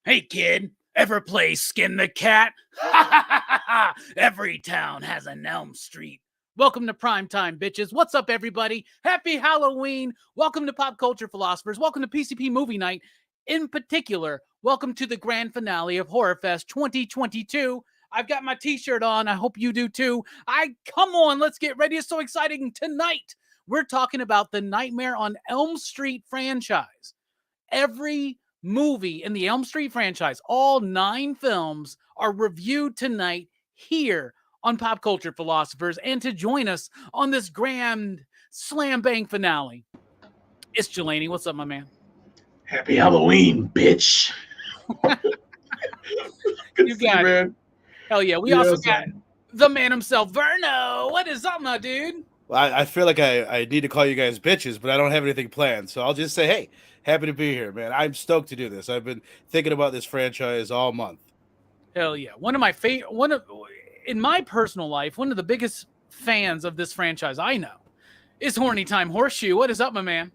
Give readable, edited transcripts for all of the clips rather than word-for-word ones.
Hey kid, ever play Skin the Cat? Every town has an Elm Street. Welcome to Primetime, bitches. What's up, everybody? Happy Halloween. Welcome to Pop Culture Philosophers. Welcome to PCP Movie Night. In particular, welcome to the grand finale of Horrorfest 2022. I've got my t-shirt on. I hope you do too. Come on, let's get ready. It's so exciting. Tonight, we're talking about the Nightmare on Elm Street franchise. Every movie in the Elm Street franchise, all 9 films, are reviewed tonight here on Pop Culture Philosophers. And to join us on this grand slam bang finale, it's Jelani. What's up, my man? Happy Halloween, bitch. Good You to see you, got it. man. Hell yeah. We also got the man himself, Verno. What is up, my dude? Well, I feel like I need to call you guys bitches, but I don't have anything planned. So I'll just say, hey, happy to be here, man. I'm stoked to do this. I've been thinking about this franchise all month. Hell yeah. One of my favorite, in my personal life, one of the biggest fans of this franchise I know is Horny Time Horseshoe. What is up, my man?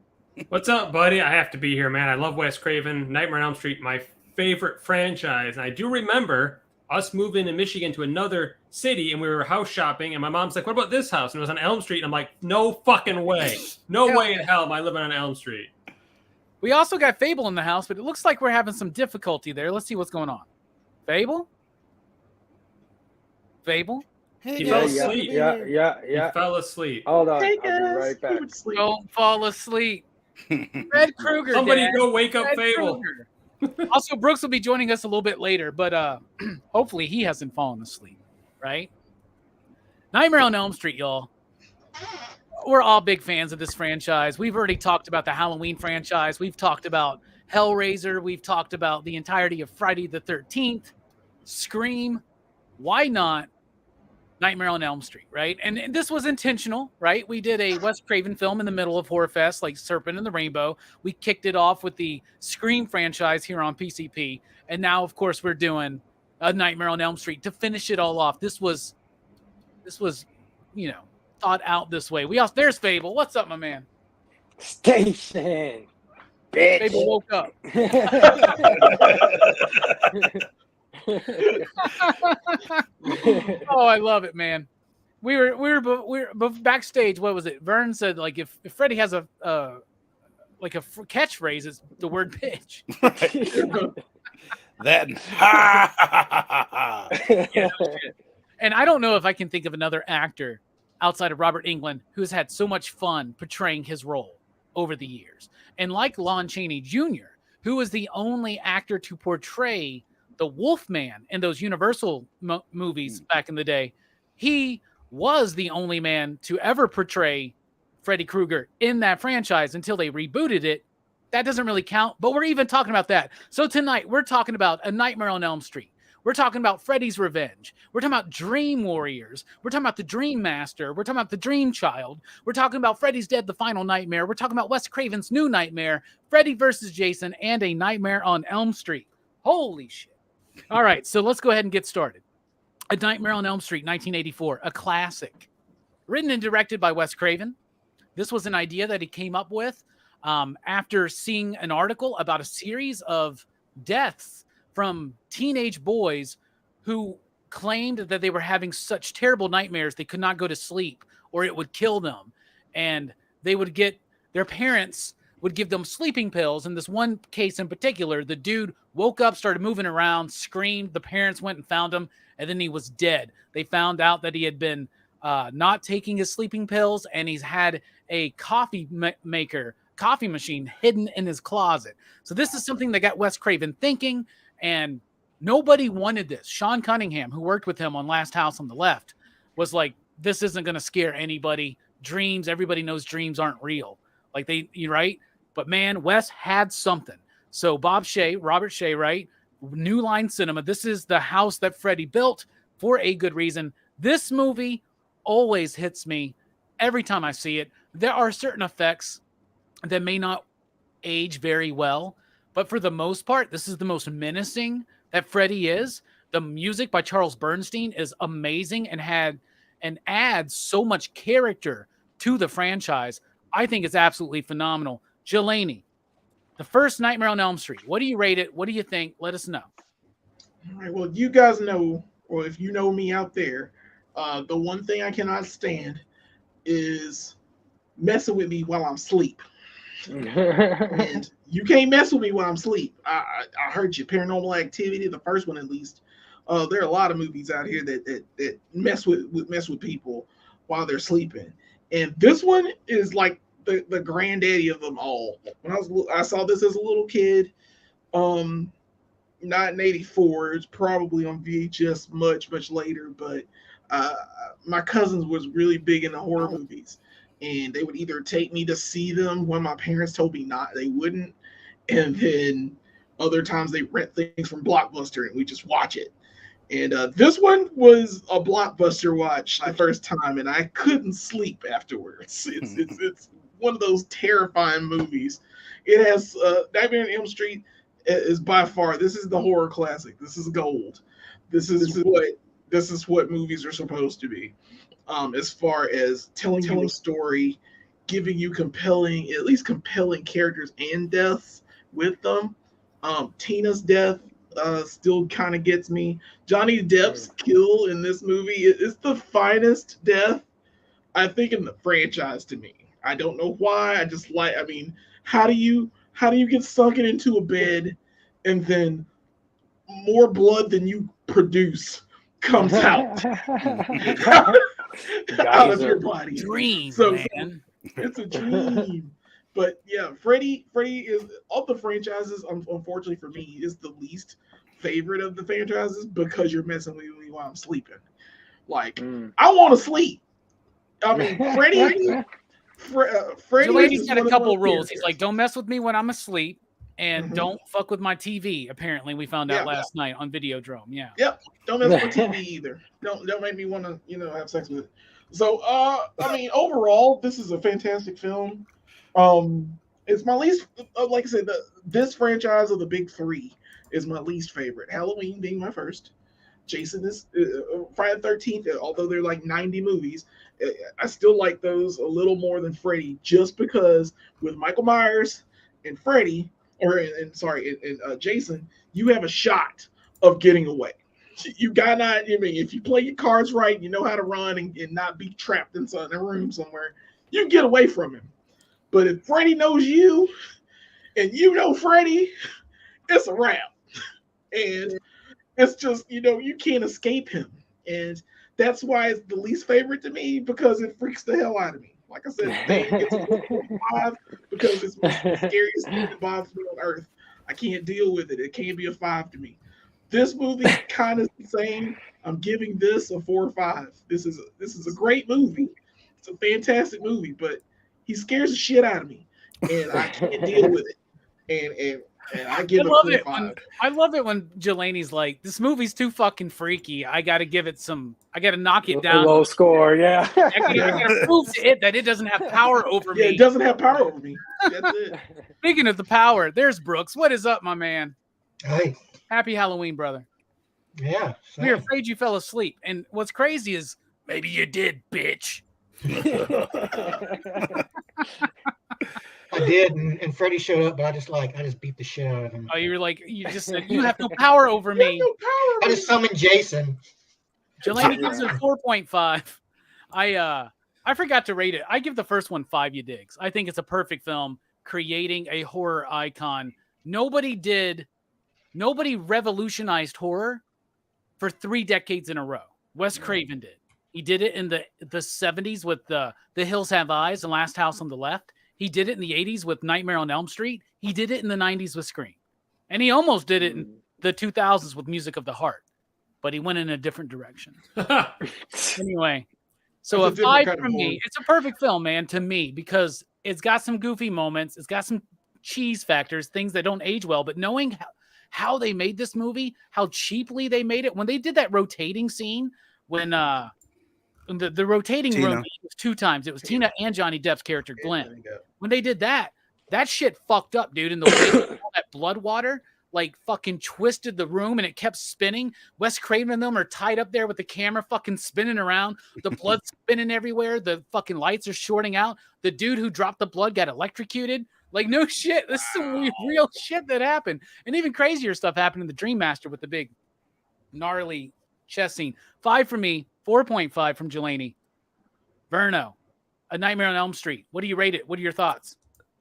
What's up, buddy? I have to be here, man. I love Wes Craven. Nightmare on Elm Street, my favorite franchise. And I do remember us moving in Michigan to another city, and we were house shopping, and my mom's like, what about this house? And it was on Elm Street, and I'm like, no fucking way. No way in hell am I living on Elm Street. We also got Fable in the house, but it looks like we're having some difficulty there. Let's see what's going on. Fable? Fable? He Yeah, fell yeah, asleep. Yeah. He fell asleep. Hold on, Hey I'll be guys, right back. go to sleep. Don't fall asleep. Fred Krueger, Somebody Dad. go wake up Fred Fable. Krueger. Also, Brooks will be joining us a little bit later, but hopefully he hasn't fallen asleep, right? Nightmare on Elm Street, y'all. We're all big fans of this franchise. We've already talked about the Halloween franchise. We've talked about Hellraiser. We've talked about the entirety of Friday the 13th, Scream. Why not Nightmare on Elm Street, right? And this was intentional, right? We did a Wes Craven film in the middle of Horrorfest, like Serpent and the Rainbow. We kicked it off with the Scream franchise here on PCP. And now, of course, we're doing a Nightmare on Elm Street to finish it all off. This was, thought out this way. There's Fable. What's up, my man? Station, bitch. Fable woke up. Oh, I love it, man. We were backstage. What was it? Vern said, like, if Freddy has a catchphrase, it's the word bitch. That Yeah, no shit. And I don't know if I can think of another actor outside of Robert Englund who's had so much fun portraying his role over the years. And like Lon Chaney Jr., who was the only actor to portray the Wolfman in those Universal movies back in the day, he was the only man to ever portray Freddy Krueger in that franchise until they rebooted it. That doesn't really count, but we're even talking about that. So tonight, we're talking about A Nightmare on Elm Street. We're talking about Freddy's Revenge. We're talking about Dream Warriors. We're talking about the Dream Master. We're talking about the Dream Child. We're talking about Freddy's Dead, The Final Nightmare. We're talking about Wes Craven's New Nightmare, Freddy vs. Jason, and A Nightmare on Elm Street. Holy shit. All right, so let's go ahead and get started. A Nightmare on Elm Street, 1984, a classic. Written and directed by Wes Craven. This was an idea that he came up with after seeing an article about a series of deaths from teenage boys who claimed that they were having such terrible nightmares they could not go to sleep or it would kill them. And they would get, their parents would give them sleeping pills. In this one case in particular, the dude woke up, started moving around, screamed. The parents went and found him, and then he was dead. They found out that he had been not taking his sleeping pills, and he's had a coffee machine hidden in his closet. So this is something that got Wes Craven thinking, and nobody wanted this. Sean Cunningham, who worked with him on Last House on the Left, was like, this isn't going to scare anybody. Dreams, everybody knows dreams aren't real. Like you're right? But man, Wes had something. So Robert Shea, right? New Line Cinema. This is the house that Freddy built for a good reason. This movie always hits me every time I see it. There are certain effects that may not age very well, but for the most part, this is the most menacing that Freddy is. The music by Charles Bernstein is amazing and adds so much character to the franchise. I think it's absolutely phenomenal. Jelani, the first Nightmare on Elm Street. What do you rate it? What do you think? Let us know. All right. Well, you guys know, or if you know me out there, the one thing I cannot stand is messing with me while I'm asleep. And you can't mess with me while I'm asleep. I heard you. Paranormal Activity, the first one at least. There are a lot of movies out here that mess with people while they're sleeping, and this one is like the granddaddy of them all. When I saw this as a little kid, not in '84. It's probably on VHS much later. But my cousins was really big into horror movies. And they would either take me to see them when my parents told me not, they wouldn't. And then other times they rent things from Blockbuster and we just watch it. And this one was a Blockbuster watch the first time, and I couldn't sleep afterwards. It's one of those terrifying movies. It has Nightmare on Elm Street is by far, this is the horror classic. This is gold. This is what movies are supposed to be. As far as telling you a story, giving you compelling characters and deaths with them. Tina's death still kind of gets me. Johnny Depp's kill in this movie is the finest death, I think, in the franchise to me. I don't know why. How do you get sunken into a bed and then more blood than you produce comes out out of your body. Dream, So man. it's a dream. But yeah, Freddy is of the franchises. Unfortunately for me, is the least favorite of the franchises because you're messing with me while I'm sleeping. Like I want to sleep. I mean, Freddy. Delaney's got a couple rules. He's like, don't mess with me when I'm asleep, and don't fuck with my TV. Apparently, we found out last night on Videodrome. Yeah. Yep. Don't mess with TV either. Don't make me want to have sex with it. So I mean, overall, this is a fantastic film. It's my least, like I said, this franchise of the big three is my least favorite. Halloween being my first. Jason is Friday the 13th. Although they're like 90 movies, I still like those a little more than Freddy, just because with Michael Myers and Freddy, and Jason, you have a shot of getting away. You got not. I mean, if you play your cards right, you know how to run and not be trapped inside a room somewhere. You get away from him. But if Freddy knows you, and you know Freddy, it's a wrap. And it's just, you can't escape him. And that's why it's the least favorite to me, because it freaks the hell out of me. Like I said, it's a 5 because it's the scariest thing that bothers me on earth. I can't deal with it. It can't be a 5 to me. This movie kind of the same. I'm giving this a 4 or 5. This is a great movie. It's a fantastic movie, but he scares the shit out of me, and I can't deal with it. And I give it a 5. I love it when Delaney's like, "This movie's too fucking freaky. I got to give it some. I got to knock it down. A low score, yeah. I got to prove to it that it doesn't have power over me. Yeah, it doesn't have power over me. That's it." Speaking of the power, there's Brooks. What is up, my man? Hey. Happy Halloween, brother. Yeah. We were afraid you fell asleep, and what's crazy is maybe you did, bitch. I did, and Freddy showed up, but I just beat the shit out of him. Oh, you just said you have no power over me. No power. I just summoned Jason. Delaney gives it 4.5. I forgot to rate it. I give the first one 5 you digs. I think it's a perfect film, creating a horror icon. Nobody revolutionized horror for 3 decades in a row. Wes Craven did. He did it in the 70s with the Hills Have Eyes and Last House on the Left. He did it in the 80s with Nightmare on Elm Street. He did it in the 90s with Scream. And he almost did it in the 2000s with Music of the Heart. But he went in a different direction. Anyway, so a 5 from me. It's a perfect film, man, to me, because it's got some goofy moments. It's got some cheese factors, things that don't age well. But knowing how they made this movie, how cheaply they made it, when they did that rotating scene, when the rotating room was 2 times. It was Tina and Johnny Depp's character, Glenn. When they did that shit fucked up, dude. And the way all that blood water like fucking twisted the room and it kept spinning. Wes Craven and them are tied up there with the camera fucking spinning around. The blood spinning everywhere. The fucking lights are shorting out. The dude who dropped the blood got electrocuted. Like, no shit. This is some real shit that happened. And even crazier stuff happened in the Dream Master with the big gnarly chest scene. 5 from me. 4.5 from Delaney. Verno, A Nightmare on Elm Street. What do you rate it? What are your thoughts?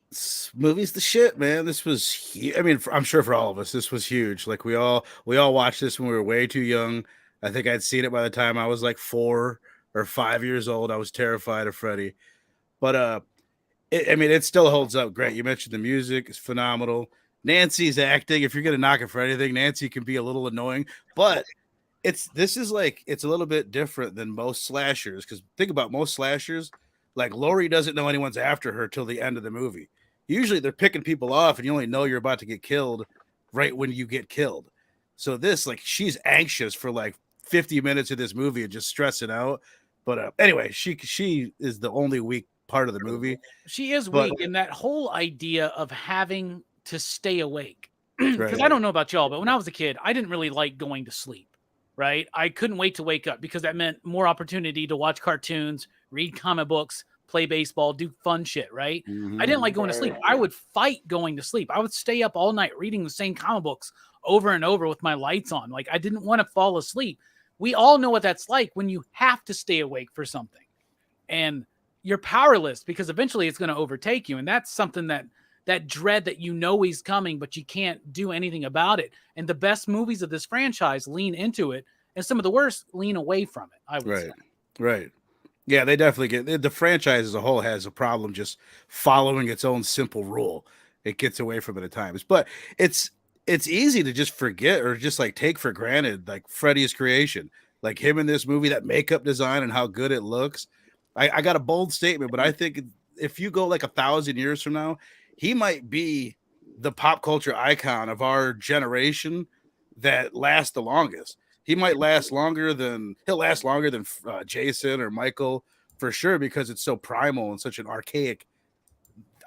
This movie's the shit, man. This was, I mean, I'm sure for all of us, this was huge. Like we all watched this when we were way too young. I think I'd seen it by the time I was like 4 or 5 years old. I was terrified of Freddy, but it still holds up great. You mentioned the music is phenomenal. Nancy's acting. If you're gonna knock it for anything, Nancy can be a little annoying, but this is a little bit different than most slashers. Because think about most slashers, like Laurie doesn't know anyone's after her till the end of the movie. Usually they're picking people off, and you only know you're about to get killed right when you get killed. So this, like, she's anxious for like 50 minutes of this movie and just stressing out. But anyway, she is the only weak part of the movie. She is weak in that whole idea of having to stay awake. Because I don't know about y'all, but when I was a kid, I didn't really like going to sleep. Right? I couldn't wait to wake up because that meant more opportunity to watch cartoons, read comic books, play baseball, do fun shit, right? Mm-hmm. I didn't like going to sleep. I would fight going to sleep. I would stay up all night reading the same comic books over and over with my lights on. Like, I didn't want to fall asleep. We all know what that's like when you have to stay awake for something. And you're powerless because eventually it's going to overtake you. And that's something that that dread that you know he's coming, but you can't do anything about it. And the best movies of this franchise lean into it, and some of the worst lean away from it, I would say. Right. Yeah, they definitely get the franchise as a whole has a problem just following its own simple rule. It gets away from it at times, but it's easy to just forget or just like take for granted like Freddy's creation, like him in this movie, that makeup design and how good it looks. I got a bold statement, but I think if you go like 1,000 years from now, he might be the pop culture icon of our generation that lasts the longest. He might last longer than Jason or Michael for sure, because it's so primal and such an archaic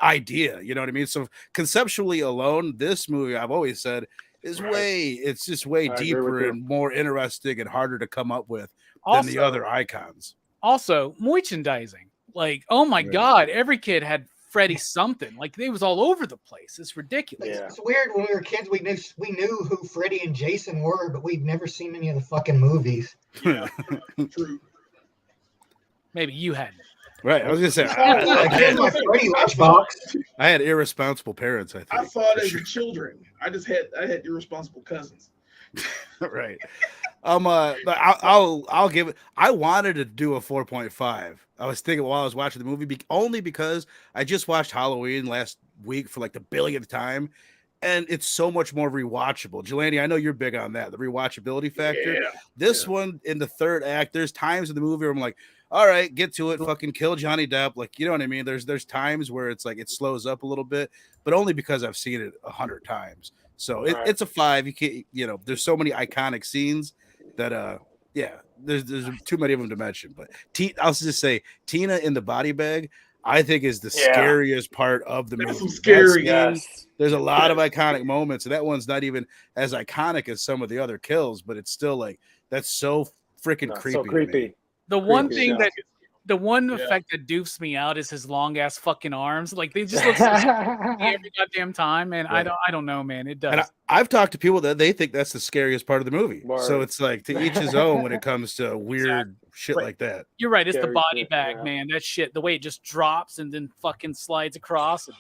idea. You know what I mean? So conceptually alone, this movie, I've always said, is it's just way deeper and more interesting and harder to come up with than the other icons. Also, merchandising. Like, oh my God, every kid had Freddy something. Like, they was all over the place. It's ridiculous. Yeah. It's weird. When we were kids, we knew who Freddy and Jason were, but we'd never seen any of the fucking movies. Yeah, true. Maybe you hadn't. Right. I was gonna say Here's my Freddy lunchbox. I had irresponsible parents, I think. I thought as children. I had irresponsible cousins. Right. But I'll give it. I wanted to do a 4.5. I was thinking while I was watching the movie, only because I just watched Halloween last week for like the billionth time, and it's so much more rewatchable. Jelani, I know you're big on that, the rewatchability factor. Yeah. This one in the third act, there's times in the movie where I'm like, all right, get to it, fucking kill Johnny Depp. Like, you know what I mean? There's times where it's like it slows up a little bit, but only because I've seen it 100 times. So it's a 5. You can't, there's so many iconic scenes that there's too many of them to mention. But I'll just say Tina in the body bag, I think, is the scariest part of the movie. Some scary. There's a lot of iconic moments, and that one's not even as iconic as some of the other kills, but it's still like that's so freaking creepy. So creepy. The one thing the one effect that doofs me out is his long ass fucking arms. Like, they just look so every goddamn time, man. I don't know, man. It does. And I've talked to people that they think that's the scariest part of the movie. So it's like to each his own when it comes to weird shit like that. You're right. It's the Scary body shit, bag, man. That shit, the way it just drops and then fucking slides across. And,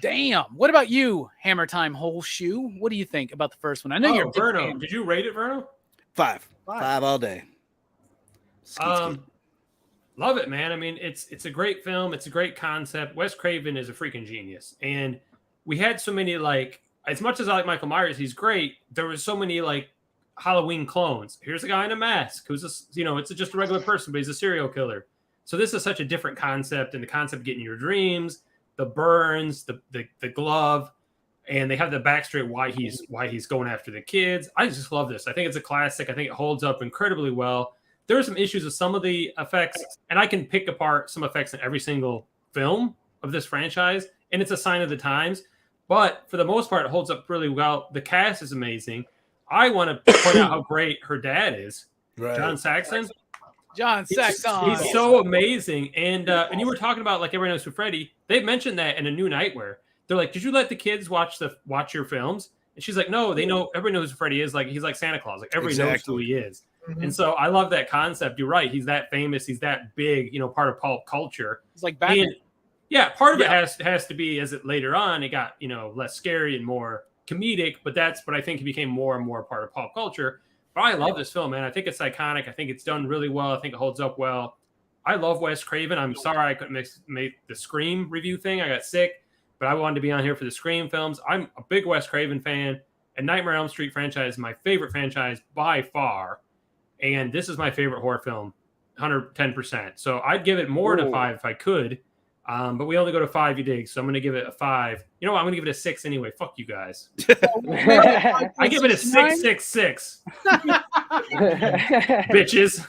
damn. What about you, Hammer Time Whole Shoe? What do you think about the first one? I know you're a big Verno. fan. Did you rate it, Verno? 5 all day. Love it, man. I mean, it's a great film. It's a great concept. Wes Craven is a freaking genius. And we had so many, like, as much as I like Michael Myers, he's great. There was so many like Halloween clones. Here's a guy in a mask who's it's just a regular person, but he's a serial killer. So this is such a different concept, and the concept of getting your dreams, the burns, the glove, and they have the backstory why he's going after the kids. I just love this. I think it's a classic. I think it holds up incredibly well. There are some issues with some of the effects, and I can pick apart some effects in every single film of this franchise, and it's a sign of the times. But for the most part, it holds up really well. The cast is amazing. I want to point out how great her dad is, John Saxon. John Saxon. He's so amazing. And you were talking about, like, everyone knows who Freddy. They mentioned that in A New Nightmare. They're like, did you let the kids watch your films? And she's like, no, they know. Everybody knows who Freddy is. Like, he's like Santa Claus. Like, everybody knows who he is. Mm-hmm. And so I love that concept. You're right. He's that famous. He's that big, part of pulp culture. It's like Batman. And, part of it has to be as it later on, it got, less scary and more comedic, but I think it became more and more part of pop culture. But I love this film, man. I think it's iconic. I think it's done really well. I think it holds up well. I love Wes Craven. I'm sorry I couldn't make the Scream review thing. I got sick, but I wanted to be on here for the Scream films. I'm a big Wes Craven fan, and Nightmare on Elm Street franchise is my favorite franchise by far. And this is my favorite horror film, 110%. So I'd give it more than 5 if I could. But we only go to 5, you dig. So I'm going to give it a 5. You know what? I'm going to give it a 6 anyway. Fuck you guys. I give it a 6.66. Bitches.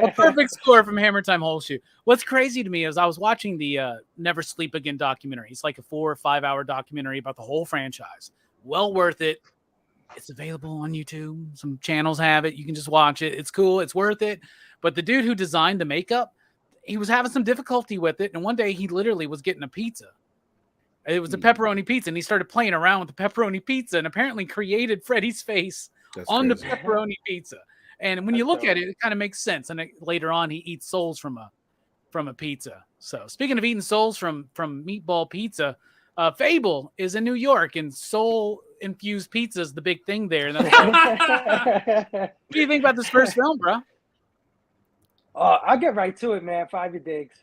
A perfect score from Hammer Time Whole Shoe. What's crazy to me is I was watching the Never Sleep Again documentary. It's like a 4 or 5 hour documentary about the whole franchise. Well worth it. It's available on YouTube. Some channels have it. You can just watch it. It's cool. It's worth it. But the dude who designed the makeup, he was having some difficulty with it. And one day he literally was getting a pizza. It was a pepperoni pizza. And he started playing around with the pepperoni pizza and apparently created Freddy's face on the pepperoni pizza. And when you look at it, it kind of makes sense. And later on, he eats souls from a from a pizza. So speaking of eating souls from meatball pizza, Fable is in New York, and soul infused pizza is the big thing there. What do you think about this first film, bro? I'll get right to it, man. 5 digs.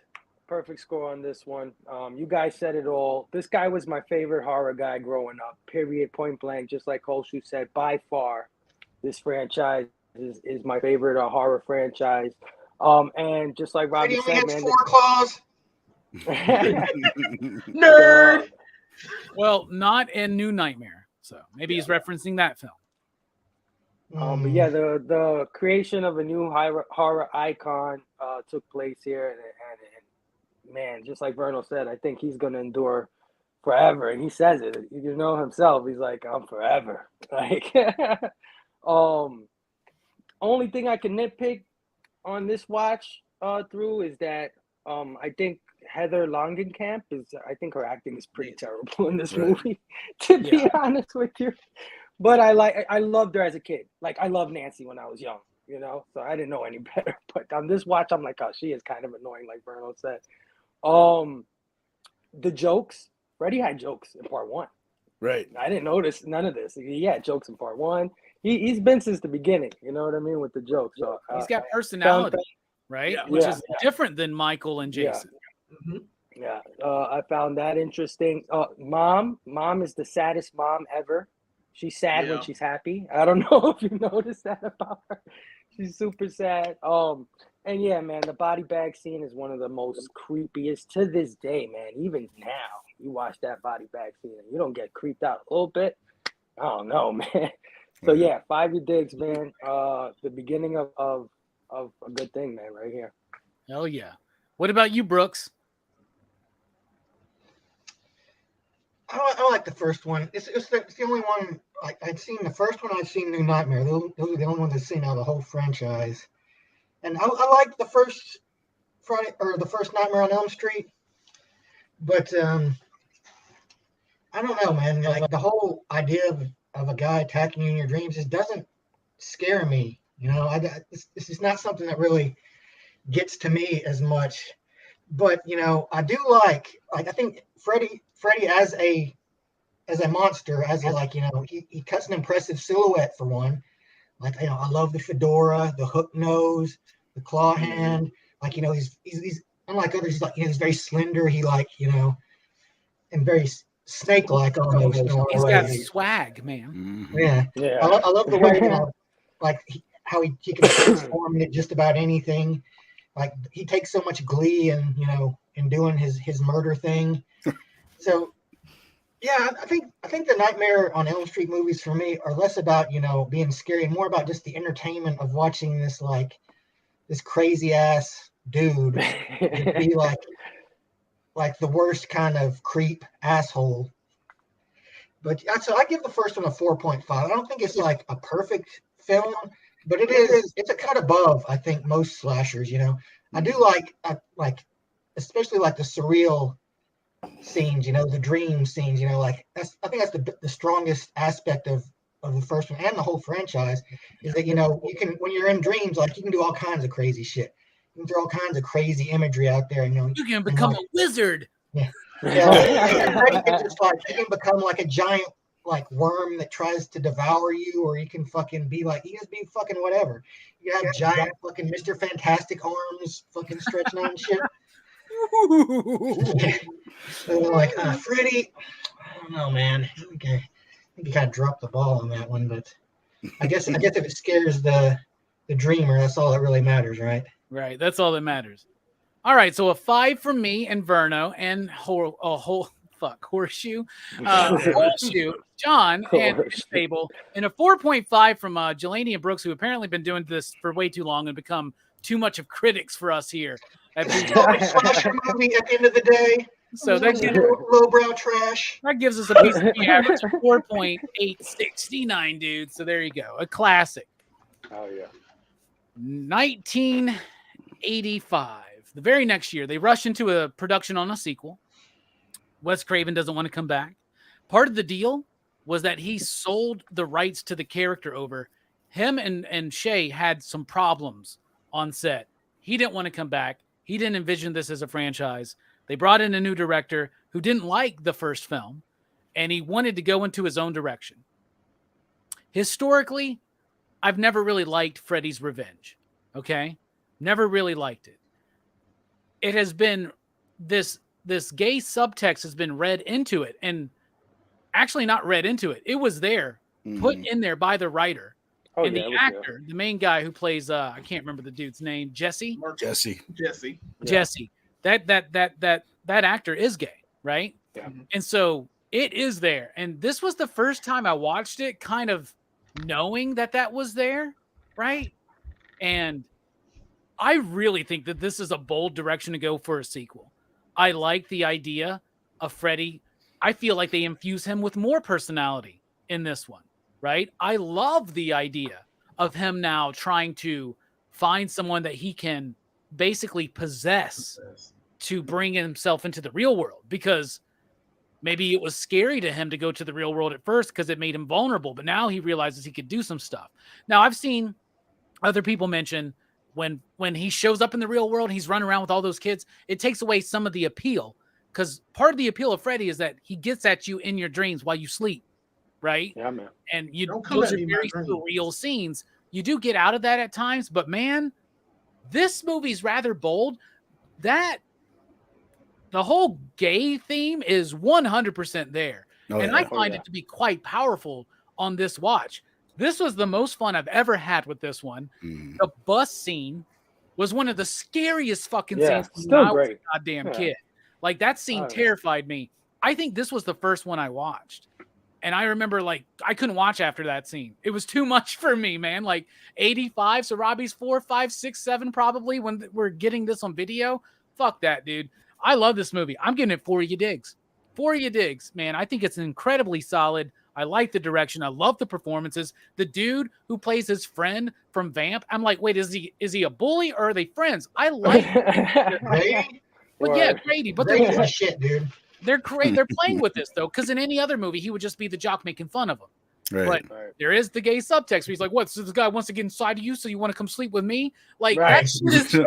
Perfect score on this one. You guys said it all. This guy was my favorite horror guy growing up, period, point blank. Just like Holshu said, by far, this franchise is my favorite horror franchise. And just like Robbie said, man. 4 claws. Nerd. Well, not in New Nightmare. So maybe he's referencing that film. But yeah, the creation of a new horror icon took place here, and man, just like Vernal said, I think he's gonna endure forever, and he says it. You know himself. He's like, I'm forever. Like, only thing I can nitpick on this watch through is that I think Heather Langenkamp I think her acting is pretty terrible in this movie, to be honest with you. But I loved her as a kid. Like, I loved Nancy when I was young, you know, so I didn't know any better. But on this watch, I'm like, oh, she is kind of annoying, like Vernal said. The jokes, Freddy had jokes in part 1. Right. I didn't notice none of this. He had jokes in part 1. He's been since the beginning, you know what I mean, with the jokes. So he's got personality, right? Yeah. Which is different than Michael and Jason. Yeah. I found that interesting. Mom is the saddest mom ever. She's sad when she's happy. I don't know if you noticed that about her. She's super sad. And yeah, man, the body bag scene is one of the most creepiest to this day, man. Even now, you watch that body bag scene and you don't get creeped out a little bit. I don't know, man. So yeah, 5 digs, man. The beginning of a good thing, man, right here. Hell yeah. What about you, Brooks? I like the first one. It's the only one I'd seen. The first one I'd seen New Nightmare. Those are the only ones I've seen out of the whole franchise. And I liked the first Friday or the first Nightmare on Elm Street. But I don't know, man. Like, the whole idea of a guy attacking you in your dreams just doesn't scare me. You know, this is not something that really gets to me as much. But, you know, I do like I think Freddy as a monster, he cuts an impressive silhouette for one. Like, you know, I love the fedora, the hook nose, the claw hand. Like, you know, he's unlike others. He's like, you know, he's very slender. He and very snake-like almost. He's got swag, man. Yeah. I love the way, you know, how he can transform into just about anything. Like, he takes so much glee in doing his murder thing. So, yeah, I think the Nightmare on Elm Street movies for me are less about, you know, being scary and more about just the entertainment of watching this crazy ass dude be like the worst kind of creep asshole. But so I give the first one a 4.5. I don't think it's like a perfect film, but it's a cut above, I think, most slashers, you know. I do like especially like the surreal scenes, you know, the dream scenes, you know, like I think that's the strongest aspect of the first one and the whole franchise is that, you know, you can, when you're in dreams, like, you can do all kinds of crazy shit. You can throw all kinds of crazy imagery out there, you know. You can become a wizard. Yeah. And Freddy can just you can become like a giant worm that tries to devour you, or you can fucking be you just be fucking whatever. You have giant fucking Mr. Fantastic arms fucking stretching out and shit. So they're Freddy, I don't know, man. Okay. I think you kind of dropped the ball on that one, but I guess if it scares the dreamer, that's all that really matters, right? Right, that's all that matters. All right, so a 5 from me and Verno and Horseshoe, John and Fable, and a 4.5 from Jelani and Brooks, who apparently been doing this for way too long and become too much of critics for us here. Slasher movie at the end of the day. So that gives, lowbrow trash. That gives us a PCP average of 4.869, dude. So there you go, a classic. Oh yeah. 1985. The very next year, they rush into a production on a sequel. Wes Craven doesn't want to come back. Part of the deal was that he sold the rights to the character over. Him and Shay had some problems on set. He didn't want to come back. He didn't envision this as a franchise. They brought in a new director who didn't like the first film, and he wanted to go into his own direction. Historically, I've never really liked Freddy's Revenge. Okay? Never really liked it. It has been this gay subtext has been read into it, and actually not read into it. It was there, put in there by the writer. And the actor, the main guy who plays I can't remember the dude's name, Jesse. That actor is gay, right? Yeah. And so it is there. And this was the first time I watched it kind of knowing that was there, right? And I really think that this is a bold direction to go for a sequel. I like the idea of Freddy. I feel like they infuse him with more personality in this one, right? I love the idea of him now trying to find someone that he can basically possess to bring himself into the real world, because maybe it was scary to him to go to the real world at first because it made him vulnerable, but now he realizes he could do some stuff. Now, I've seen other people mention when he shows up in the real world, he's running around with all those kids, it takes away some of the appeal, because part of the appeal of Freddy is that he gets at you in your dreams while you sleep, right? Yeah, man. And those are very surreal scenes. You do get out of that at times, but man, this movie's rather bold. That the whole gay theme is 100% there. I find it to be quite powerful on this watch. This was the most fun I've ever had with this one. The bus scene was one of the scariest fucking scenes when I was a goddamn kid. Like, that scene terrified me. I think this was the first one I watched. And I remember, like, I couldn't watch after that scene. It was too much for me, man. Like, 85, so Robbie's 4, 5, 6, 7 probably when we're getting this on video. Fuck that, dude. I love this movie. I'm giving it 4 you digs. 4 you digs, man. I think it's incredibly solid. I like the direction. I love the performances. The dude who plays his friend from Vamp, I'm like, wait, is he a bully or are they friends? I like Grady? Well, yeah, Grady, but Grady's the shit, dude. they're playing with this though, because in any other movie he would just be the jock making fun of him. But there is the gay subtext where he's like, what, so this guy wants to get inside of you, so you want to come sleep with me? Like, that shit is there,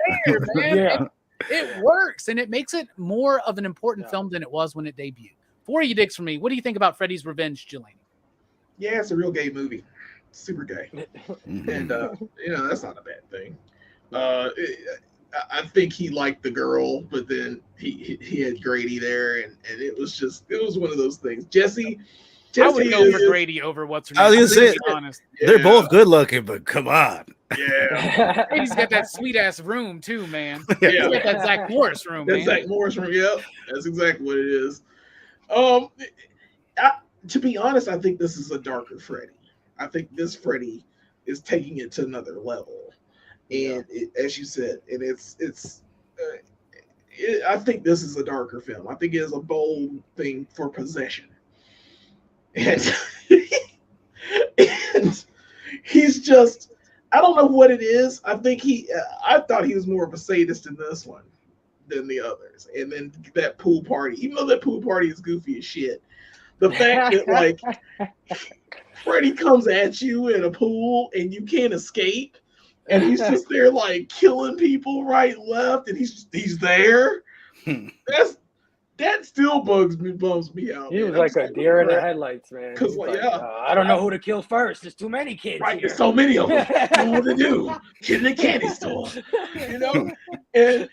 man. It works, and it makes it more of an important film than it was when it debuted. 4 you digs for me. What do you think about Freddy's Revenge, Jelani? Yeah, it's a real gay movie. Super gay. And, that's not a bad thing. I think he liked the girl, but then he had Grady there, and it was one of those things. Jesse I would go for Grady over what's her name. I was gonna say, honest. They're both good looking, but come on. Yeah. Grady's got that sweet ass room too, man. He's got that Zach Morris room, man. Zach Morris room, yep. That's exactly what it is. To be honest, I think this is a darker Freddy. I think this Freddy is taking it to another level, and as you said, and I think this is a darker film. I think it is a bold thing for possession, and and he's just, I don't know what it is. I think I thought he was more of a sadist in this one than the others, and then that pool party, even though that pool party is goofy as shit. The fact that, like, Freddy comes at you in a pool and you can't escape, and he's just there, like, killing people right and left, and he's there. That still bums me out. He was like a deer in the headlights, man. Because, I don't know who to kill first. There's too many kids. Right, here. there's so many of them. I don't know what to do. Get in the candy store, And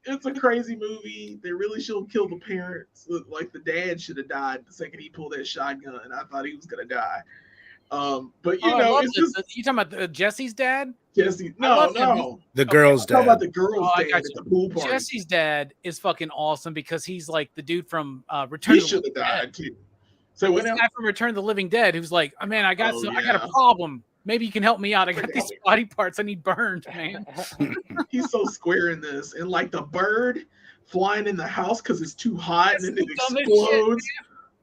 it's a crazy movie. They really should have killed the parents. Like, the dad should have died the second he pulled that shotgun. I thought he was gonna die. But it's just, you talking about Jesse's dad? Jesse. No. The girl's dad. Talking about the girl's dad at the pool party. Jesse's dad is fucking awesome because he's like the dude from Return. He should have died too. So the guy from Return of the Living Dead who's like, oh, man, I got a problem. Maybe you can help me out. I got these body parts I need burned, man. He's so square in this. And like the bird flying in the house because it's too hot and then it explodes.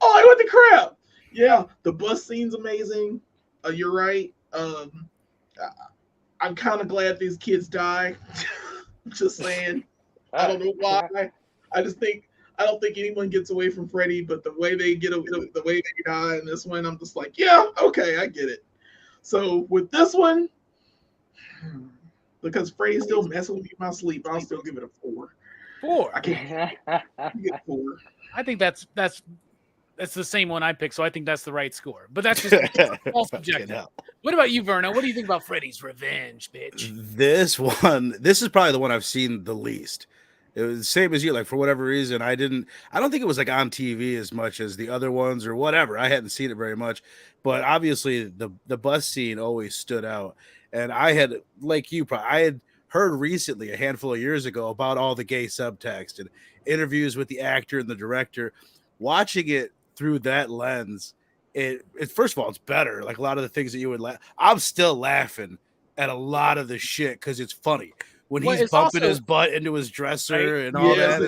Oh, like, what the crap? Yeah, the bus scene's amazing. You're right. I'm kind of glad these kids die. Just saying. I don't know why. I don't think anyone gets away from Freddy, but the way they the way they die in this one, I'm just like, yeah, okay, I get it. So with this one, because Freddy's still messing with me in my sleep. I'll still give it a 4. 4. I can't get 4. I think that's the same one I picked, so I think that's the right score. But that's just all subjective. What about you, Verno? What do you think about Freddy's Revenge, bitch? This is probably the one I've seen the least. It was the same as you. Like, for whatever reason, I don't think it was like on TV as much as the other ones or whatever. I hadn't seen it very much, but obviously the bus scene always stood out. And I had, like you, I had heard recently, a handful of years ago, about all the gay subtext and interviews with the actor and the director. Watching it through that lens, it first of all, it's better. Like, a lot of the things that you would laugh, I'm still laughing at a lot of the shit because it's funny. When he's bumping his butt into his dresser and all that.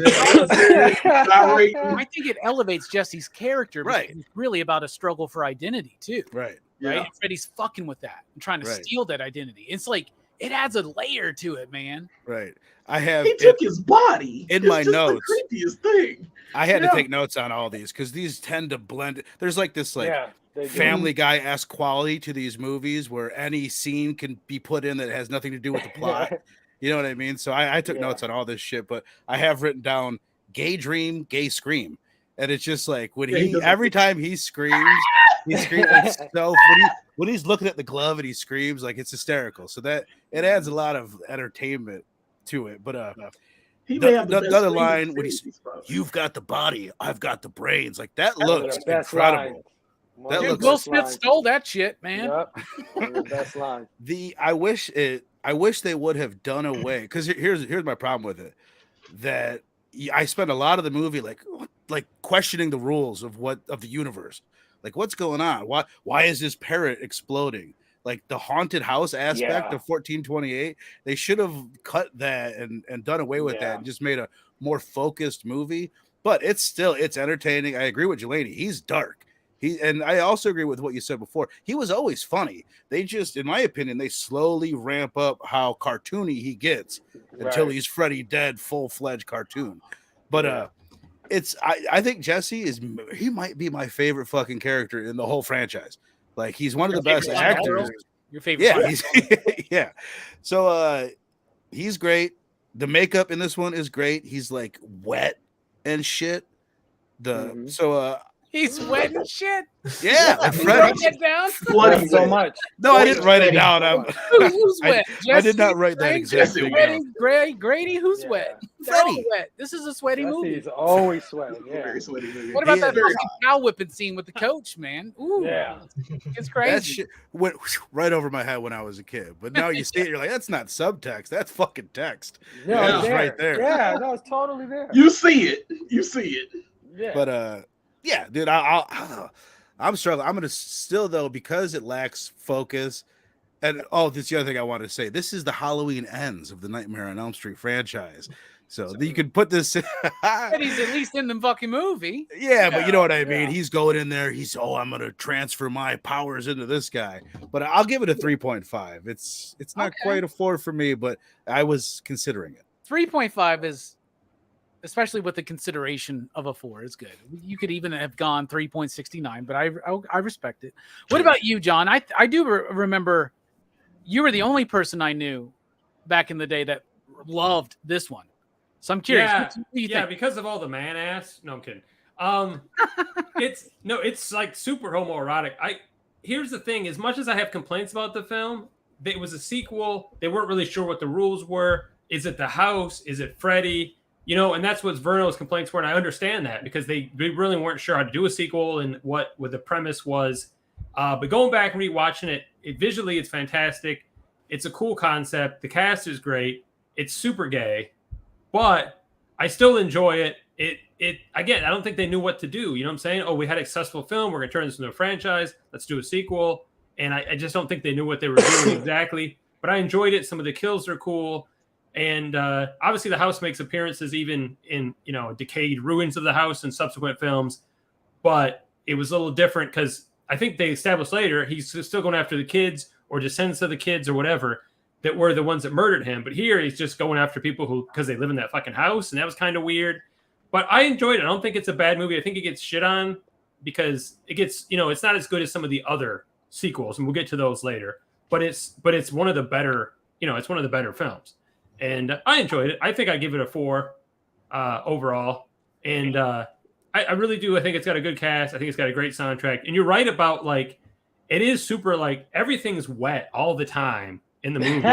I think it elevates Jesse's character. Right. It's really about a struggle for identity, too. Right. Right. And Freddy's fucking with that and trying to steal that identity. It's like, it adds a layer to it, man. Right. He took his body in my notes. The creepiest thing. I had to take notes on all these because these tend to blend. There's like this Family Guy-esque quality to these movies where any scene can be put in that has nothing to do with the plot. You know what I mean? So I took notes on all this shit, but I have written down gay dream, gay scream. And it's just like when every time he screams like so when he's looking at the glove and he screams, like, it's hysterical. So that it adds a lot of entertainment to it. But another line when you've got the body, I've got the brains. Like, that looks incredible. Will Smith stole that shit, man. Yep. Best line. I wish they would have done away, because here's my problem with it. That I spent a lot of the movie like questioning the rules of the universe. Like, what's going on? Why is this parrot exploding? Like, the haunted house aspect of 1428, they should have cut that and done away with that and just made a more focused movie. But it's entertaining. I agree with Jelani. He's dark. And I also agree with what you said before. He was always funny. They just, in my opinion, they slowly ramp up how cartoony he gets until he's Freddy dead, full-fledged cartoon. But I think Jesse he might be my favorite fucking character in the whole franchise. Like, he's one of the best actors. Your favorite? Yeah, So he's great. The makeup in this one is great. He's like wet and shit. He's wet and shit. Yeah, like Freddy. Write that down? So much. No, I didn't write it down. Who's wet? I did not write that exactly. Grady, who's wet? Freddy. Wet. This is a sweaty movie. He's always sweating. Yeah. Very sweaty movie. What about that fucking cow whipping scene with the coach, man? Ooh, yeah, it's crazy. That shit went right over my head when I was a kid. But now you see it, you're like, that's not subtext. That's fucking text. Yeah, it's right there. Yeah, no, it's totally there. You see it. Yeah. But yeah, dude, I'm struggling. I'm gonna still, though, because it lacks focus. And this is the other thing I wanted to say. This is the Halloween ends of the Nightmare on Elm Street franchise. So you could put this. He's at least in the fucking movie. Yeah, but you know what I mean. He's going in there. I'm gonna transfer my powers into this guy. But I'll give it a 3.5. It's not quite a 4 for me, but I was considering it. 3.5 is, especially with the consideration of a 4, is good. You could even have gone 3.69, but I respect it. What about you, John? I do remember you were the only person I knew back in the day that loved this one. So I'm curious. Yeah, what do you think? Because of all the man ass. No, I'm kidding. It's like super homoerotic. Here's the thing: as much as I have complaints about the film, it was a sequel. They weren't really sure what the rules were. Is it the house? Is it Freddy? You know, and that's what Verno's complaints were, and I understand that because they really weren't sure how to do a sequel and what the premise was. But going back and rewatching it, visually it's fantastic. It's a cool concept. The cast is great. It's super gay, but I still enjoy it. It again, I don't think they knew what to do. You know what I'm saying? Oh, we had a successful film. We're gonna turn this into a franchise. Let's do a sequel. And I just don't think they knew what they were doing exactly. But I enjoyed it. Some of the kills are cool. And obviously the house makes appearances even in, decayed ruins of the house in subsequent films. But it was a little different because I think they established later he's still going after the kids or descendants of the kids or whatever that were the ones that murdered him. But here he's just going after people because they live in that fucking house. And that was kind of weird. But I enjoyed it. I don't think it's a bad movie. I think it gets shit on because it gets, it's not as good as some of the other sequels. And we'll get to those later. But it's one of the better it's one of the better films. And I enjoyed it. I think I give it a 4 overall. And I really do. I think it's got a good cast. I think it's got a great soundtrack. And you're right about like, it is super like everything's wet all the time in the movie.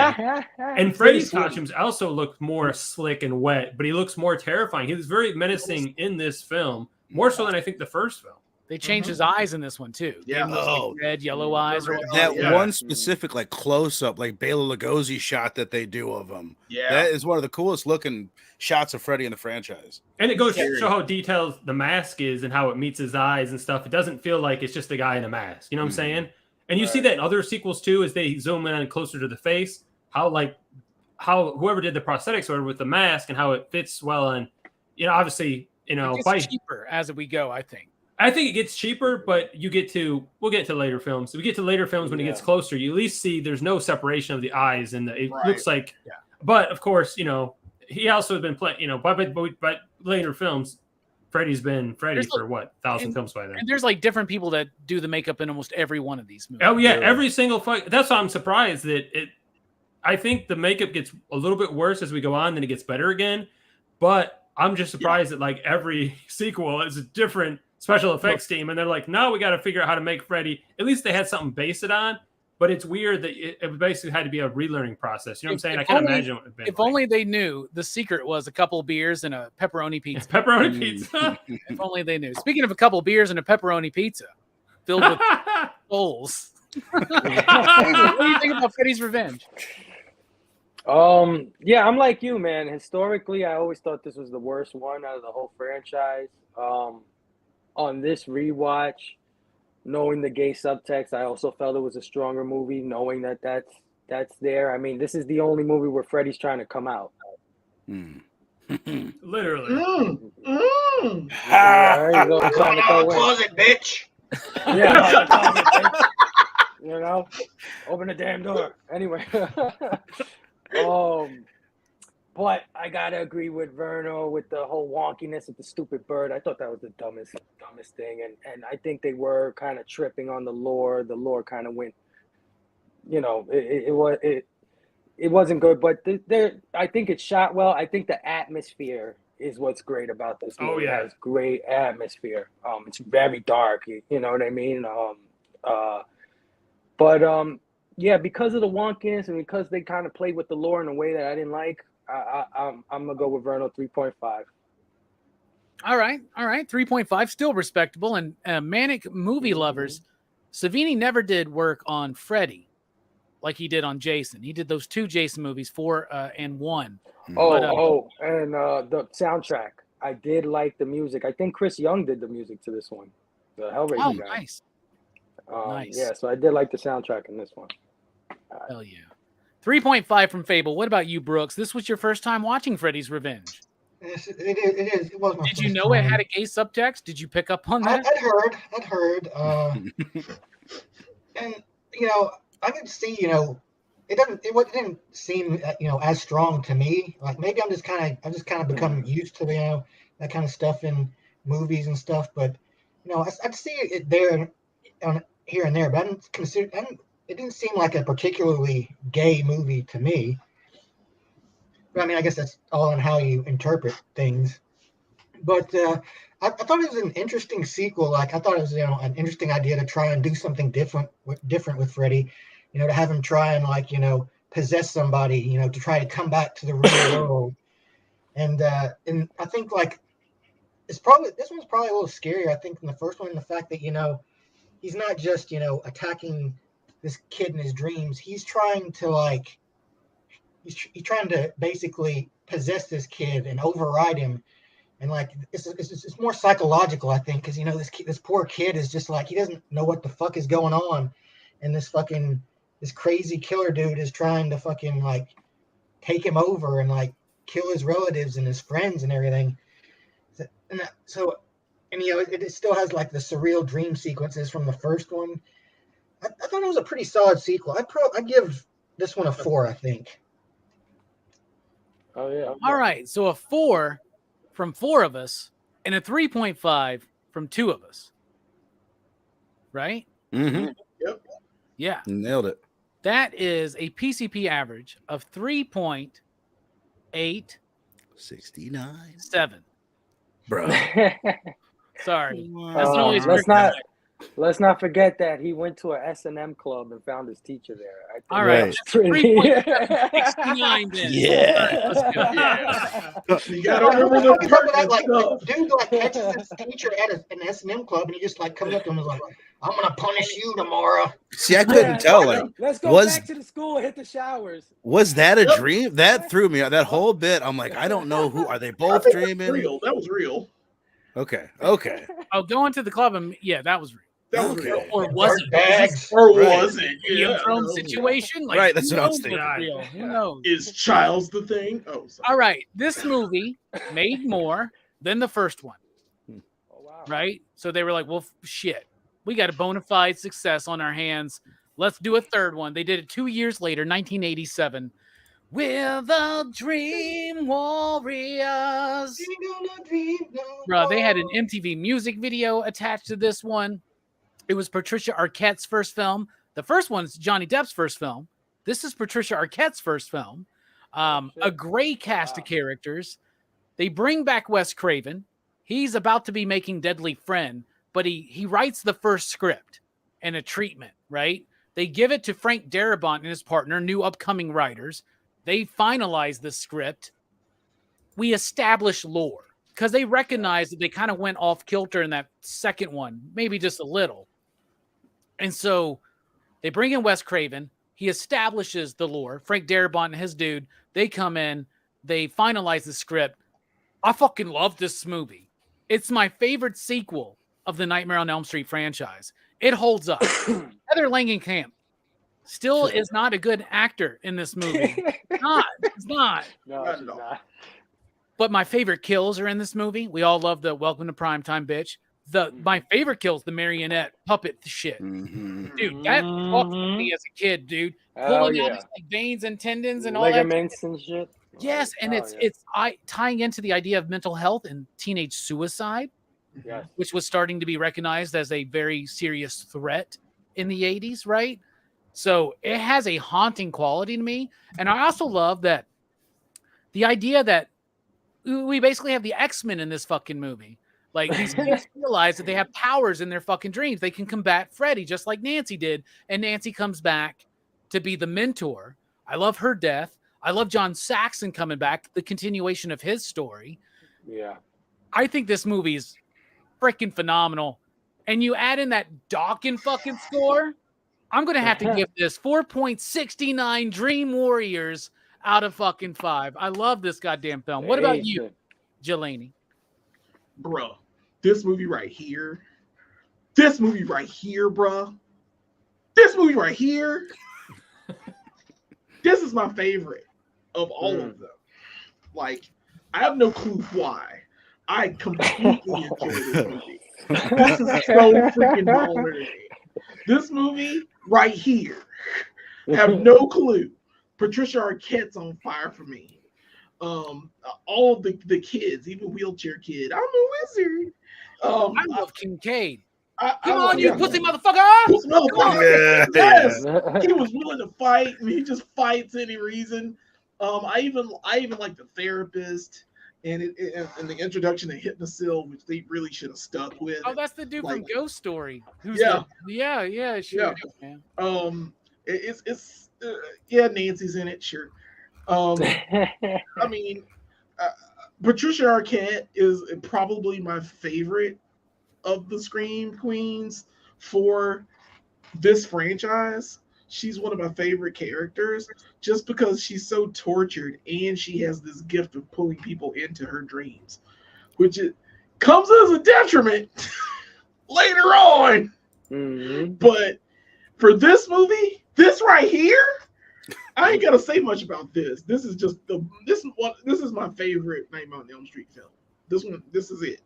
And Freddy's costumes also look more slick and wet, but he looks more terrifying. He was very menacing in this film, more so than I think the first film. They changed his eyes in this one too. Yeah. Like red, yellow eyes. Or That yeah. one specific like close up, like Bela Lugosi shot that they do of him. Yeah. That is one of the coolest looking shots of Freddy in the franchise. And it goes to show how detailed the mask is and how it meets his eyes and stuff. It doesn't feel like it's just a guy in a mask. You know what I'm saying? And you see that in other sequels too, as they zoom in closer to the face, how whoever did the prosthetics or with the mask and how it fits well. And, obviously, it's cheaper as we go, I think. I think it gets cheaper, but we'll get to later films. We get to later films when it gets closer, you at least see there's no separation of the eyes and it looks like, but of course, he also has been playing, but later films, Freddy's been Freddy for what, 1,000 films by then. And there's like different people that do the makeup in almost every one of these movies. Oh yeah, every single fight. That's why I'm surprised that I think the makeup gets a little bit worse as we go on, then it gets better again. But I'm just surprised that like every sequel is a different special effects team, and they're like, no, we got to figure out how to make Freddy. At least they had something to base it on. But it's weird that it basically had to be a relearning process. You know what I'm saying? I can't imagine what it would be. If only they knew the secret was a couple of beers and a pepperoni pizza. Pepperoni pizza. If only they knew. Speaking of a couple of beers and a pepperoni pizza filled with bowls. What do you think about Freddy's Revenge? Yeah, I'm like you, man. Historically, I always thought this was the worst one out of the whole franchise. On this rewatch, knowing the gay subtext, I also felt it was a stronger movie, knowing that's there. I mean, this is the only movie where Freddy's trying to come out. Literally. There you go. Trying to go in. Closet, bitch. Yeah, open the damn door. Anyway, but I gotta agree with Verno with the whole wonkiness of the stupid bird. I thought that was the dumbest thing, and I think they were kind of tripping on the lore. The lore kind of went, it wasn't good. But I think it's shot well. I think the atmosphere is what's great about this movie. Oh yeah, it has great atmosphere. It's very dark. You know what I mean? Yeah, because of the wonkiness and because they kind of played with the lore in a way that I didn't like, I'm gonna go with Verno 3.5. All right, 3.5, still respectable. And Manic Movie Lovers, Savini never did work on Freddy like he did on Jason. He did those 2 Jason movies, 4 and 1. And the soundtrack. I did like the music. I think Chris Young did the music to this one. The Hellraiser guy. Nice. Nice. Yeah, so I did like the soundtrack in this one. Hell yeah. 3.5 from Fable. What about you, Brooks? This was your first time watching Freddy's Revenge. It is. It was my Did you first know it time. had a gay subtext? Did you pick up on that? I'd heard. And I could see. It didn't seem as strong to me. Like maybe I've just kind of become used to that kind of stuff in movies and stuff. But I'd see it there here and there. But it didn't seem like a particularly gay movie to me. But I mean, I guess that's all on how you interpret things. But I thought it was an interesting sequel. Like I thought it was an interesting idea to try and do something different with Freddy. To have him try and possess somebody. To try to come back to the real world. And I think this one's probably a little scarier. I think than the first one, in the fact that he's not just attacking this kid in his dreams. He's trying to he's trying to basically possess this kid and override him, and it's more psychological, I think, because this poor kid is just he doesn't know what the fuck is going on, and this crazy killer dude is trying to fucking take him over and kill his relatives and his friends and everything. And it still has the surreal dream sequences from the first one. I thought it was a pretty solid sequel. I'd give this one a 4, I think. Oh yeah. All right, so a 4 from 4 of us and a 3.5 from 2 of us. Right? Mm-hmm. Yep. Yeah. Nailed it. That is a PCP average of 3.87. 69. Bro. Sorry. That's an only let's not forget that he went to a S&M club and found his teacher there. I think all right. that's pretty- 3.69 then. Yeah. You gotta remember the pertinent like stuff. dude like catches his teacher at an S&M club and he just like comes up to him and is like, I'm gonna punish you tomorrow. See, I couldn't tell. Like, let's go was- back to the school and hit the showers. was that a dream? That threw me. That whole bit. I'm like, I don't know who. Are they I both think that's dreaming? real. That was real. Okay. Oh, going to the club and yeah, that was real. That was Okay. real. Or was it? Bags. Or Right. was it? Game Yeah. of Thrones situation? Like, Right, that's who what I was knows thinking. what's real? Who knows? Is Child's the thing? Oh, sorry. All right, this movie made more than the first one, Oh, wow. right? So they were like, well, shit, we got a bona fide success on our hands. Let's do a third one. They did it 2 years later, 1987. We're the Dream Warriors. Bro, they had an MTV music video attached to this one. It was Patricia Arquette's first film. The first one's Johnny Depp's first film. This is Patricia Arquette's first film. A great cast of characters. They bring back Wes Craven. He's about to be making Deadly Friend, but he writes the first script and a treatment, right? They give it to Frank Darabont and his partner, new upcoming writers. They finalize the script. We establish lore because they recognize that they kind of went off kilter in that second one, maybe just a little. And so they bring in Wes Craven. He establishes the lore. Frank Darabont and his dude, they come in. They finalize the script. I fucking love this movie. It's my favorite sequel of the Nightmare on Elm Street franchise. It holds up. Heather Langenkamp still is not a good actor in this movie. It's not. No, Not she's at all. not. But my favorite kills are in this movie. We all love the Welcome to Primetime bitch. My favorite kills, the marionette puppet shit. Mhm. Dude, that fucked with me as a kid, dude. Hell Pulling out yeah. his like, veins and tendons and all that. Ligaments and shit. Yes, and Hell it's tying into the idea of mental health and teenage suicide, Yes. which was starting to be recognized as a very serious threat in the 80s, right? So it has a haunting quality to me. And I also love that the idea that we basically have the X-Men in this fucking movie. Like these kids realize that they have powers in their fucking dreams. They can combat Freddy just like Nancy did. And Nancy comes back to be the mentor. I love her death. I love John Saxon coming back, the continuation of his story. Yeah. I think this movie is freaking phenomenal. And you add in that Dawkins fucking score, I'm going to have to give this 4.69 Dream Warriors out of fucking 5. I love this goddamn film. What about you, Jelani? Bruh, this movie right here. This movie right here, bruh. This movie right here. This is my favorite of all of them. Like, I have no clue why. I completely enjoy this movie. This is so freaking baller to me. This movie right here. Have no clue. Patricia Arquette's on fire for me. All of the kids, even Wheelchair Kid. I'm a wizard. I love Kincaid. Come Come on, you pussy motherfucker! Pussy motherfucker. Yeah, Yes. yeah. He was willing to fight, and he just fights any reason. I even like the therapist and the introduction of Hypnosil, which they really should have stuck with. Oh, that's the dude from Like- Ghost Story. Who's Yeah. Yeah, sure. Yeah. Man. It's yeah, Nancy's in it, sure. I mean, Patricia Arquette is probably my favorite of the Scream Queens for this franchise. She's one of my favorite characters just because she's so tortured and she has this gift of pulling people into her dreams, which it comes as a detriment later on. Mhm. But for this movie, this right here, I ain't gotta say much about this. This is just this is my favorite Nightmare on Elm Street film. This is it.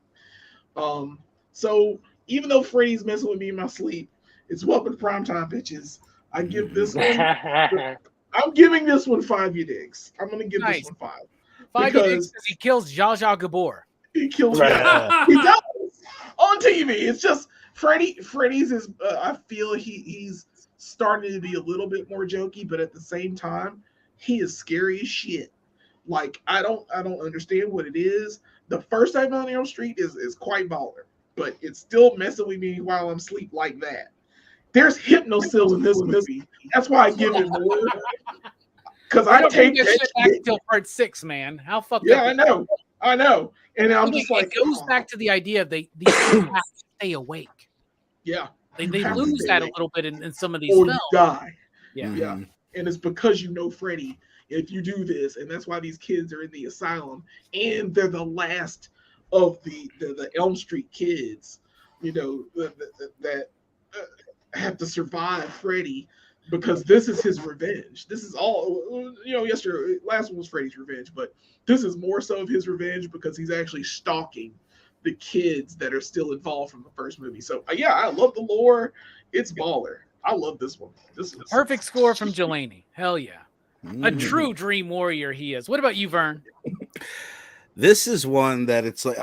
So even though Freddy's messing with me in my sleep, it's Welcome to Primetime, bitches. I give this one. I'm giving this one 5 Udix. I'm gonna give Nice. this one 5. 5 Because- because he kills Zsa Zsa Gabor. He kills Right. me. He does on TV. It's just Freddy's is. I feel he's starting to be a little bit more jokey, but at the same time, he is scary as shit. Like I don't understand what it is. The first Nightmare on Elm Street is quite baller, but it's still messing with me while I'm asleep like that. There's hypnosil in this movie. That's why I give it more. Because I take that shit back shit till part 6, man. How fucked Yeah, up? I know. And I'm just it like, goes back to the idea of these people have to stay awake. yeah, They you have to lose stay that a awake little bit in some of these or films. you die. Yeah. Yeah. And it's because you know Freddy if you do this, and that's why these kids are in the asylum, and they're the last of the Elm Street kids, you know, that have to survive Freddy, because this is his revenge. This is all, you know, last one was Freddy's revenge, but this is more so of his revenge because he's actually stalking the kids that are still involved from the first movie. So yeah, I love the lore. It's baller. I love this one. This is Perfect score from Delaney. Hell yeah. A true dream warrior he is. What about you, Vern? This is one that it's like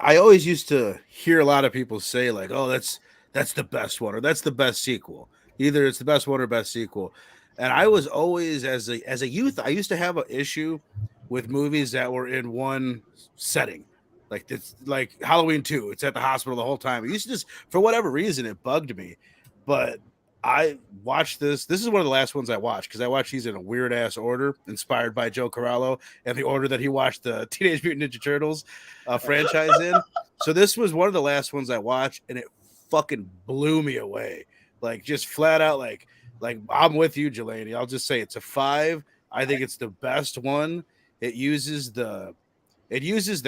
I always used to hear a lot of people say like, oh, that's the best one, or that's the best sequel. Either it's the best one or best sequel. And I was always, as a youth, I used to have an issue with movies that were in one setting. Like it's like Halloween 2, it's at the hospital the whole time. It used to just, for whatever reason, it bugged me. But I watched this. This is one of the last ones I watched, because I watched these in a weird ass order, inspired by Joe Corallo and the order that he watched the Teenage Mutant Ninja Turtles franchise in. So this was one of the last ones I watched, and it fucking blew me away. Like just flat out, like I'm with you, Jelani. I'll just say it's a 5. I think it's the best one. It uses the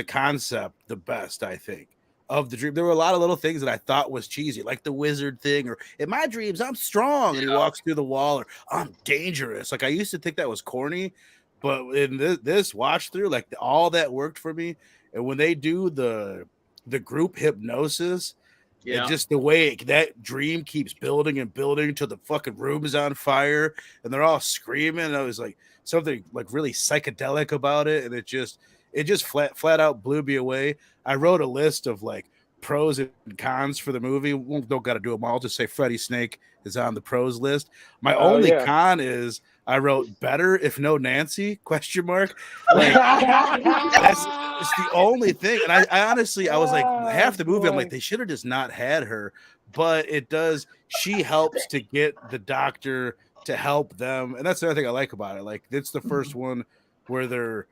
concept the best, I think, of the dream. There were a lot of little things that I thought was cheesy, like the wizard thing, or in my dreams, I'm strong, and he walks through the wall, or I'm dangerous. Like I used to think that was corny, but in this watch through, like all that worked for me. And when they do the group hypnosis, and just the way that dream keeps building and building till the fucking room is on fire and they're all screaming, and I was like something like really psychedelic about it, and it just flat out blew me away. I wrote a list of like pros and cons for the movie. Don't got to do them all. Just say Freddy Snake is on the pros list. My only con is I wrote better if no Nancy ? Like that's the only thing. And I honestly, I was like half the movie, I'm like, they should have just not had her. But it does. She helps to get the doctor to help them, and that's the other thing I like about it. Like it's the first one where they're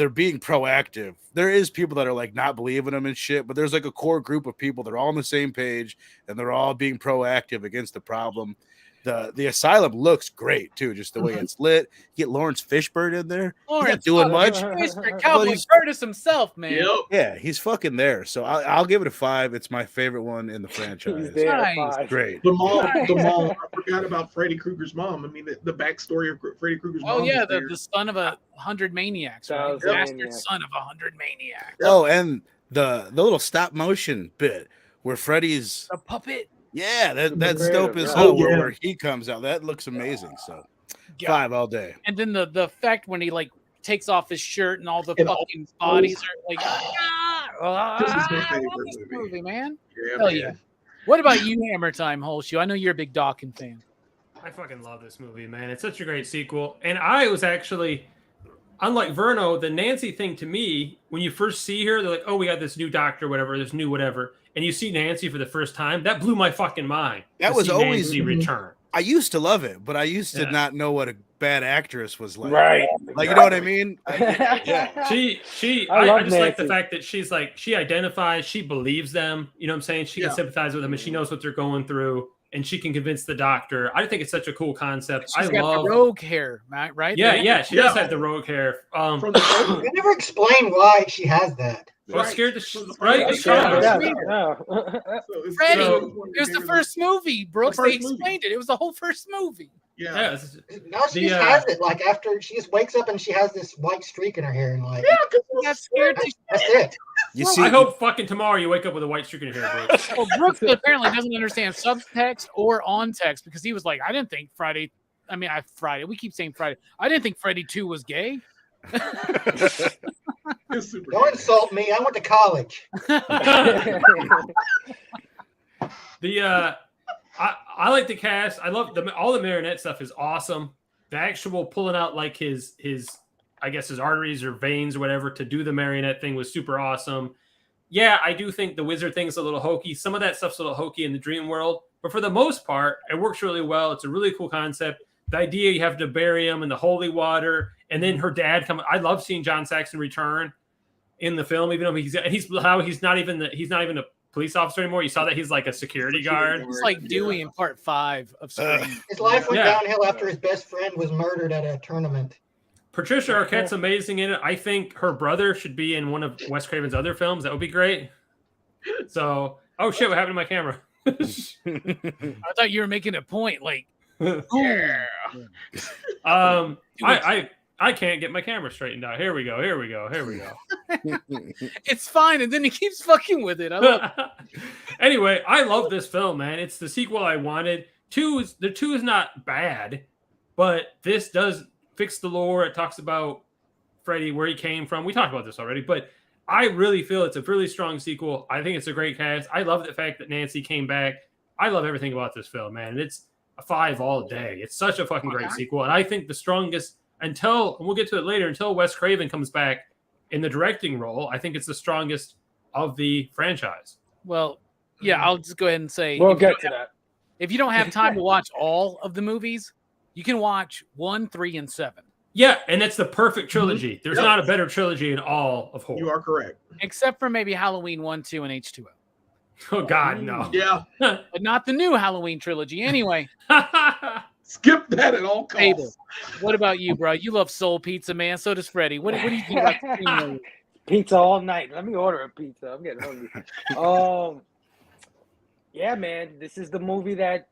being proactive. There is people that are like not believing them and shit, but there's like a core group of people that are all on the same page and they're all being proactive against the problem. The asylum looks great too, just the way it's lit. You get Lawrence Fishburne in there. Lawrence, he's not doing much. Cowboy Curtis himself, man. Yeah, he's fucking there. So I'll give it a 5. It's my favorite one in the franchise. Nice. Great. The mom. I forgot about Freddy Krueger's mom. I mean, the backstory of Freddy Krueger's mom. Oh yeah, the son of 100 maniacs, right? Bastard son of 100 maniacs. Oh, and the little stop motion bit where Freddy's a puppet. Yeah, that's dope as hell. Where he comes out, that looks amazing. So 5 all day. And then the effect when he like takes off his shirt and all the fucking bodies are like, this is my favorite movie, man. Yeah, hell yeah. What about you, Hammer Time Holshoe? I know you're a big Dawkins fan. I fucking love this movie, man. It's such a great sequel. And I was actually, unlike Verno, the Nancy thing to me, when you first see her, they're like, oh, we got this new doctor, whatever, this new whatever. And you see Nancy for the first time, that blew my fucking mind. That was always Nancy return. I used to love it, but I used to not know what a bad actress was like. Right. Like, you know what I mean? Yeah. I just like the fact that she's like, she identifies, she believes them. You know what I'm saying? She can sympathize with them, and she knows what they're going through, and she can convince the doctor. I think it's such a cool concept. She's got the rogue hair, right? Yeah, she does have the rogue hair. They never explain why she has that. Well, scared the Freddy, it was the first movie, Brooks. They explained it. It was the whole first movie. Yeah. Now she just has it. Like after she just wakes up and she has this white streak in her hair, and like that's scared. That's it. You see, I hope fucking tomorrow you wake up with a white streak in your hair, Brooks. Well, Brooks apparently doesn't understand subtext or on text, because he was like, I didn't think Friday. We keep saying Friday. I didn't think Freddy 2 was gay. Don't insult me. I went to college. I like the cast. I love all the marionette stuff is awesome. The actual pulling out like his I guess his arteries or veins or whatever to do the marionette thing was super awesome. Yeah, I do think the wizard thing is a little hokey. Some of that stuff's a little hokey in the dream world, but for the most part, it works really well. It's a really cool concept. The idea you have to bury him in the holy water, and then her dad come. I love seeing John Saxon return in the film, even though he's not even a police officer anymore. You saw that he's like a security guard. It's like Dewey in part 5 of Scream. His life went downhill after his best friend was murdered at a tournament. Patricia Arquette's amazing in it. I think her brother should be in one of Wes Craven's other films. That would be great. So, oh shit, what happened to my camera? I thought you were making a point. Like, Yeah. I can't get my camera straightened out. Here we go. it's fine, and then he keeps fucking with it. I love it. Anyway, I love this film, man. It's the sequel I wanted. Two is not bad, but this does fix the lore. It talks about Freddy, where he came from. We talked about this already, but I really feel it's a really strong sequel. I think it's a great cast. I love the fact that Nancy came back. I love everything about this film, man. It's a 5 all day. It's such a fucking great sequel. And I think the strongest and we'll get to it later, until Wes Craven comes back in the directing role, I think it's the strongest of the franchise. Well, yeah, I'll just go ahead and say We'll get to that. If you don't have time to watch all of the movies, you can watch 1, 3, and 7. Yeah, and it's the perfect trilogy. There's not a better trilogy in all of horror. You are correct. Except for maybe Halloween 1, 2, and H2O. Oh, God, no. Yeah. But not the new Halloween trilogy. Anyway. Skip that at all costs. Abel, what about you, bro? You love soul pizza, man. So does Freddie. What do you think about the Scream? Pizza all night. Let me order a pizza. I'm getting hungry. Yeah, man. This is the movie that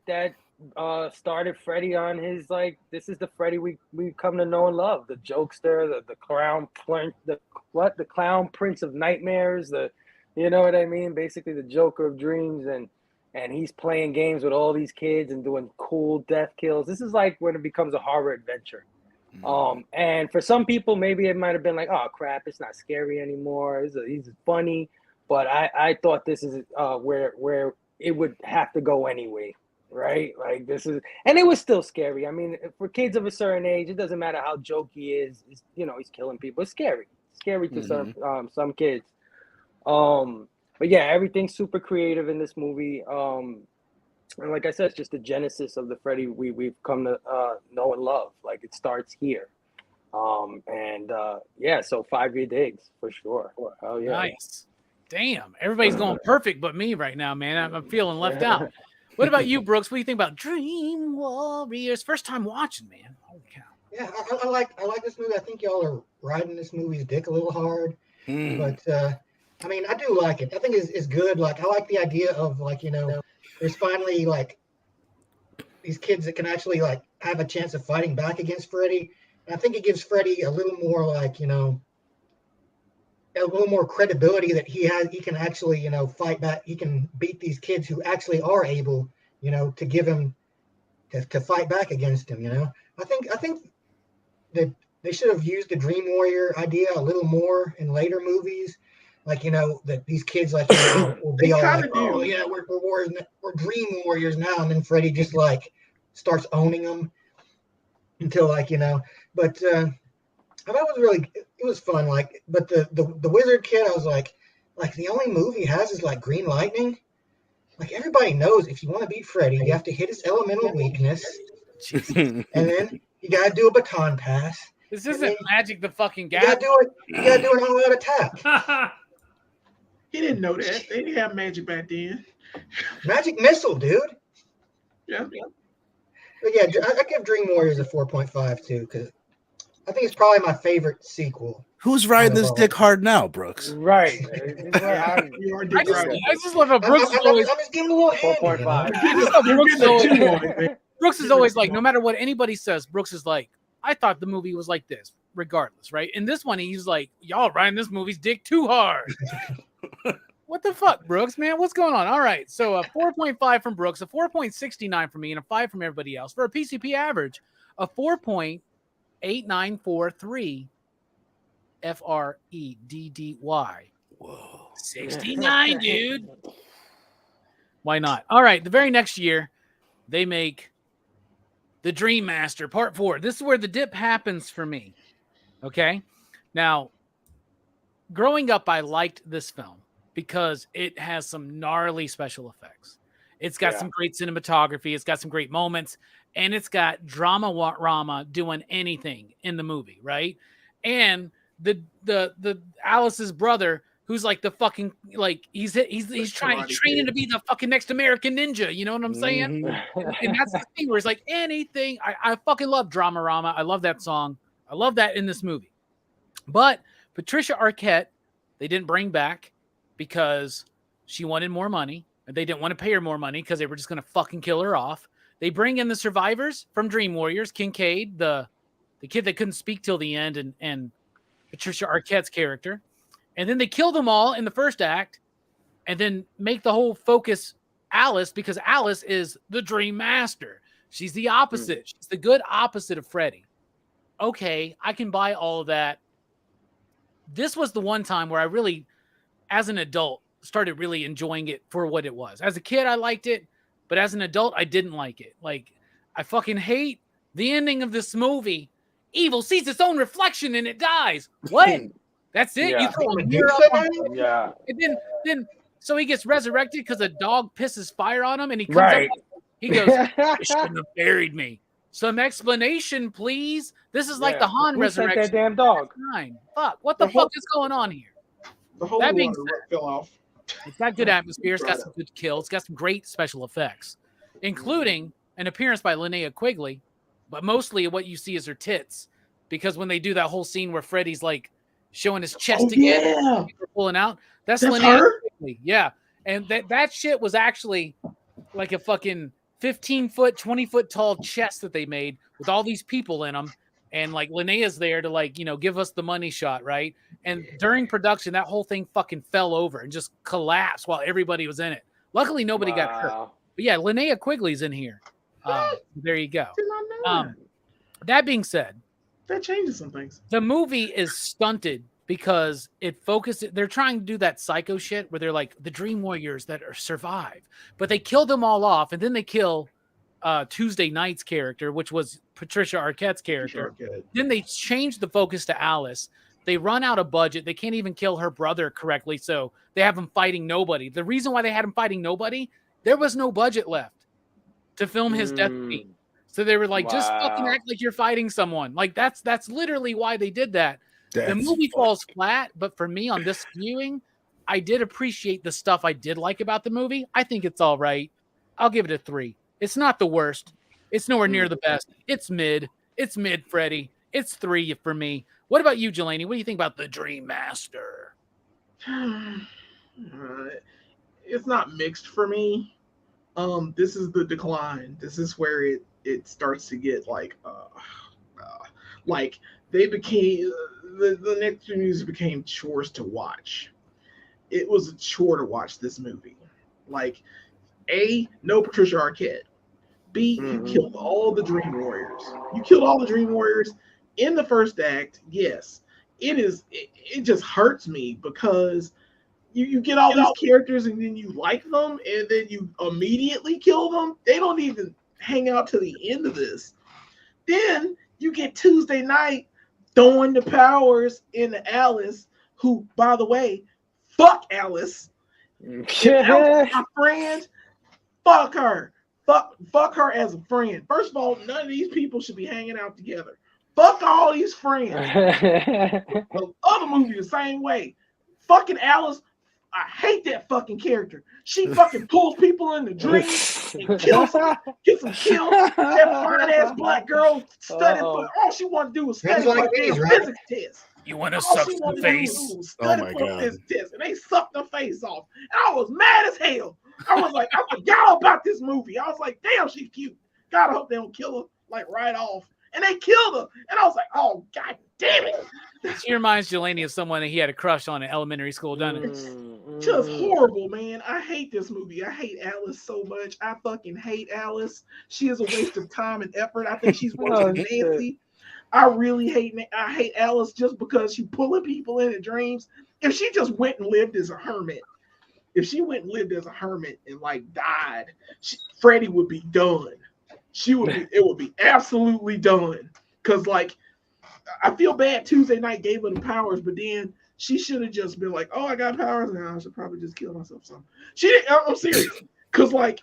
started Freddy on his this is the Freddy we come to know and love. The jokester, the clown the clown prince of nightmares, you know what I mean? Basically the Joker of dreams, and he's playing games with all these kids and doing cool death kills. This is like when it becomes a horror adventure. And for some people, maybe it might have been like, oh crap, it's not scary anymore. He's funny, but I thought this is where it would have to go anyway, right? Like this is, and it was still scary. I mean, for kids of a certain age, it doesn't matter how jokey he is. He's killing people. It's scary to some kids. But yeah, everything's super creative in this movie. And like I said, it's just the genesis of the Freddy we've come to know and love. Like it starts here. So 5-year digs for sure. Oh yeah. Nice. Damn, everybody's going perfect but me right now, man. I'm feeling left out. What about you, Brooks? What do you think about Dream Warriors? First time watching, man. Holy cow. Yeah, I like this movie. I think y'all are riding this movie's dick a little hard, but I mean, I do like it. I think it's good. Like, I like the idea of there's finally these kids that can actually have a chance of fighting back against Freddy. And I think it gives Freddy a little more a little more credibility that he can actually fight back. He can beat these kids who actually are able to give him to fight back against him. I think that they should have used the Dream Warrior idea a little more in later movies. That these kids will be all like, oh yeah, we're warriors, we're Dream Warriors now, and then Freddy just starts owning them until But I thought it was fun. But the wizard kid, I was like the only move he has is green lightning. Everybody knows if you want to beat Freddy, you have to hit his elemental weakness, and then you gotta do a baton pass. This isn't Magic the fucking You gotta Gathering. do an all-out attack. He didn't know that. They didn't have magic back then. Magic missile, dude. Yeah. But yeah, I give Dream Warriors a 4.5 too, because I think it's probably my favorite sequel. Who's riding this dick hard now, Brooks? Right. I just love how Brooks is always I'm just giving a little 4.5. Brooks is always like, no matter what anybody says, Brooks is like, I thought the movie was like this, regardless, right? In this one, he's like, y'all riding this movie's dick too hard. What the fuck, Brooks, man? What's going on? All right, so a 4.5 from Brooks, a 4.69 from me, and a 5 from everybody else. For a PCP average, a 4.8943 FREDDY. Whoa. 69, dude. Why not? All right, the very next year, they make The Dream Master Part 4. This is where the dip happens for me. Okay? Now, growing up, I liked this film because it has some gnarly special effects. It's got some great cinematography. It's got some great moments. And it's got drama doing anything in the movie, right? And the Alice's brother, who's like the fucking, like, he's training to be the fucking next American ninja. You know what I'm saying? And that's the thing where it's like anything. I fucking love Dramarama. I love that song. I love that in this movie. But Patricia Arquette, they didn't bring back because she wanted more money. And they didn't want to pay her more money because they were just going to fucking kill her off. They bring in the survivors from Dream Warriors, Kincaid, the kid that couldn't speak till the end, and Patricia Arquette's character. And then they kill them all in the first act and then make the whole focus Alice, because Alice is the Dream Master. She's the opposite. She's the good opposite of Freddy. Okay, I can buy all of that. This was the one time where I really, as an adult, started really enjoying it for what it was. As a kid, I liked it, but as an adult, I didn't like it. Like, I fucking hate the ending of this movie. Evil sees its own reflection and it dies. What? That's it? Yeah. You throw a mirror up on him? Yeah. And then so he gets resurrected because a dog pisses fire on him and he comes up, he goes, "You shouldn't have buried me. Some explanation, please." This is like the Han Who sent resurrection. that damn dog? Fuck. What the fuck is going on here? The whole That being water fell off. It's got good atmosphere. It's got some good kills. It's got some great special effects, including an appearance by Linnea Quigley. But mostly what you see is her tits, because when they do that whole scene where Freddy's like showing his chest again, pulling out, that's Linnea Quigley. Yeah. And that shit was actually like a fucking 15-foot, 20-foot tall chest that they made with all these people in them. And like Linnea's there to like, give us the money shot, right? And during production, that whole thing fucking fell over and just collapsed while everybody was in it. Luckily, nobody got hurt. But yeah, Linnea Quigley's in here. There you go. Did not know that being said, that changes some things. the movie is stunted because it focused. They're trying to do that psycho shit where they're like the Dream Warriors that survive, but they kill them all off, and then they kill Tuesday Night's character, which was Patricia Arquette's character. Then they change the focus to Alice. They run out of budget. They can't even kill her brother correctly, so they have him fighting nobody. The reason why they had him fighting nobody, there was no budget left to film his death scene. So they were like, just fucking act like you're fighting someone. Like that's literally why they did that. The movie falls flat, but for me on this viewing, I did appreciate the stuff I did like about the movie. I think it's all right. I'll give it a 3. It's not the worst. It's nowhere near the best. It's mid. It's mid, Freddy. It's 3 for me. What about you, Jelani? What do you think about The Dream Master? It's not mixed for me. This is the decline. This is where it starts to get like they became the next few movies became chores to watch. It was a chore to watch this movie. Like, A, no Patricia Arquette. B, you killed all the Dream Warriors. You killed all the Dream Warriors in the first act. Yes, it just hurts me because you get all these characters and then you like them and then you immediately kill them. They don't even hang out to the end of this. Then you get Tuesday Night throwing the powers into Alice, who, by the way, fuck Alice. Alice, my friend, fuck her. Fuck her as a friend. First of all, none of these people should be hanging out together. Fuck all these friends. The other movie the same way. Fucking Alice, I hate that fucking character. She fucking pulls people in the dreams and kills them, gets them killed. That fine ass black girl studied, but all she wanted to do was study for a physics test. You want to suck some face? Oh my god! Test, and they sucked her face off, and I was mad as hell. I was like, I forgot about this movie. I was like, damn, she's cute. God, I hope they don't kill her like right off. And they killed her, and I was like, oh god damn it. She reminds Jelani of someone that he had a crush on in elementary school, doesn't it? It's just horrible, man. I hate this movie. I hate Alice so much. I fucking hate Alice. She is a waste of time and effort. I think she's worse than Nancy. I really hate Alice just because she's pulling people into dreams. If she just went and lived as a hermit if she went and lived as a hermit and like died, Freddy would be done. It would be absolutely done. Cause like I feel bad Tuesday Night gave her the powers, but then she should have just been like, oh, I got powers now. I should probably just kill myself. She didn't. I'm serious. Cause like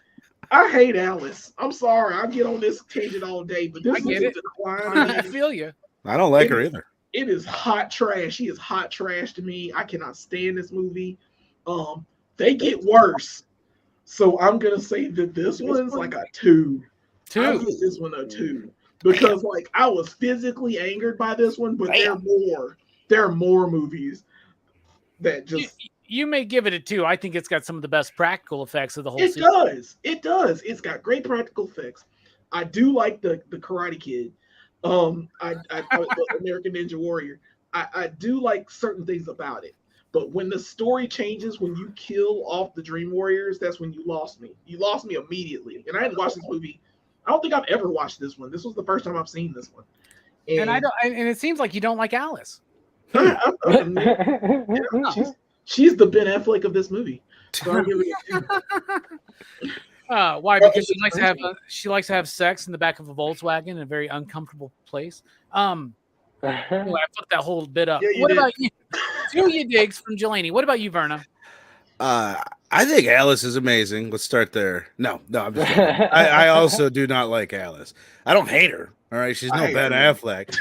I hate Alice. I'm sorry. I get on this tangent all day, but this is a decline. I feel you. I don't like her either. It is hot trash. She is hot trash to me. I cannot stand this movie. They get worse. So I'm gonna say that this one's like a 2. I'll give this one a 2 because like I was physically angered by this one, but there are more movies that just. You may give it a 2. I think it's got some of the best practical effects of the whole series. It does. It's got great practical effects. I do like the Karate Kid. American Ninja Warrior. I do like certain things about it. But when the story changes, when you kill off the Dream Warriors, that's when you lost me. You lost me immediately. And I hadn't watched this movie. I don't think I've ever watched this one. This was the first time I've seen this one. And and it seems like you don't like Alice. She's the Ben Affleck of this movie. So I'll give it a 2. Why? Because she likes to have sex in the back of a Volkswagen in a very uncomfortable place. I fucked that whole bit up. Yeah, what about you? 2 you digs from Jelani. What about you, Verna? I think Alice is amazing. Let's start there. No, I'm just kidding. I also do not like Alice. I don't hate her. All right, she's no Ben Affleck.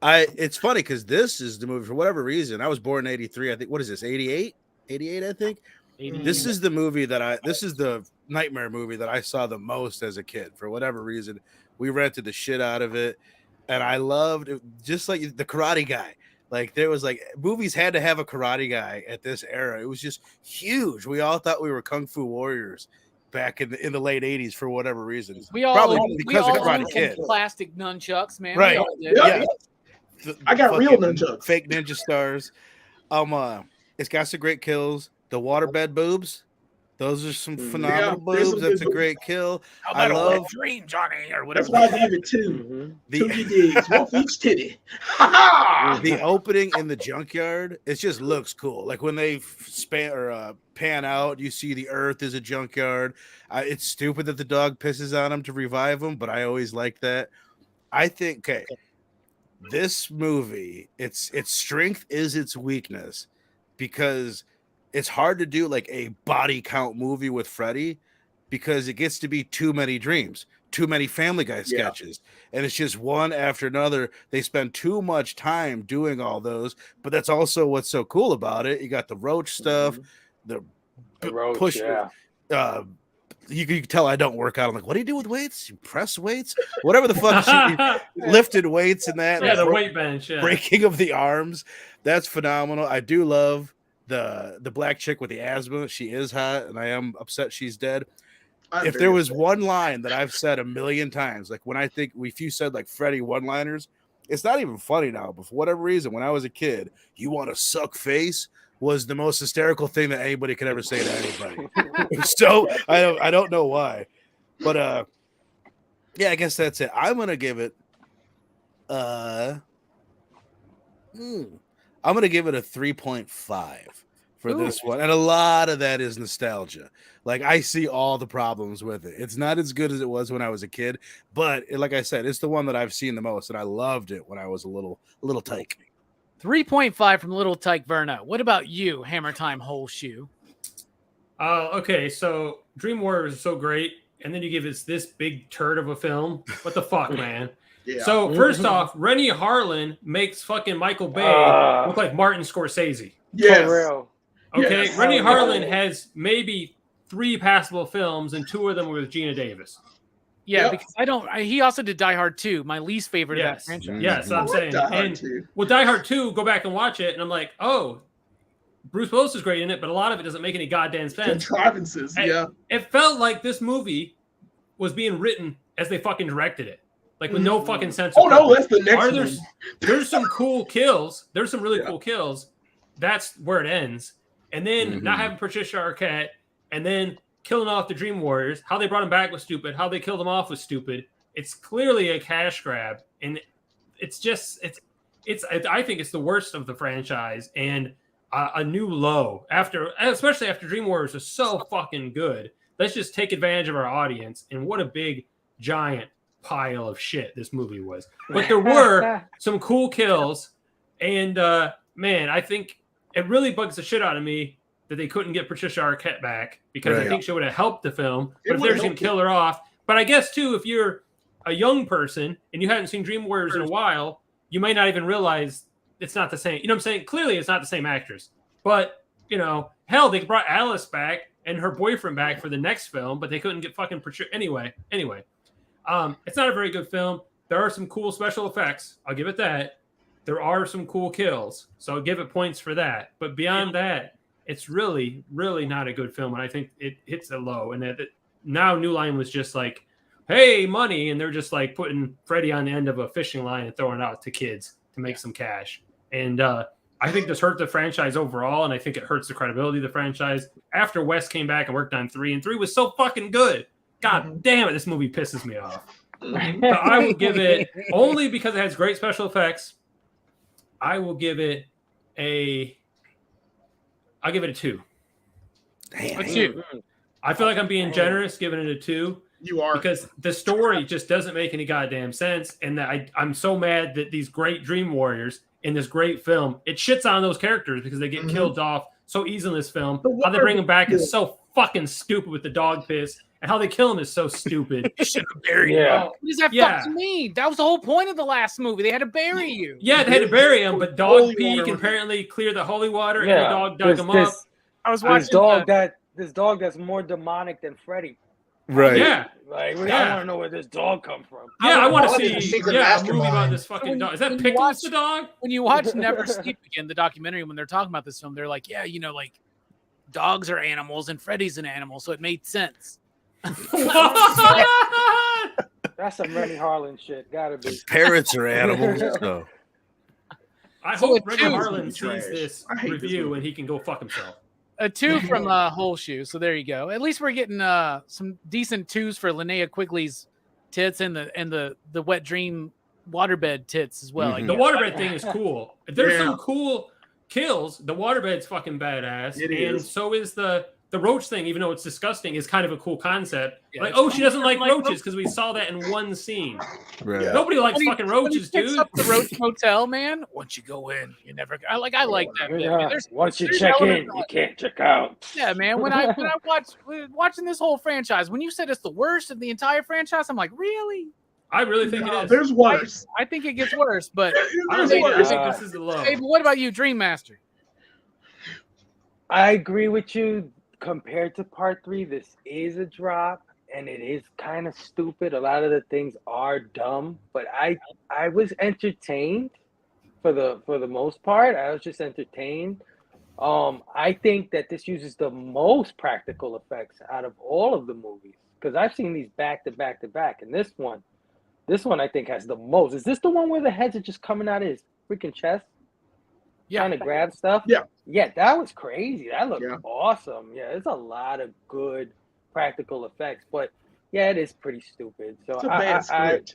It's funny because this is the movie for whatever reason. I was born in 83. I think, what is this, 88? 88, I think. 88. This is the movie this is the Nightmare movie that I saw the most as a kid. For whatever reason, we rented the shit out of it. And I loved it, just like the Karate Guy. Like there was like movies had to have a Karate Guy at this era. It was just huge. We all thought we were Kung Fu warriors back in the late 80s for whatever reason. Probably because of Karate Kid. Plastic nunchucks, man. Right. Yeah. I got real nunchucks. Fake ninja stars. It's got some great kills. The waterbed boobs. Those are some phenomenal boobs. That's a great kill. I love Dream Johnny or whatever. That's why I gave it 2. 2 digs, one for each titty. The opening in the junkyard, it just looks cool. Like when they pan out, you see the earth is a junkyard. It's stupid that the dog pisses on him to revive him, but I always like that. I think this movie, its strength is its weakness because it's hard to do like a body count movie with Freddy because it gets to be too many dreams, too many Family Guy sketches, and it's just one after another. They spend too much time doing all those, but that's also what's so cool about it. You got the roach stuff, the roach, push. You can tell I don't work out. I'm like, what do you do with weights? You press weights? Whatever the fuck. She lifted weights and that. Yeah, the weight bench. Yeah. Breaking of the arms. That's phenomenal. I do love the black chick with the asthma. She is hot, and I am upset she's dead. If there was one line that I've said a million times, like if you said like Freddy one-liners, it's not even funny now, but for whatever reason, when I was a kid, you want to suck face was the most hysterical thing that anybody could ever say to anybody. So I don't know why, but I guess that's it. I'm gonna give it I'm gonna give it a 3.5 for this one, and a lot of that is nostalgia. Like I see all the problems with it. It's not as good as it was when I was a kid, but like I said, it's the one that I've seen the most, and I loved it when I was a little tyke. 3.5 from Little Tyke Verna. What about you, Hammer Time Whole Shoe? Okay, so Dream Warriors is so great, and then you give us this big turd of a film. What the fuck, man? Yeah. So first off, Rennie Harlan makes fucking Michael Bay look like Martin Scorsese. Yes. For real. Okay, Yes. Rennie Harlan has maybe 3 passable films, and 2 of them were with Gina Davis. Yeah, Yep. because he also did Die Hard 2, my least favorite of that Yes, franchise. yes, I'm saying. Die Hard And 2. well, Die Hard 2, go back and watch it, and I'm like, oh, Bruce Willis is great in it, but a lot of it doesn't make any goddamn sense. Contrivances, yeah. It felt like this movie was being written as they fucking directed it, like with no fucking sense. Oh no, that's the next one. There's some cool kills. There's some really cool kills. That's where it ends. And then not having Patricia Arquette, and then killing off the Dream Warriors. How they brought him back was stupid. How they killed him off was stupid. It's clearly a cash grab, and it's I think it's the worst of the franchise. And a new low especially after Dream Warriors was so fucking good. Let's just take advantage of our audience, and what a big giant pile of shit this movie was. But there were some cool kills, and man, I think it really bugs the shit out of me that they couldn't get Patricia Arquette back, because I think she would have helped the film. But if they're just gonna kill her off, but I guess too, if you're a young person and you hadn't seen Dream Warriors in a while, you might not even realize it's not the same. You know what I'm saying? Clearly, it's not the same actress. But you know, hell, they brought Alice back and her boyfriend back for the next film, but they couldn't get fucking Patricia. Anyway. It's not a very good film. There are some cool special effects. I'll give it that. There are some cool kills, so I'll give it points for that. But beyond that, it's really, really not a good film, and I think it hits a low. And that now New Line was just like, hey, money, and they're just like putting Freddy on the end of a fishing line and throwing it out to kids to make some cash. And I think this hurt the franchise overall, and I think it hurts the credibility of the franchise. After Wes came back and worked on 3, and 3 was so fucking good. God damn it, this movie pisses me off. So I would give it, only because it has great special effects, I will give it I'll give it a 2. Damn. A 2. I feel like I'm being generous giving it a 2. You are. Because the story just doesn't make any goddamn sense. And that I'm so mad that these great Dream Warriors in this great film, it shits on those characters because they get killed off so easily in this film. How they bring them back is so fucking stupid with the dog piss. And how they kill him is so stupid. You should have buried him. What does that fucking mean? That was the whole point of the last movie. They had to bury you. Yeah, they had to bury him, but dog pee can apparently clear the holy water, and the dog dug him up. I was watching this dog that's more demonic than Freddy. Right. Yeah. Like, I want to know where this dog come from. Yeah, I want to see a movie about this fucking dog. Is that Pickles the dog? When you watch Never Sleep Again, the documentary, when they're talking about this film, they're like, yeah, you know, like dogs are animals and Freddy's an animal, so it made sense. That's some Rennie Harlan shit. Gotta be. Parrots are animals. So. I hope Rennie Harlan sees this review and he can go fuck himself. A 2 from Whole Shoe. So there you go. At least we're getting some decent 2s for Linnea Quigley's tits and the Wet Dream waterbed tits as well. The waterbed thing is cool. There's some cool kills. The waterbed's fucking badass. It is. And so is the roach thing, even though it's disgusting, is kind of a cool concept. Yeah, like, she doesn't like roaches because we saw that in one scene. Right. Yeah. Nobody likes fucking roaches, dude. Up the Roach Motel, man. Once you go in, you never. I like that. Yeah. Once you check in, you can't check out. Yeah, man. When I watching this whole franchise, when you said it's the worst of the entire franchise, I'm like, really? I really think it is. There's worse. I think it gets worse, but I think this is the low. Hey, but what about you, Dream Master? I agree with you. Compared to part 3, this is a drop, and it is kind of stupid. A lot of the things are dumb, but I was entertained for the most part. I was just entertained. I think that this uses the most practical effects out of all of the movies, because I've seen these back to back to back, and this one I think has the most. Is this the one where the heads are just coming out of his freaking chest? Trying to grab stuff. Yeah, that was crazy. That looked awesome. Yeah, there's a lot of good practical effects, but yeah, it is pretty stupid. So it's a bad script.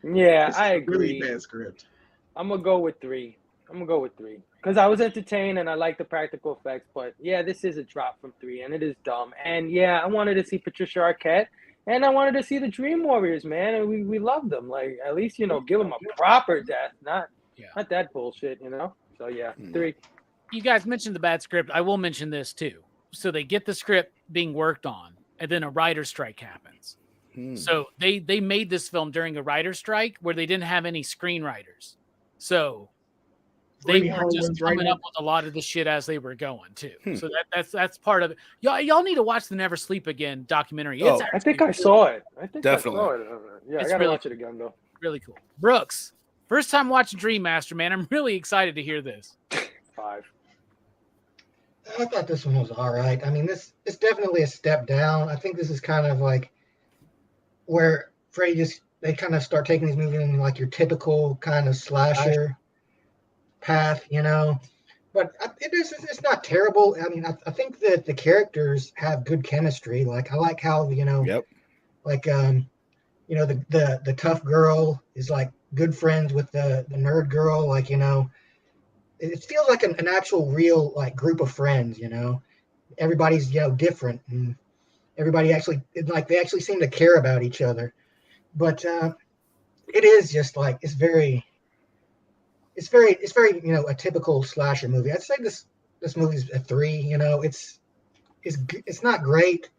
I agree. Really bad script. I'm gonna go with 3. Because I was entertained and I like the practical effects, but yeah, this is a drop from 3, and it is dumb. And yeah, I wanted to see Patricia Arquette, and I wanted to see the Dream Warriors, man, and we loved them. Like, at least, you know, give them a proper death, not that bullshit, you know. So yeah, 3. You guys mentioned the bad script. I will mention this too. So they get the script being worked on, and then a writer's strike happens. So they made this film during a writer's strike where they didn't have any screenwriters. So they were just coming up with a lot of the shit as they were going too. So that's part of it. Y'all need to watch the Never Sleep Again documentary. I think I saw it. Definitely. I saw it. Yeah, I gotta watch it again though. Really cool. Brooks, first time watching Dream Master, man. I'm really excited to hear this. 5. I thought this one was all right. I mean, it's definitely a step down. I think this is kind of like where Freddy they kind of start taking these movies in like your typical kind of slasher path, you know. But it's not terrible. I mean, I think that the characters have good chemistry. Like, I like how, you know, like you know, the tough girl is like good friends with the nerd girl. Like, you know, it feels like an actual real like group of friends, you know. Everybody's different, and everybody actually they actually seem to care about each other. But it is just like it's very a typical slasher movie. I'd say this movie's a 3. You know, it's not great,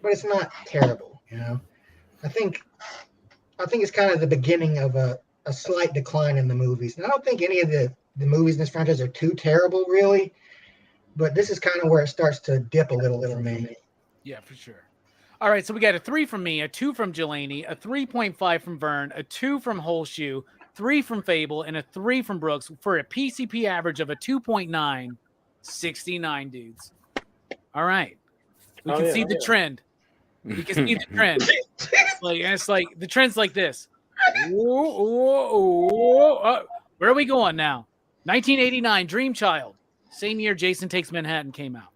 but it's not terrible. You know, I think it's kind of the beginning of a slight decline in the movies. And I don't think any of the movies in this franchise are too terrible, really. But this is kind of where it starts to dip a little for me. Yeah, for sure. All right, so we got a 3 from me, a 2 from Jelani, a 3.5 from Vern, a 2 from Holshoe, 3 from Fable, and a 3 from Brooks for a PCP average of a 2.9, 69 dudes. All right. We can see the trend. We can see the trend. It's like the trend's like this. Where are we going now? 1989, Dream Child. Same year Jason Takes Manhattan came out.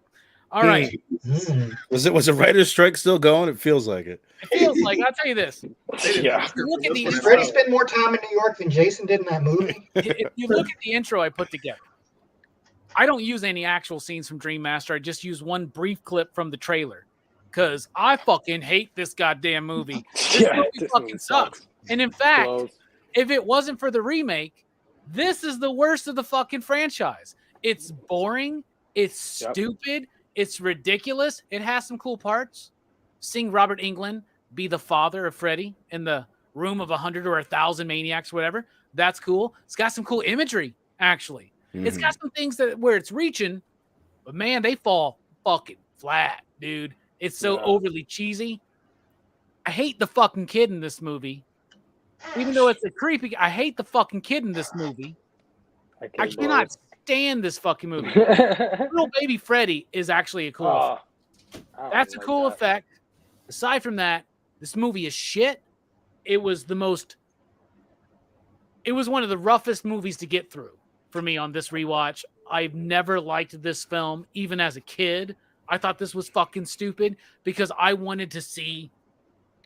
All right. Was a writer's strike still going? It feels like it. It feels like, I'll tell you this. Yeah. If you look at the Did intro, Freddie spend more time in New York than Jason did in that movie? if you look at the intro I put together, I don't use any actual scenes from Dream Master. I just use one brief clip from the trailer because I fucking hate this goddamn movie. This movie fucking sucks. And in fact, if it wasn't for the remake, this is the worst of the fucking franchise. It's boring. It's stupid. It's ridiculous. It has some cool parts. Seeing Robert Englund be the father of Freddy in the room of 100 or 1,000 maniacs, whatever. That's cool. It's got some cool imagery, actually. It's got some things where it's reaching, but man, they fall fucking flat, dude. It's so overly cheesy. I hate the fucking kid in this movie. Even though it's a creepy, I hate the fucking kid in this movie. I cannot stand this fucking movie. Little baby Freddy is actually a cool effect. That's a cool effect. Aside from that, this movie is shit. It was one of the roughest movies to get through for me on this rewatch. I've never liked this film, even as a kid. I thought this was fucking stupid because I wanted to see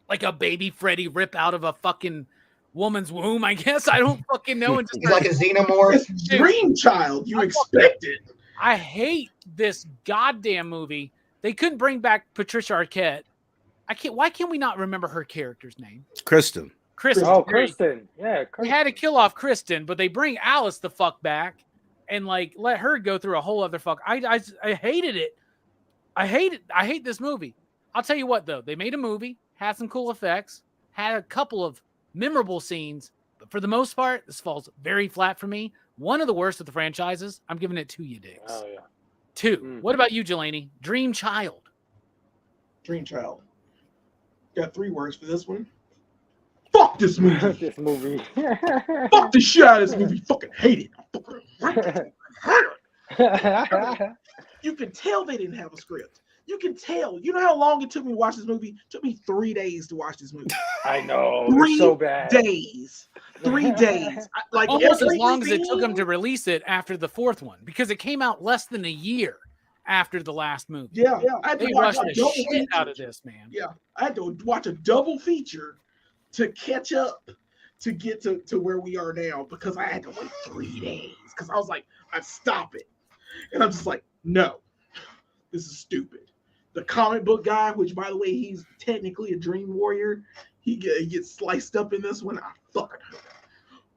like a baby Freddy rip out of a fucking woman's womb, I guess. I don't fucking know. And He's like a xenomorph. It's Dream Child. You expect it. I hate this goddamn movie. They couldn't bring back Patricia Arquette. Why can't we not remember her character's name? Kristen. Oh, Kristen. Yeah, Kristen. They had to kill off Kristen, but they bring Alice the fuck back and like let her go through a whole other fuck. I hated it. I hate this movie. I'll tell you what though, they made a movie, had some cool effects, had a couple of memorable scenes, but for the most part, this falls very flat for me. One of the worst of the franchises. I'm giving it 2 you dicks. Oh yeah. 2. What about you, Jelani? Dream Child. Dream Child. Got 3 words for this one. Fuck this movie. This movie. Fuck the shit out of this movie. Fucking hate it. You can tell they didn't have a script. You can tell. You know how long it took me to watch this movie? It took me 3 days to watch this movie. I know. 3 so bad. days. 3 days. Like almost as long as it took them to release it after the 4th one, because it came out less than a year after the last movie. Yeah. I had to They watch rushed a the double shit feature. out of this, man. Yeah. I had to watch a double feature to catch up to get to where we are now because I had to wait 3 days because I was like, I'd stop it. And I'm just like, no, this is stupid. The comic book guy, which by the way, he's technically a dream warrior, he gets sliced up in this one. I fucking hate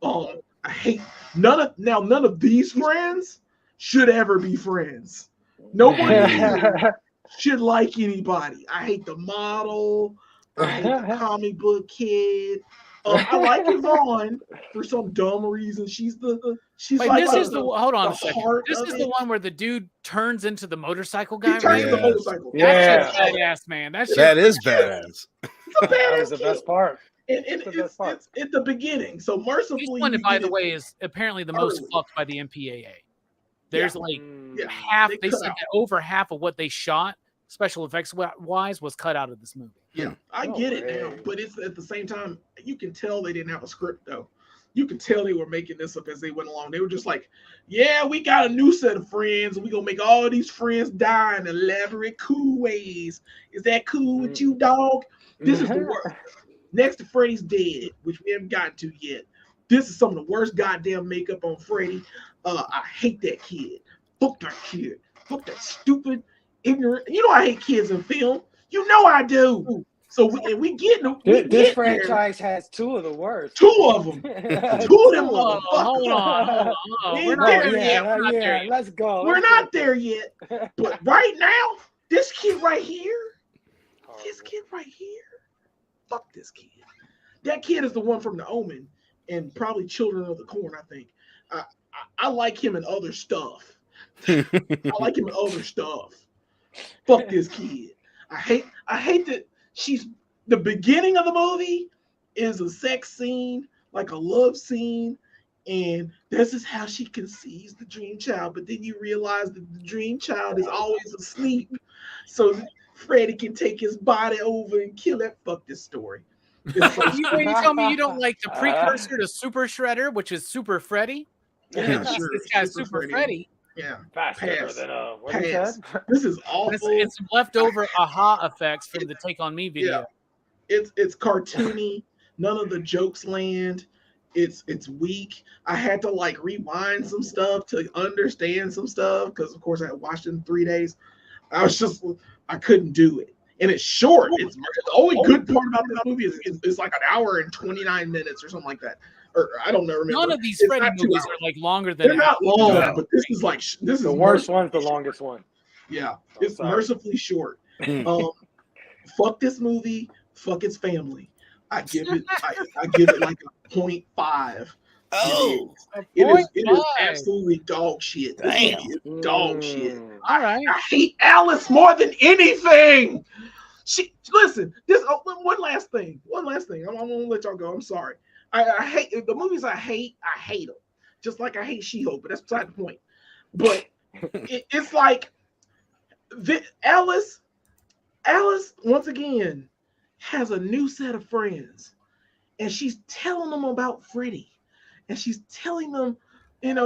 him. I hate none of these friends should ever be friends. Nobody should like anybody. I hate the model. I hate the comic book kid. I like Yvonne for some dumb reason. She's Wait, like this is hold on the a second. heart This of is it. the one where the dude turns into the motorcycle guy, He turns right? into the motorcycle. Yeah. That's badass, man. That Is badass. It's a That badass was the kid. best part. And That's the best part. it's at the beginning. So mercifully, This one, you by get the it way, is apparently the most early. fucked by the MPAA. There's like Yeah. half. They They cut said out. that over half of what they shot, special effects wise, was cut out of this movie. Yeah, I No get it way. now, but it's at the same time you can tell they didn't have a script though. You can tell they were making this up as they went along. They were just like, "Yeah, we got a new set of friends, and we gonna make all these friends die in elaborate, cool ways. Is that cool with you, dog?" This is the worst. Next to Freddy's Dead, which we haven't gotten to yet. This is some of the worst goddamn makeup on Freddy. I hate that kid. Fuck that kid. Fuck that stupid, ignorant. You know I hate kids in film. You know I do. So we get This franchise has two of the worst. Two of them. Two of them motherfuckers. Hold on. We're not there yet. Let's go. We're not there yet. But right now, this kid right here, fuck this kid. That kid is the one from The Omen and probably Children of the Corn, I think. I like him in other stuff. Fuck this kid. I hate that she's the beginning of the movie is a sex scene, like a love scene, and this is how she conceives the dream child. But then you realize that the dream child is always asleep, so Freddy can take his body over and kill it. Fuck this story. You tell me you don't like the precursor to Super Shredder, which is Super Freddy? Yeah, sure. This guy's Super Freddy. Yeah, faster than what he said. This is awful. It's leftover aha effects from the Take on Me video. Yeah. It's cartoony. None of the jokes land. It's weak. I had to like rewind some stuff to understand some stuff because of course I had watched it in 3 days. I couldn't do it. And it's short. It's the only good part about this movie is it's like an hour and 29 minutes or something like that. Or I don't know. Remember. None of these Freddy movies are like longer than. They're not long, but this is the worst one's the longest one. Yeah, it's mercifully short. Fuck this movie. Fuck its family. I give it like a 0.5. Oh, it is absolutely dog shit. Damn. Dog shit. All right. I hate Alice more than anything. Listen. This one last thing. I'm gonna let y'all go. I'm sorry. I hate the movies. I hate them. Just like I hate She-Hulk, but that's beside the point. But it's like Alice once again has a new set of friends, and she's telling them about Freddy, and she's telling them,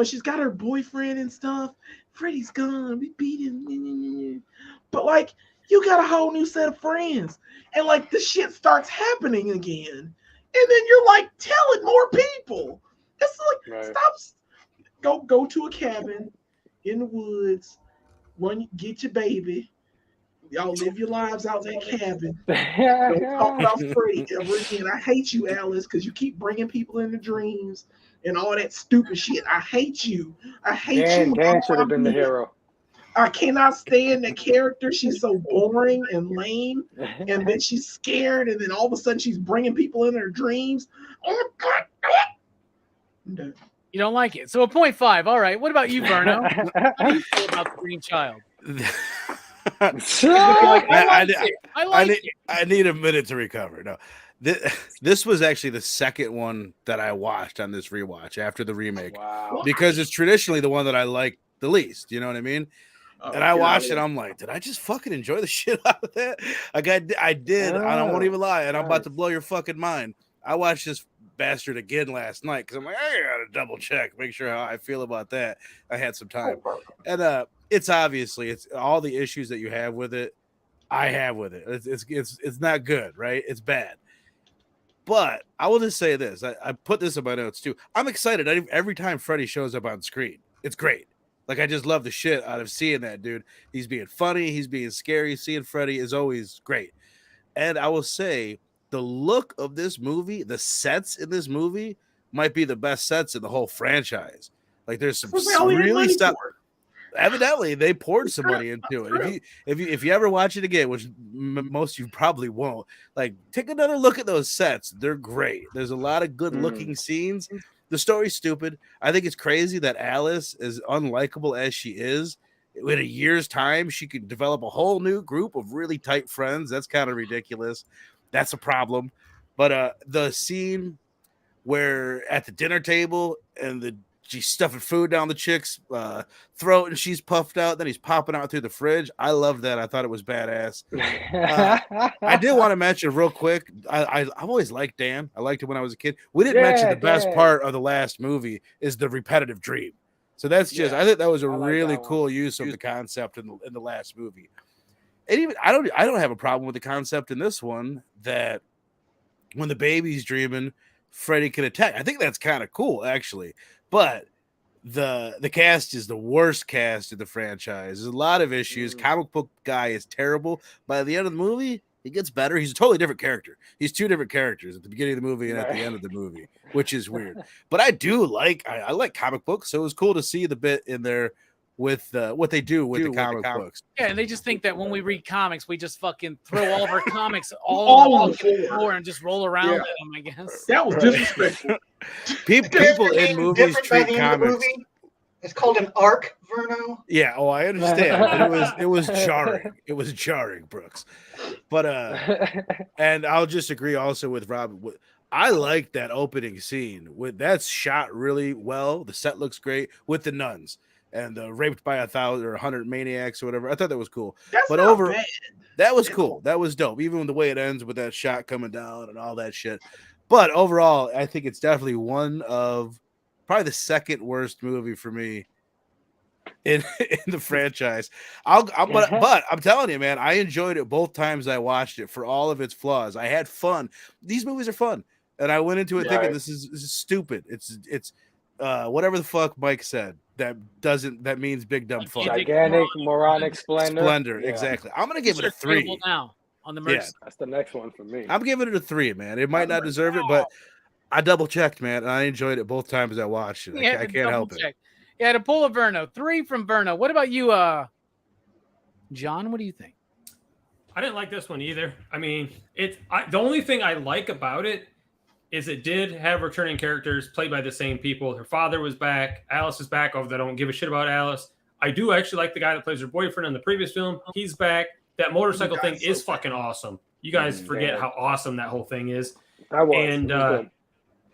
she's got her boyfriend and stuff. Freddy's gone. We beat him. But like, you got a whole new set of friends, and like the shit starts happening again. And then you're like telling more people. It's like stop. Go to a cabin in the woods. Get your baby. Y'all live your lives out in that cabin. Don't talk about Freddy ever again. I hate you, Alice, because you keep bringing people into dreams and all that stupid shit. I hate you. I hate you. Dan should have been the hero. I cannot stand the character. She's so boring and lame. And then she's scared. And then all of a sudden she's bringing people in her dreams. Oh, God. You don't like it. So a 0.5. All right. What about you, Verno? How do you feel about the Green Child? I need a minute to recover. No, this was actually the second one that I watched on this rewatch after the remake. Wow. Because it's traditionally the one that I like the least. You know what I mean? And I watched it. I'm like, did I just fucking enjoy the shit out of that? Like I did. I won't even lie. And I'm about to blow your fucking mind. I watched this bastard again last night because I'm like, I gotta double check, make sure how I feel about that. I had some time, and it's all the issues that you have with it. I have with it. It's not good, right? It's bad. But I will just say this: I put this in my notes too. I'm excited every time Freddy shows up on screen. It's great. Like, I just love the shit out of seeing that dude. He's being funny. He's being scary. Seeing Freddy is always great. And I will say, the look of this movie, the sets in this movie might be the best sets in the whole franchise. Like, there's some really stuff. Evidently, they poured some money into it. If you ever watch it again, which most of you probably won't, like, take another look at those sets. They're great. There's a lot of good looking scenes. The story's stupid. I think it's crazy that Alice, as unlikable as she is, in a year's time, she could develop a whole new group of really tight friends. That's kind of ridiculous. That's a problem. But the scene where at the dinner table and she's stuffing food down the chick's throat and she's puffed out, then he's popping out through the fridge. I love that. I thought it was badass. I did want to mention real quick. I've always liked Dan. I liked it when I was a kid. We didn't mention the best part of the last movie is the repetitive dream. So that's just, I think that was a really cool use of the concept in the last movie. And even I don't have a problem with the concept in this one that when the baby's dreaming, Freddy can attack. I think that's kind of cool, actually. But the cast is the worst cast in the franchise. There's a lot of issues. Comic book guy is terrible. By the end of the movie, he gets better. He's a totally different character. He's two different characters at the beginning of the movie and at the end of the movie, which is weird. But I do like I like comic books, so it was cool to see the bit in there with what they do with the comic books. Yeah, and they just think that when we read comics, we just fucking throw all of our comics all on the floor and just roll around in them, I guess. That was disrespectful. People in movies treat comics. It's called an arc, Verno. Yeah, I understand. It was jarring. It was jarring, Brooks. But and I'll just agree also with Rob. I like that opening scene. That's shot really well. The set looks great with the nuns and raped by 1,000 or 100 maniacs or whatever. I thought that was cool. That was cool. That was dope. Even the way it ends with that shot coming down and all that shit. But overall, I think it's definitely one of probably the second worst movie for me in the franchise. But I'm telling you, man, I enjoyed it both times I watched it for all of its flaws. I had fun. These movies are fun, and I went into it thinking this is stupid. It's whatever the fuck Mike said. That means big dumb fun. Gigantic moronic splendor. Exactly. I'm gonna give it a 3 now on the merch. That's the next one for me. I'm giving it a 3, man. It might not deserve it, but I double checked, man, and I enjoyed it both times I watched it. I can't help it. Yeah, to pull a Verno. 3 from Verno. What about you, John? What do you think? I didn't like this one either. I mean, the only thing I like about it is it did have returning characters played by the same people. Her father was back. Alice is back, although I don't give a shit about Alice. I do actually like the guy that plays her boyfriend in the previous film. He's back. That motorcycle thing is fucking awesome. You guys forget how awesome that whole thing is.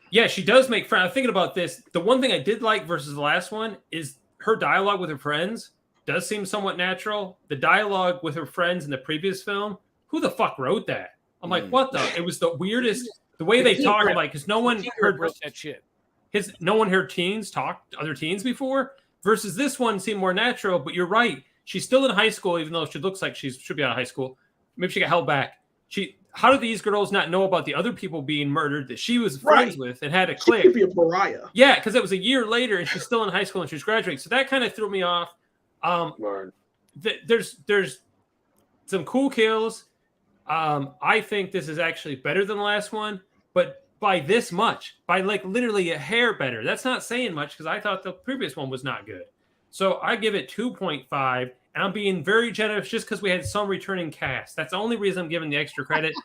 Yeah, she does make friends. I'm thinking about this. The one thing I did like versus the last one is her dialogue with her friends does seem somewhat natural. The dialogue with her friends in the previous film, who the fuck wrote that? I'm like, what the? It was the weirdest. The way they talk, like, because no one heard that shit. No one heard teens talk to other teens before. Versus this one seemed more natural. But you're right. She's still in high school, even though she looks like she should be out of high school. Maybe she got held back. How do these girls not know about the other people being murdered that she was friends with and had a click? She could be a pariah. Yeah, because it was a year later and she's still in high school and she's graduating. So that kind of threw me off. There's some cool kills. I think this is actually better than the last one, but by this much, by like literally a hair better. That's not saying much because I thought the previous one was not good. So I give it 2.5. And I'm being very generous just because we had some returning cast. That's the only reason I'm giving the extra credit.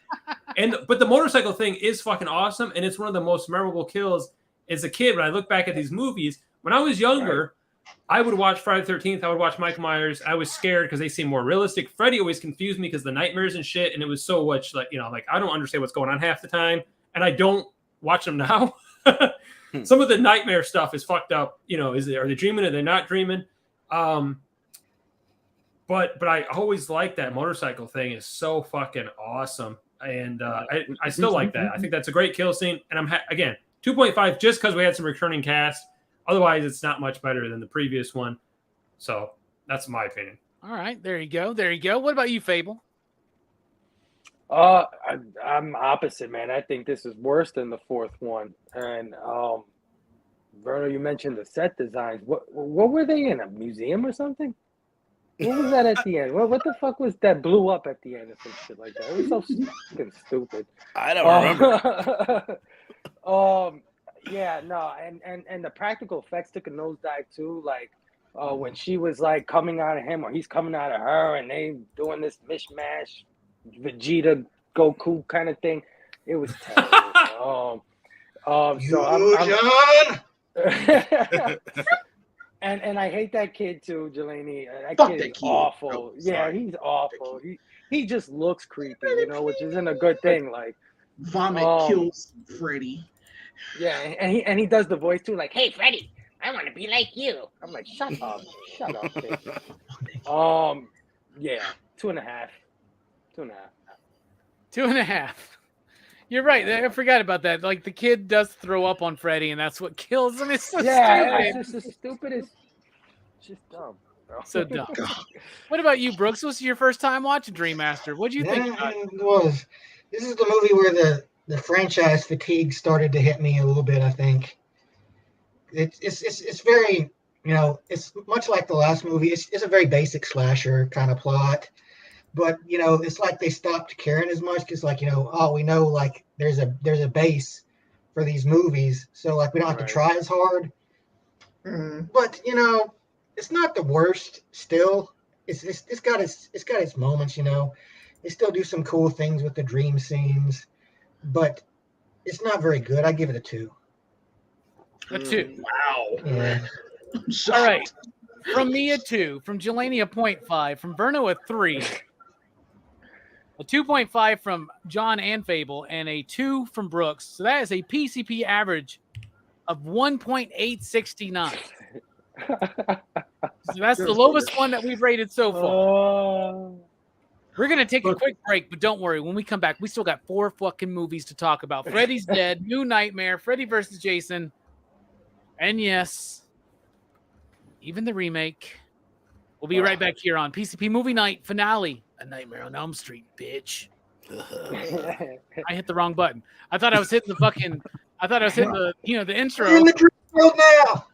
But the motorcycle thing is fucking awesome, and it's one of the most memorable kills as a kid. When I look back at these movies, when I was younger, I would watch Friday the 13th. I would watch Michael Myers. I was scared because they seem more realistic. Freddy always confused me because the nightmares and shit, and it was so much like I don't understand what's going on half the time, and I don't watch them now. Some of the nightmare stuff is fucked up. Are they dreaming? Are they not dreaming? But I always like that motorcycle thing is so fucking awesome. And I still like that. I think that's a great kill scene. And I'm, again, 2.5 just because we had some returning cast. Otherwise, it's not much better than the previous one. So that's my opinion. All right. There you go. There you go. What about you, Fable? I'm opposite, man. I think this is worse than the fourth one. And Verno, you mentioned the set designs. What were they in? A museum or something? What was that at the end? What the fuck was that blew up at the end or some shit like that? It was so fucking stupid. I don't remember. Yeah, no, and the practical effects took a nosedive too. Like when she was like coming out of him or he's coming out of her, and they doing this mishmash, Vegeta Goku kind of thing. It was terrible. John. And I hate that kid too, Jelani. That Fuck kid that is kid. awful. Oh, yeah, sorry. he's awful. He just looks creepy, which isn't a good thing. Like Vomit kills Freddy. yeah, and he does the voice too, like, "Hey, Freddy, I want to be like you." I'm like, shut up, kid. Yeah, 2.5. 2.5. 2.5. You're right. I forgot about that. Like the kid does throw up on Freddy, and that's what kills him. It's so stupid. It's just the stupidest. It's just dumb, bro. So dumb. What about you, Brooks? This was your first time watching Dream Master. What do you think about it? It was. This is the movie where the franchise fatigue started to hit me a little bit, I think. it's very, you know, it's much like the last movie. It's a very basic slasher kind of plot, but you know, it's like they stopped caring as much because, like, you know, oh, we know like there's a base for these movies, so like we don't have to try as hard. But you know, it's not the worst. Still, it's got its moments. You know, they still do some cool things with the dream scenes, but it's not very good. I give it a 2. A 2. Wow. Yeah. All right. From me, a 2. From Jelani, a 0.5. From Verno, a 3. A 2.5 from John and Fable, and a 2 from Brooks. So that is a PCP average of 1.869. So that's the lowest one that we've rated so far. We're going to take a quick break, but don't worry. When we come back, we still got 4 fucking movies to talk about. Freddy's Dead, New Nightmare, Freddy vs. Jason, and yes, even the remake. We'll be right back here on PCP Movie Night finale, A Nightmare on Elm Street, bitch. I hit the wrong button. I thought I was hitting the, you know, the intro. We're in the dream world now.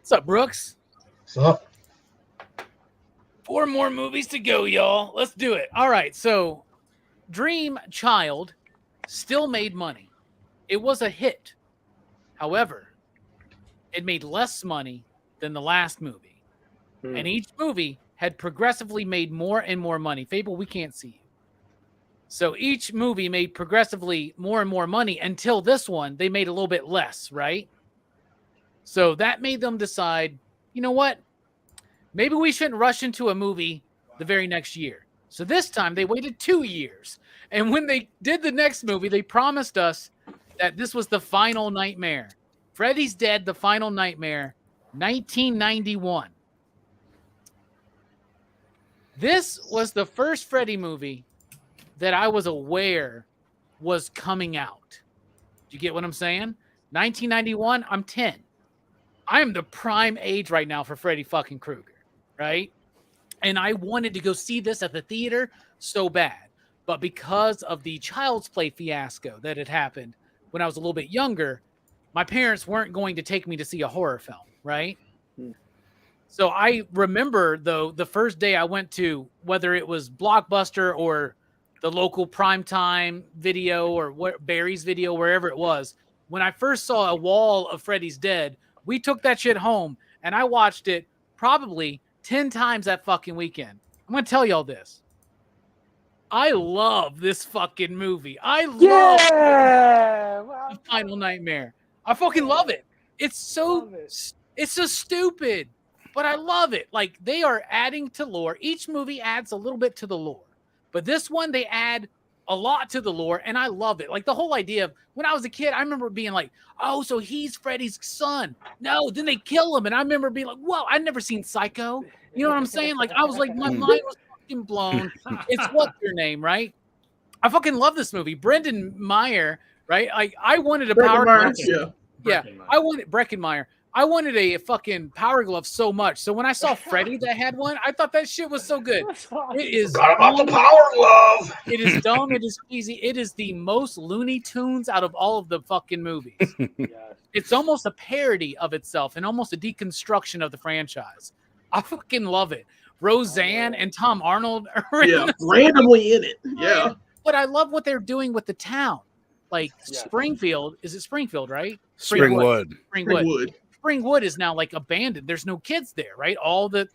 What's up, Brooks? What's up? 4 more movies to go, y'all. Let's do it. All right, so Dream Child still made money. It was a hit. However, it made less money than the last movie. And each movie had progressively made more and more money. Fable, we can't see you. So each movie made progressively more and more money until this one, they made a little bit less, right? So that made them decide, you know what? Maybe we shouldn't rush into a movie the very next year. So this time they waited 2 years. And when they did the next movie, they promised us that this was the final nightmare. Freddy's Dead, the final nightmare, 1991. This was the first Freddy movie that I was aware was coming out. Do you get what I'm saying? 1991, I'm 10. I am the prime age right now for Freddy fucking Krueger, right? And I wanted to go see this at the theater so bad. But because of the Child's Play fiasco that had happened when I was a little bit younger, my parents weren't going to take me to see a horror film, right? So I remember, though, the first day I went to, whether it was Blockbuster or the local primetime video or Barry's video, wherever it was, when I first saw a wall of Freddy's Dead, we took that shit home, and I watched it probably 10 times that fucking weekend. I'm going to tell y'all this. I love this fucking movie. I love The Final Nightmare. I fucking love it. It's so stupid, but I love it. Like, they are adding to lore. Each movie adds a little bit to the lore. But this one, they add a lot to the lore, and I love it. Like, the whole idea of, when I was a kid, I remember being like, oh, so he's Freddy's son. No, then they kill him, and I remember being like, whoa, I'd never seen Psycho. You know what I'm saying? Like, I was like, my mind was fucking blown. It's what's your name, right? I fucking love this movie. Brendan Meyer, right? I wanted a power glove. Yeah, I wanted Breckenmeyer. I wanted a fucking power glove so much. So when I saw Freddy that had one, I thought that shit was so good. It is Forgot about the power glove. It is dumb. It is cheesy. It is the most Looney Tunes out of all of the fucking movies. It's almost a parody of itself and almost a deconstruction of the franchise. I fucking love it. Roseanne and Tom Arnold are randomly in it. Yeah. But I love what they're doing with the town. Like Springfield. Is it Springfield, right? Springwood. Springwood is now like abandoned. There's no kids there, right? All the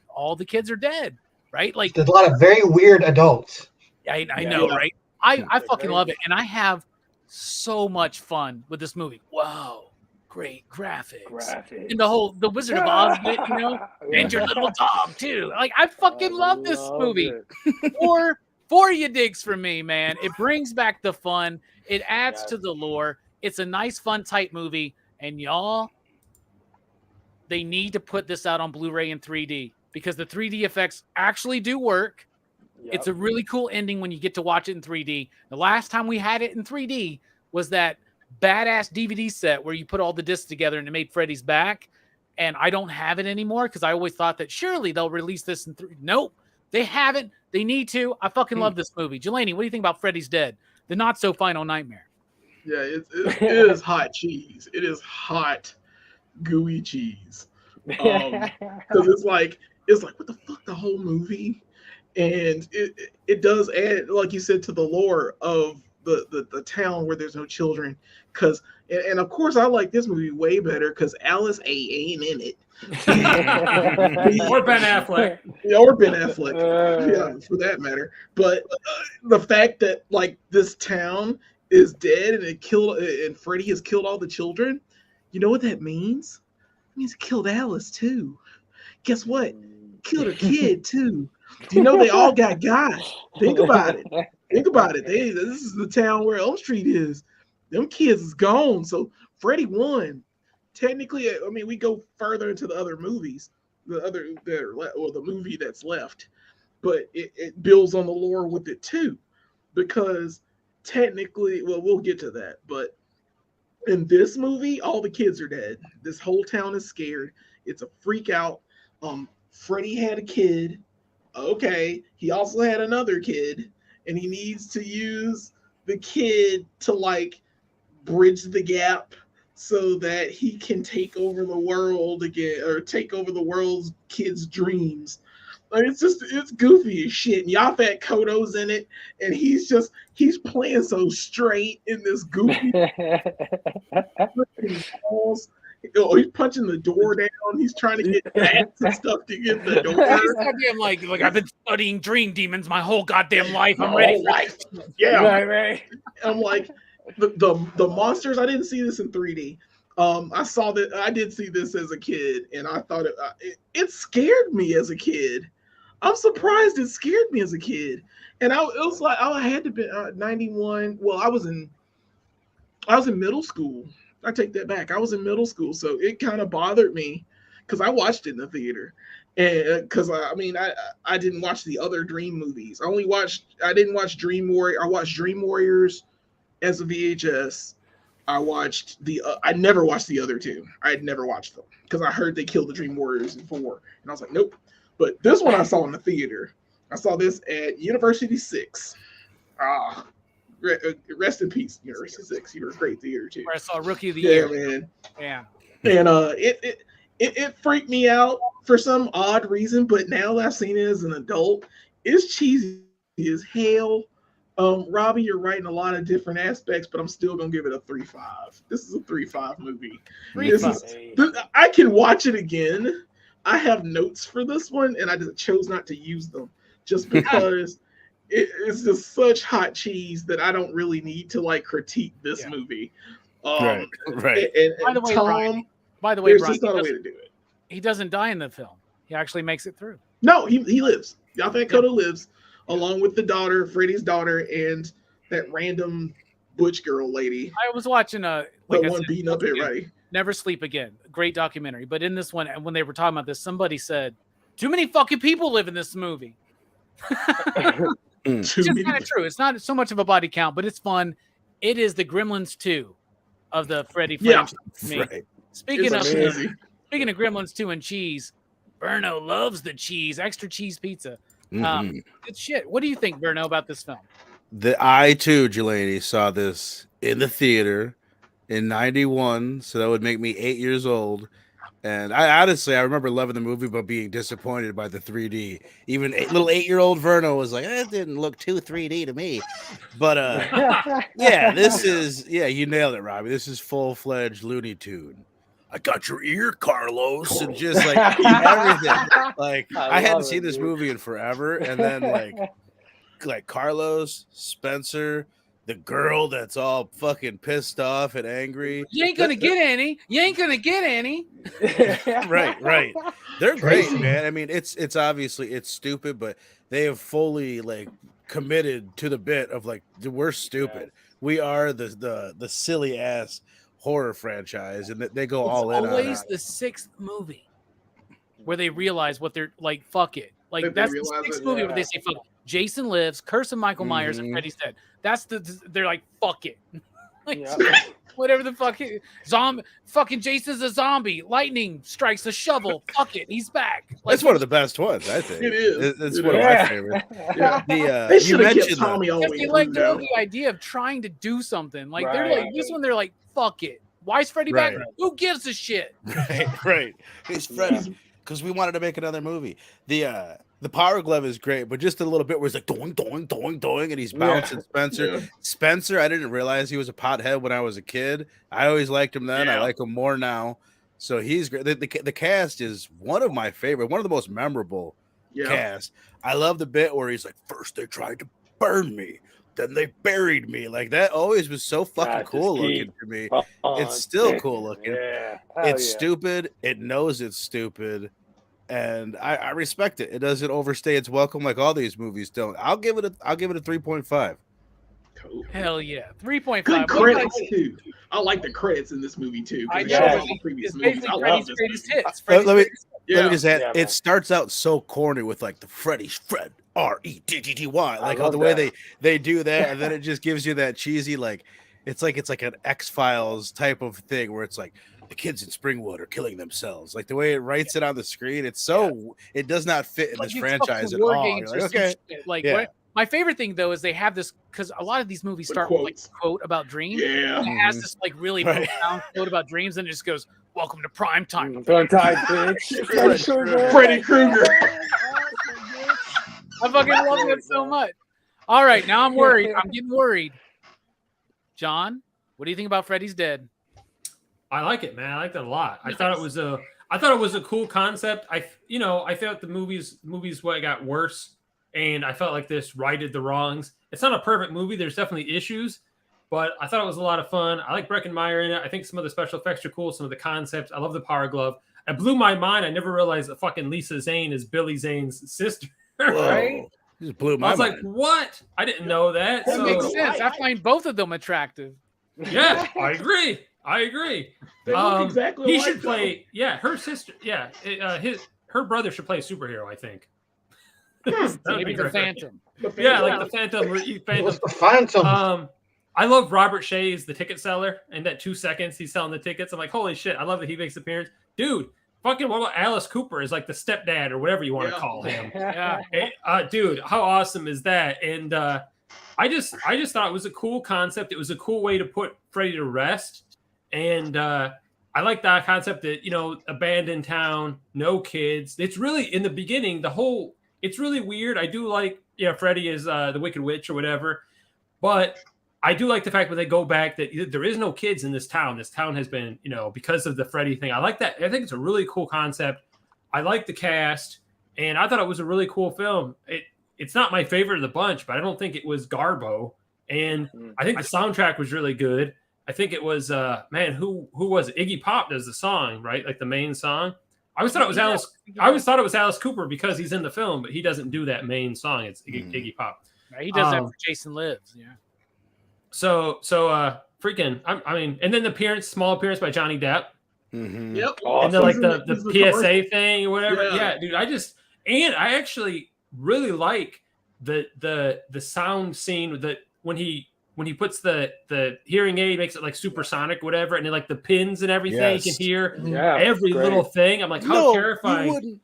kids are dead, right? Like, there's a lot of very weird adults. I know, right? I fucking love it, and I have so much fun with this movie. Wow, great graphics. And the Wizard of Oz bit, you know, and your little dog too. Like, I fucking love this movie. Four you digs for me, man. It brings back the fun. It adds to the lore. It's a nice, fun, tight movie, and y'all, they need to put this out on Blu-ray and 3D because the 3D effects actually do work. It's a really cool ending when you get to watch it in 3D. The last time we had it in 3D was that badass DVD set where you put all the discs together and it made Freddy's back. And I don't have it anymore because I always thought that surely they'll release this in 3D. Nope, they haven't. They need to. I fucking love this movie. Jelani, what do you think about Freddy's Dead? The not so final nightmare. Yeah, it is hot cheese. It is hot, gooey cheese. Because it's like what the fuck, the whole movie, and it does add, like you said, to the lore of the town where there's no children. Because and of course I like this movie way better because Alice ain't in it. Or Ben Affleck. Yeah, or Ben Affleck. Yeah, for that matter. But the fact that like this town is dead and Freddy has killed all the children, you know what that means? It means he killed Alice too. Guess what? Killed her kid too. Do you know they all got? Think about it. This is the town where Elm Street is. Them kids is gone. So Freddy won. Technically, I mean, we go further into the other movies, the movie that's left, but it builds on the lore with it too, because technically, well, we'll get to that, but in this movie, all the kids are dead. This whole town is scared. It's a freak out. Freddy had a kid. Okay, he also had another kid, and he needs to use the kid to like bridge the gap so that he can take over the world again, or take over the world's kids' dreams. Like, it's goofy as shit. And Yaphet Kotto's in it, and he's playing so straight in this goofy balls. he's punching the door down. He's trying to get bats and stuff to get the door. He's goddamn like I've been studying dream demons my whole goddamn life. I'm ready for life. Yeah, right. I'm like the monsters. I didn't see this in 3D. I did see this as a kid, and I thought it scared me as a kid. I'm surprised it scared me as a kid, and it was like I had to be 91. Well, I was in middle school. I take that back. I was in middle school, so it kind of bothered me because I watched it in the theater, and because I didn't watch the other Dream movies. I didn't watch Dream Warrior. I watched Dream Warriors as a VHS. I never watched the other two. I had never watched them because I heard they killed the Dream Warriors in 4, and I was like, nope. But this one I saw in the theater. I saw this at University 6. Rest in peace, University 6. You were a great theater too. Where I saw Rookie of the Year. Man. Yeah. And it freaked me out for some odd reason, but now that I've seen it as an adult, it's cheesy as hell. Robbie, you're right in a lot of different aspects, but I'm still gonna give it a 3.5. This is a 3.5 movie. 3.5. I can watch it again. I have notes for this one, and I just chose not to use them just because it's just such hot cheese that I don't really need to like critique this movie. Right. And By the way, Tom, Brian, there's just not a way to do it. He doesn't die in the film. He actually makes it through. No, he lives. Yaphet Kotto lives, along with the daughter, Freddy's daughter, and that random butch girl lady. I was watching one beating up everybody. Never Sleep Again. Great documentary. But in this one, when they were talking about this, somebody said, too many fucking people live in this movie. It's just kind of true. It's not so much of a body count, but it's fun. It is the Gremlins 2 of the Freddy franchise. Right. Speaking of Gremlins 2 and cheese, Berno loves the cheese, extra cheese pizza. Good shit. What do you think, Berno, about this film? I too, Jelani, saw this in the theater in 91, so that would make me 8 years old. And I remember loving the movie, but being disappointed by the 3D. Even little 8-year-old Verno was like, "It didn't look too 3D to me." But you nailed it, Robbie. This is full-fledged Looney Tune. I got your ear, Carlos, and just like everything. Like I hadn't seen this movie in forever, and then like Carlos, Spencer, the girl that's all fucking pissed off and angry. You ain't gonna get any. You ain't gonna get any. Right. They're great, man. I mean, it's obviously it's stupid, but they have fully like committed to the bit of like we're stupid. Yes. We are the silly ass horror franchise, and they go all in. It's always the 6th movie where they realize what they're like. Fuck it. Like that's the 6th movie where they say fuck it. Jason Lives, Curse of Michael Myers, and Freddy's Dead. That's they're like, fuck it. Like, whatever the fuck zombie fucking Jason's a zombie. Lightning strikes a shovel. Fuck it. He's back. Like, that's one of the best ones, I think. It is. It's one of my favorites. They should have kept Tommy always. They let go of the idea of trying to do something. Like they're like this one, they're like, fuck it. Why is Freddy back? Who gives a shit? Right. He's Freddy. Because we wanted to make another movie. The power glove is great, but just a little bit where it's like doing, and he's bouncing Spencer. Yeah. Spencer, I didn't realize he was a pothead when I was a kid. I always liked him then. I like him more now. So he's great. The cast is one of my favorite, one of the most memorable cast. I love the bit where he's like, first they tried to burn me, then they buried me. Like that always was so fucking cool looking to me. It's still cool looking. Yeah. It's stupid. It knows it's stupid. And I respect it. It doesn't overstay its welcome like all these movies don't. I'll give it a 3.5. Cool. Hell yeah, 3.5. Good credits too. I like the credits in this movie too. I know. The previous movies. I love this hits. Let me just add. It starts out so corny with like the Freddy's Fred REDDY, like how the way they do that, and then it just gives you that cheesy like it's like an X-Files type of thing where it's like the kids in Springwood are killing themselves. Like the way it writes it on the screen, it's so it does not fit in this franchise at all. Like, okay. My favorite thing though is they have this because a lot of these movies start with like a quote about dreams. Yeah, it has this like really profound quote about dreams, and it just goes, "Welcome to prime time." Prime time, bitch. Freddy Krueger. I fucking love that so much. All right, now I'm worried. I'm getting worried. John, what do you think about Freddy's Dead? I like it, man. I liked it a lot. I thought it was a cool concept. I felt the movies got worse, and I felt like this righted the wrongs. It's not a perfect movie. There's definitely issues, but I thought it was a lot of fun. I like Breckenmeyer in it. I think some of the special effects are cool. Some of the concepts. I love the power glove. It blew my mind. I never realized that fucking Lisa Zane is Billy Zane's sister. Right? Just blew my I was mind. like, what? I didn't know that. That makes sense. I find both of them attractive. Yeah, I agree. They look exactly he alike, should play. Yeah, her sister. Yeah, her brother should play superhero. I think. Maybe the Phantom. Yeah, like the Phantom. What's the Phantom? I love Robert Shays, the ticket seller, and that 2 seconds he's selling the tickets. I'm like, holy shit! I love that he makes an appearance, dude. Fucking what about Alice Cooper is like the stepdad or whatever you want to call him. Yeah, dude, how awesome is that? And I just thought it was a cool concept. It was a cool way to put Freddy to rest. And I like that concept that, abandoned town, no kids. It's really in the beginning, it's really weird. I do like, Freddy is the Wicked Witch or whatever. But I do like the fact when they go back that there is no kids in this town. This town has been, because of the Freddy thing. I like that. I think it's a really cool concept. I like the cast. And I thought it was a really cool film. It's not my favorite of the bunch, but I don't think it was Garbo. And I think the soundtrack was really good. I think it was who was it? Iggy Pop does the song, right? Like the main song. I always thought it was Alice Cooper because he's in the film, but he doesn't do that main song. It's Iggy Pop. Right, he does that for Jason Lives. Yeah. So freaking. I mean, and then the small appearance by Johnny Depp. Mm-hmm. Yep. And then like the PSA thing or whatever. Yeah, dude. I actually really like the sound scene that when he puts the hearing aid, makes it like supersonic, whatever, and then like the pins and everything, you can hear every little thing. I'm like, how terrifying.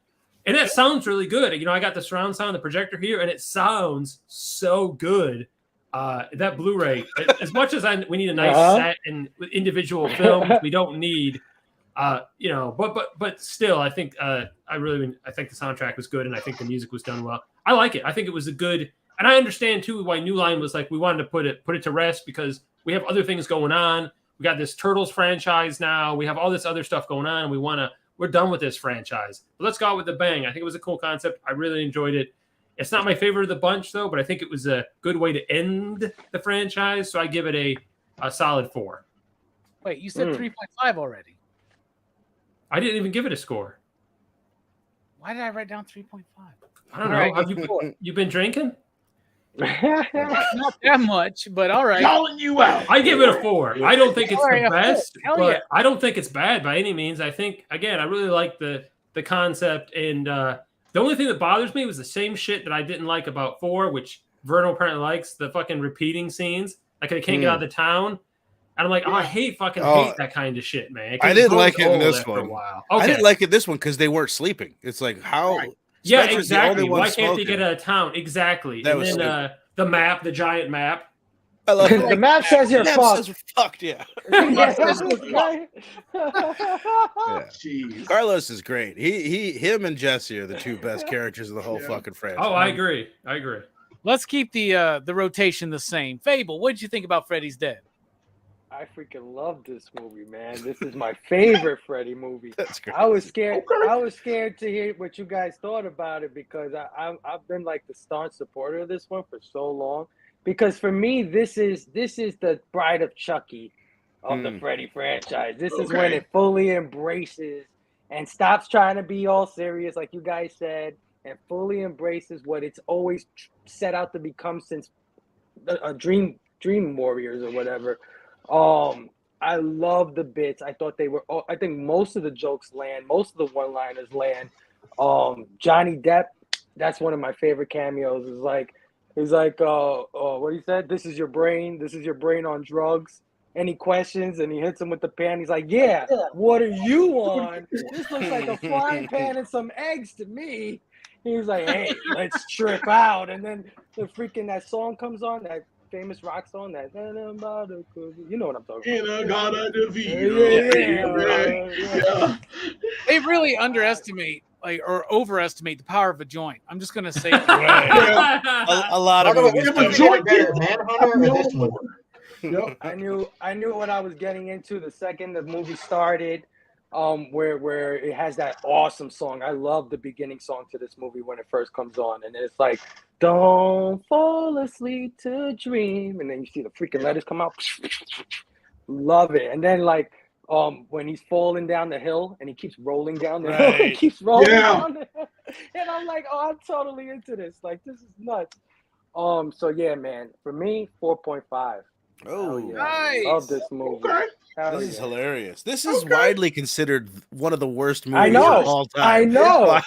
And that sounds really good. I got the surround sound, the projector here, and it sounds so good. That Blu-ray, as much as we need a nice set and individual films, we don't need, but still, I think I think the soundtrack was good, and I think the music was done well. I like it. I think it was a good. And I understand too why New Line was like, we wanted to put it to rest because we have other things going on. We got this Turtles franchise now. We have all this other stuff going on. And we're done with this franchise. But let's go out with a bang. I think it was a cool concept. I really enjoyed it. It's not my favorite of the bunch though, but I think it was a good way to end the franchise. So I give it a solid 4. Wait, you said 3.5 already. I didn't even give it a score. Why did I write down 3.5? I don't know. Right. Have you been drinking? Not that much, but all right. Calling you out. I give it a 4. I don't think it's the best, Hell but yeah. I don't think it's bad by any means. I think, again, I really like the concept. And the only thing that bothers me was the same shit that I didn't like about 4, which Verno apparently likes, the fucking repeating scenes. Like they can't get out of the town. And I'm like, I hate that kind of shit, man. I didn't like it in this one. Okay. I didn't like it this one because they weren't sleeping. It's like, how... Right. Yeah, exactly. Why can't they get out of town? Exactly. That and was then the map, the giant map. I love The map says you're fucked. Says fucked, yeah. Jeez. Carlos is great. Him and Jesse are the 2 best characters of the whole fucking franchise. Oh, I agree. Let's keep the rotation the same. Fable, what did you think about Freddy's Dead? I freaking love this movie, man. This is my favorite Freddy movie. That's great. I was scared. I was scared to hear what you guys thought about it because I've been like the staunch supporter of this one for so long. Because for me, this is the Bride of Chucky of the Freddy franchise. This is when it fully embraces and stops trying to be all serious, like you guys said, and fully embraces what it's always set out to become since a Dream Warriors or whatever. I love the bits. I thought they were. I think most of the jokes land. Most of the one-liners land. Johnny Depp. That's one of my favorite cameos. He's like, what he said. This is your brain. This is your brain on drugs. Any questions? And he hits him with the pan. He's like, yeah. What are you on? This looks like a frying pan and some eggs to me. He's like, hey, let's trip out. And then that song comes on. That famous rock song that you know what I'm talking about. They really underestimate or overestimate the power of a joint. I'm just gonna say a lot of movies. Better, Manhunter or this one? Yep. I knew what I was getting into the second the movie started. Where it has that awesome song. I love the beginning song to this movie when it first comes on, and it's like, "Don't fall asleep to dream," and then you see the freaking letters come out. Love it. And then like when he's falling down the hill and he keeps rolling down the hill, he keeps rolling down the hill, and I'm like, oh, I'm totally into this. Like, this is nuts. So yeah, man, for me, 4.5. Oh, yeah. Nice. Love this movie. Okay. Hell this is yeah. hilarious. This is widely considered one of the worst movies I know. of all time. I know.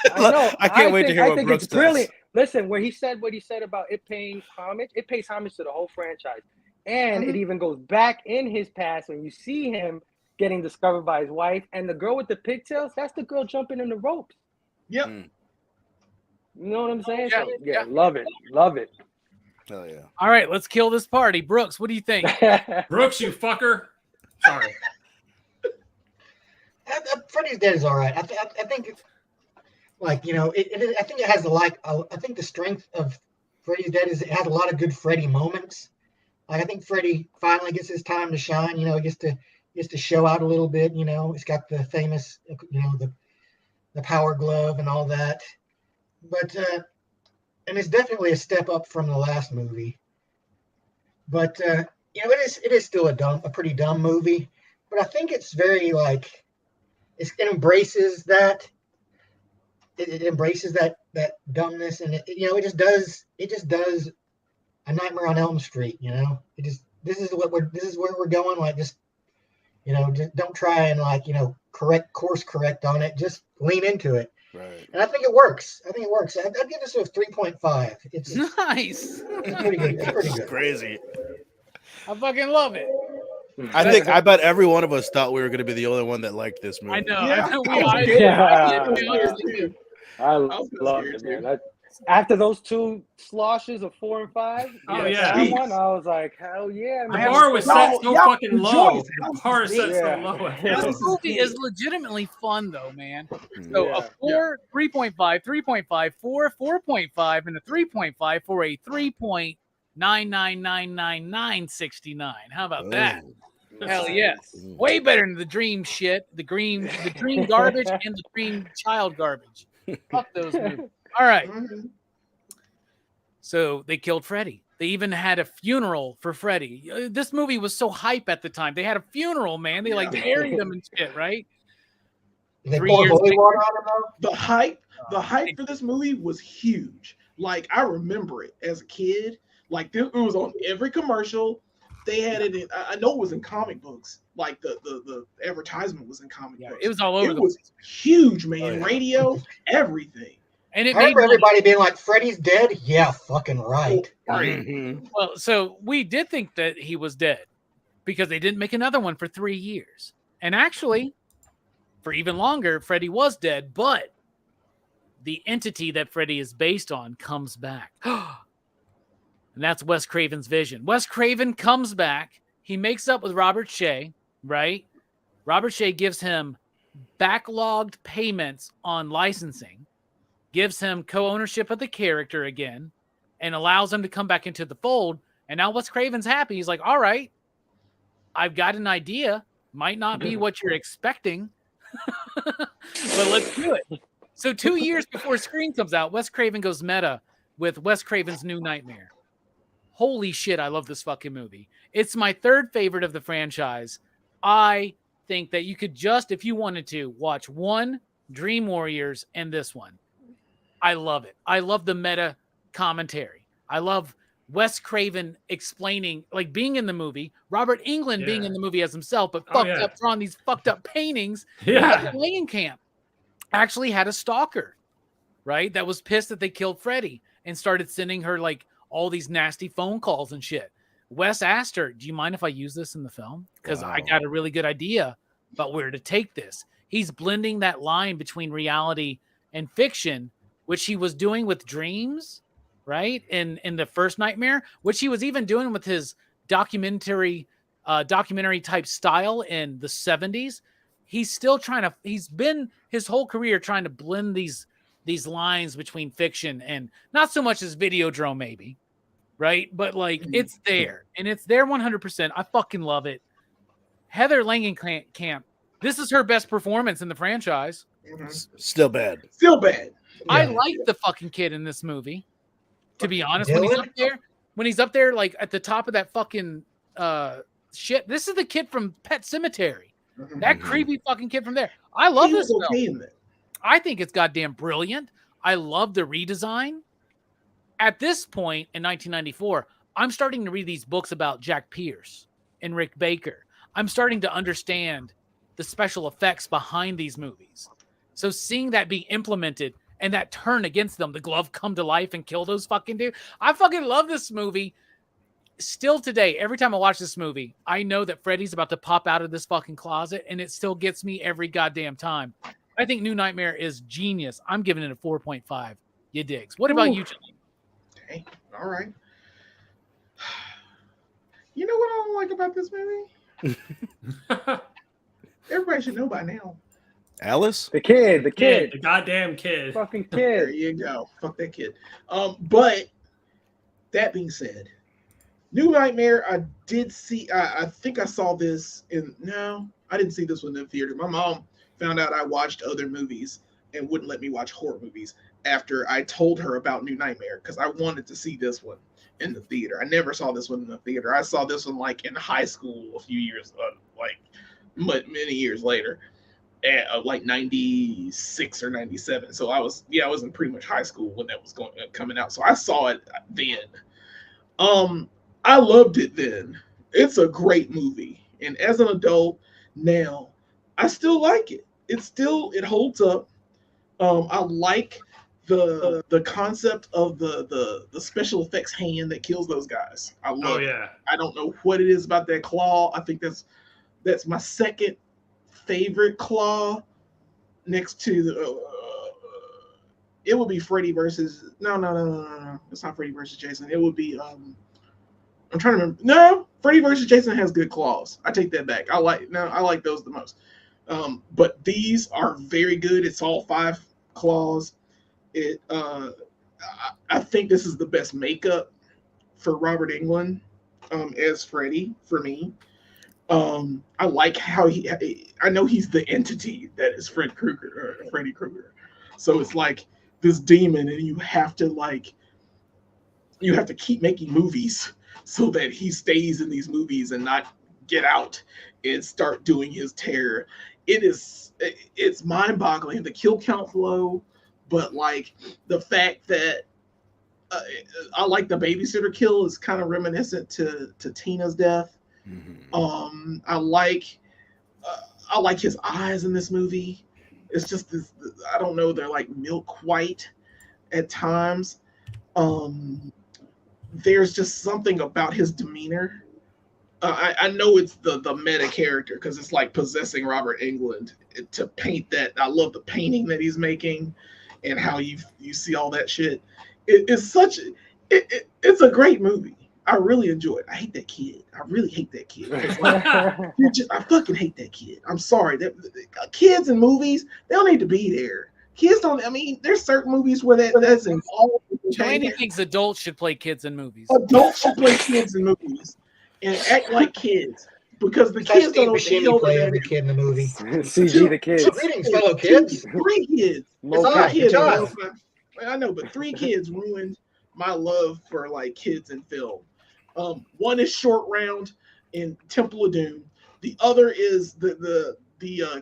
I can't wait to hear I what think Brooks it's brilliant. does. Listen, when he said what he said about it paying homage, it pays homage to the whole franchise. And it even goes back in his past when you see him getting discovered by his wife. And the girl with the pigtails, that's the girl jumping in the ropes. Yep. You know what I'm saying? Yeah, So, yeah, love it. Love it. Hell yeah. All right, let's kill this party. Brooks, what do you think? Brooks, you fucker. Sorry. Freddy's Dead is all right. I think, like, you know, I think it has I think the strength of Freddy's Dead is it has a lot of good Freddy moments. Like, I think Freddy finally gets his time to shine. You know, he gets to show out a little bit. You know, it's got the famous, you know, the power glove and all that. But and it's definitely a step up from the last movie. But you know, it is still a pretty dumb movie. But I think it's very like it embraces that. It embraces that dumbness, and you know, it just does a Nightmare on Elm Street. You know, this is where we're going. Like, just, you know, just don't try and, like, you know, course correct on it. Just lean into it. Right. And I think it works. I'd give this a 3.5. It's Nice. it's pretty good. It's pretty good. Crazy. I fucking love it. I bet every one of us thought we were going to be the only one that liked this movie. I know. Yeah. I know I did. Yeah. I did, honestly, too. I was love scared it, too. man. After those two sloshes of 4 and 5, Oh, that yeah. one, I was like, hell yeah, The man. bar was set so Y'all fucking low. rejoice. The bar is set so Yeah. low. This movie is legitimately fun, though, man. So Yeah. a 4, 3.5, 3.5, 4, 4.5, and a 3.5 for a 3.9999969. How about that? Hell yes. Way better than the dream shit, the dream garbage, and the dream child garbage. Fuck those movies. All right. So they killed Freddy. They even had a funeral for Freddy. This movie was so hype at the time. They had a funeral, man. They like buried him and shit, right? They 3 pour years holy later- water on him, though. The hype for this movie was huge. Like, I remember it as a kid. Like, it was on every commercial. They had it in, I know it was in comic books. Like, the advertisement was in comic books. It was all over It the was place. huge, man. Oh, yeah. Radio, everything. And it I made remember money. everybody being like, "Freddy's dead." Yeah, fucking right. Mhm. Well, so we did think that he was dead because they didn't make another one for 3 years. And actually, for even longer, Freddy was dead, but the entity that Freddy is based on comes back. And that's Wes Craven's vision. Wes Craven comes back. He makes up with Robert Shea, right? Robert Shea gives him backlogged payments on licensing, gives him co-ownership of the character again, and allows him to come back into the fold. And now Wes Craven's happy. He's like, all right, I've got an idea. Might not be what you're expecting, but let's do it. So 2 years before Scream comes out, Wes Craven goes meta with Wes Craven's New Nightmare. Holy shit, I love this fucking movie. It's my third favorite of the franchise. I think that you could just, if you wanted to, watch one, Dream Warriors, and this one. I love it. I love the meta commentary. I love Wes Craven explaining, like, being in the movie, Robert Englund being in the movie as himself, but fucked up, drawing these fucked up paintings. Yeah. Langenkamp actually had a stalker, right? That was pissed that they killed Freddy and started sending her, like, all these nasty phone calls and shit. Wes asked her, do you mind if I use this in the film? Because I got a really good idea about where to take this. He's blending that line between reality and fiction, which he was doing with Dreams, right? In the first Nightmare, which he was even doing with his documentary type style in the 70s. He's still he's been his whole career trying to blend these lines between fiction and not so much as Videodrome, maybe, right? But like it's there, and it's there 100%. I fucking love it. Heather Langenkamp, this is her best performance in the franchise. Still bad. Still bad. I Yeah. like the fucking kid in this movie. To be honest, Dylan? when he's up there, like at the top of that fucking shit. This is the kid from Pet Sematary. That creepy fucking kid from there. I love this film. Okay in that. I think it's goddamn brilliant. I love the redesign. At this point in 1994, I'm starting to read these books about Jack Pierce and Rick Baker. I'm starting to understand the special effects behind these movies. So seeing that being implemented and that turn against them, the glove come to life and kill those fucking dudes. I fucking love this movie. Still today, every time I watch this movie, I know that Freddy's about to pop out of this fucking closet, and it still gets me every goddamn time. I think New Nightmare is genius. I'm giving it a 4.5. You digs. What about you, Johnny? Okay. All right. You know what I don't like about this movie? Everybody should know by now. Alice? The kid. The goddamn kid. Fucking There kid. you go. Fuck that kid. But that being said, New Nightmare, I did see. I think I saw this in. No, I didn't see this one in the theater. My mom found out I watched other movies and wouldn't let me watch horror movies after I told her about New Nightmare because I wanted to see this one in the theater. I never saw this one in the theater. I saw this one like in high school a few years, many years later, like 96 or 97. So I was in pretty much high school when that was coming out. So I saw it then. I loved it then. It's a great movie. And as an adult now, I still like it. It holds up. I like the concept of the special effects hand that kills those guys. I love it. I don't know what it is about that claw. I think that's my second favorite claw next to the it would be Freddy versus no. It's not Freddy versus Jason. It would be I'm trying to remember. No, Freddy versus Jason has good claws. I take that back. I like those the most. But these are very good. It's all 5 claws. I think this is the best makeup for Robert Englund as Freddy for me. I like how I know he's the entity that is Freddy Krueger. So it's like this demon, and you have to keep making movies so that he stays in these movies and not get out and start doing his terror. It's mind-boggling. The kill count's low, but like the fact that I like the babysitter kill is kind of reminiscent to Tina's death. Mm-hmm. I like his eyes in this movie. It's just this, I don't know, they're like milk white at times. There's just something about his demeanor. I know it's the meta character because it's like possessing Robert Englund to paint that. I love the painting that he's making and how you see all that shit. It's a great movie. I really enjoy it. I hate that kid. I really hate that kid. Like, I fucking hate that kid. I'm sorry. Kids in movies, they don't need to be there. Kids don't. I mean, there's certain movies where that's involved. Joanny thinks adults should play kids in movies. Adults should play kids in movies and act like kids because the kids don't know play every kid in the movie. CG the kids. Greetings, fellow kids. 3 kids. I know, but 3 kids ruined my love for like kids in film. One is Short Round in Temple of Doom. The other is the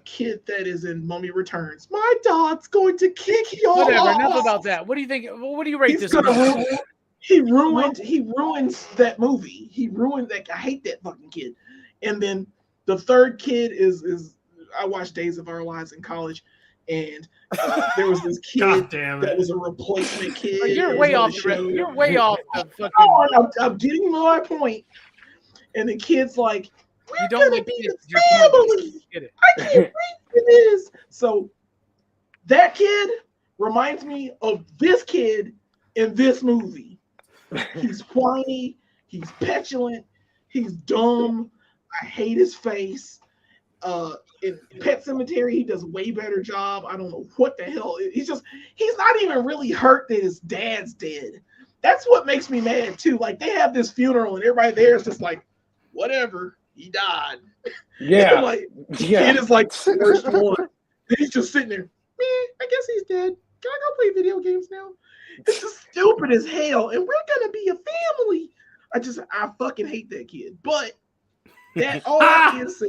kid that is in Mummy Returns. My dad's going to kick y'all. Whatever. Off. Enough about that. What do you think? What do you rate this? He ruins that movie. He ruined that. I hate that fucking kid. And then the third kid is I watched Days of Our Lives in college, and there was this kid that was a replacement kid. You're way off. You're way off. I'm getting to my point. And the kid's like, you don't like kids. Family. I can't wait for this. So that kid reminds me of this kid in this movie. He's whiny. He's petulant. He's dumb. I hate his face. In Pet Sematary, he does a way better job. I don't know what the hell. He's not even really hurt that his dad's dead. that's what makes me mad too. Like they have this funeral and everybody there is just like, whatever, he died. Yeah. Like, Yeah. it is like the worst one. He's just sitting there. I guess he's dead. Can I go play video games now? It's just stupid as hell, and we're gonna be a family. I fucking hate that kid. But that all I can say.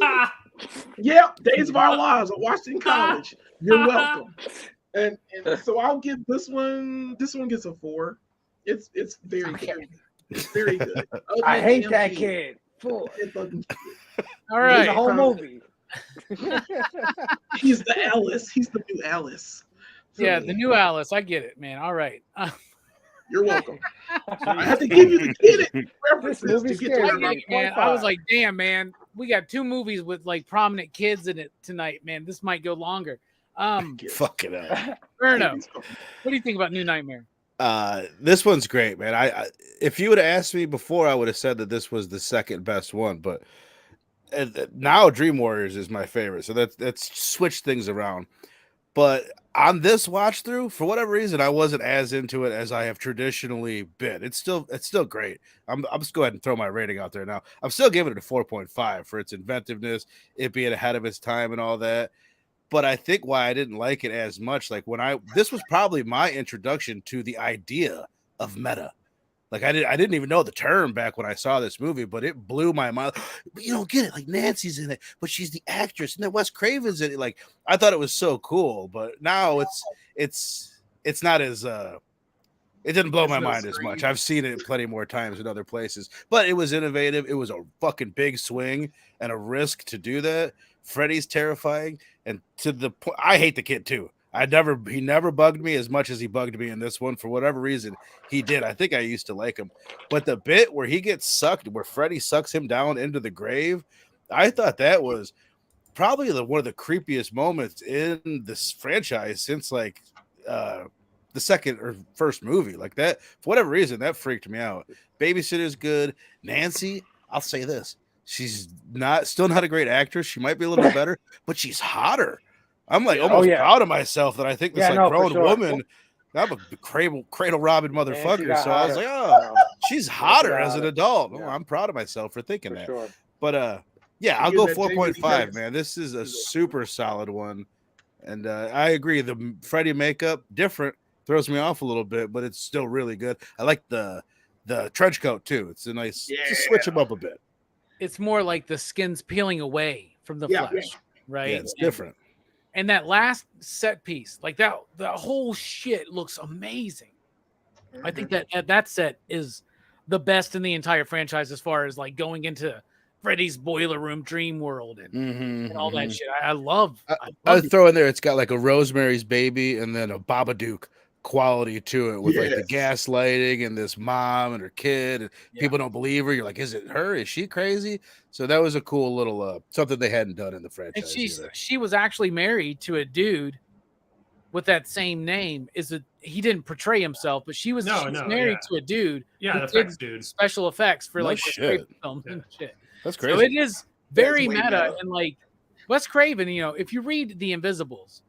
Yeah, Days of Our Lives. I watched it in college. You're welcome. And so I'll give this one. This one gets a 4. It's very good. It's very good. I hate that kid. 4. All right. The whole movie. He's the Alice. He's the new Alice. Yeah, the new Alice. I get it, man. All right. You're welcome. I had to give you the kid references to get I to get it, man. I was like, damn, man. We got 2 movies with like prominent kids in it tonight, man. This might go longer. Fuck it up. Erno, what do you think about New Nightmare? This one's great, man. I if you would have asked me before, I would have said that this was the second best one, but now Dream Warriors is my favorite. So that's switched things around. But on this watch through, for whatever reason, I wasn't as into it as I have traditionally been. It's still great. I'm just go ahead and throw my rating out there now. I'm still giving it a 4.5 for its inventiveness, it being ahead of its time and all that. But I think why I didn't like it as much, like this was probably my introduction to the idea of meta. Like I didn't even know the term back when I saw this movie, but it blew my mind. You don't get it. Like Nancy's in it, but she's the actress, and then Wes Craven's in it. Like I thought it was so cool, but now it's not as it didn't blow my mind as much. I've seen it plenty more times in other places, but it was innovative. It was a fucking big swing and a risk to do that. Freddy's terrifying, and to the point, I hate the kid too. He never bugged me as much as he bugged me in this one. For whatever reason, he did. I think I used to like him. But the bit where he gets sucked, where Freddy sucks him down into the grave, I thought that was probably one of the creepiest moments in this franchise since like the second or first movie. Like that, for whatever reason, that freaked me out. Babysitter's good. Nancy, I'll say this. She's still not a great actress. She might be a little bit better, but she's hotter. I'm like almost proud of myself that I think this grown woman. I'm a cradle robbing motherfucker. So I was like, oh, she's hotter as an adult. Yeah. Oh, I'm proud of myself for thinking that. Sure. But yeah, I'll go 4.5, man. This is a super solid one. And I agree. The Freddy makeup, different, throws me off a little bit, but it's still really good. I like the trench coat too. It's a nice just switch him up a bit. It's more like the skin's peeling away from the flesh, right? Yeah, it's different. And that last set piece, like that whole shit looks amazing. I think that set is the best in the entire franchise as far as like going into Freddy's boiler room dream world and all that shit. I love I'd throw in there, it's got like a Rosemary's Baby and then a Babadook quality to it with like the gaslighting and this mom and her kid and people don't believe her. You're like, is it her? Is she crazy? So that was a cool little something they hadn't done in the franchise. And she was actually married to a dude with that same name. He didn't portray himself, but she was married to a dude. Yeah, the effects dude. Special effects for like films and shit. That's crazy. So it is very meta and like Wes Craven, you know, if you read The Invisibles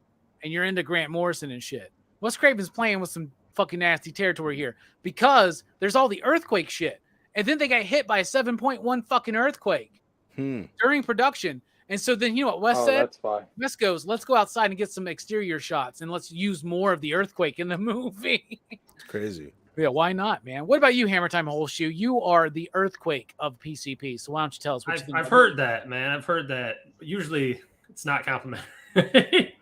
and you're into Grant Morrison and shit, Wes Craven's playing with some fucking nasty territory here because there's all the earthquake shit. And then they got hit by a 7.1 fucking earthquake during production. And so then, you know what Wes said? That's fine. Wes goes, let's go outside and get some exterior shots and let's use more of the earthquake in the movie. It's crazy. Yeah, why not, man? What about you, Hammer Time Whole Shoe? You are the earthquake of PCP. So why don't you tell us what you think? I've heard that, man. I've heard that. Usually it's not complimentary.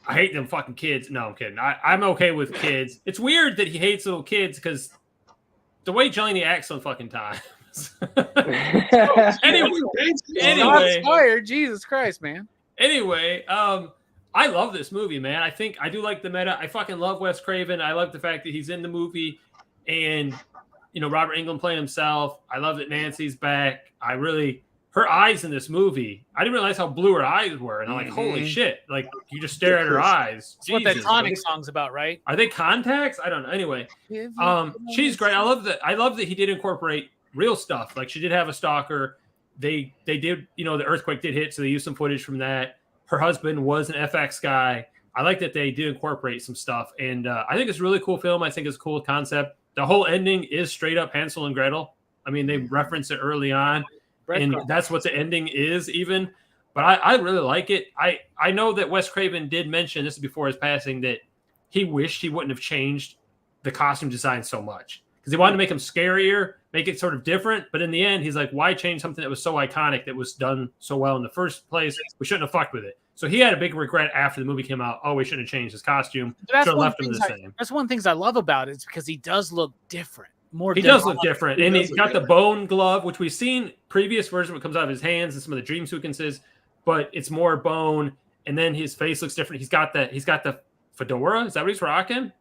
I hate them fucking kids. No, I'm kidding. I'm okay with kids. It's weird that he hates little kids because the way Johnny acts on fucking times. anyway, fired. Jesus Christ, man. Anyway, I love this movie, man. I do like the meta. I fucking love Wes Craven. I love the fact that he's in the movie and, you know, Robert Englund playing himself. I love that Nancy's back. Her eyes in this movie, I didn't realize how blue her eyes were. And I'm like, holy shit. Like, you just stare at her eyes. That's what that Tonic song's about, right? Are they contacts? I don't know. Anyway, she's great. I love that he did incorporate real stuff. Like, she did have a stalker. They did, you know, the earthquake did hit, so they used some footage from that. Her husband was an FX guy. I like that they did incorporate some stuff, and I think it's a really cool film. I think it's a cool concept. The whole ending is straight up Hansel and Gretel. I mean, they reference it early on, and that's what the ending is even. But I really like it. I know that Wes Craven did mention, this is before his passing, that he wished he wouldn't have changed the costume design so much because he wanted to make him scarier, make it sort of different. But in the end, he's like, why change something that was so iconic that was done so well in the first place? We shouldn't have fucked with it. So he had a big regret after the movie came out. Oh, we shouldn't have changed his costume. Should have left him the same. That's one of the things I love about it is because he does look different. He does look different. And he's got the bone glove, which we've seen previous version what comes out of his hands and some of the dream sequences, but it's more bone. And then his face looks different. He's got the fedora. Is that what he's rocking?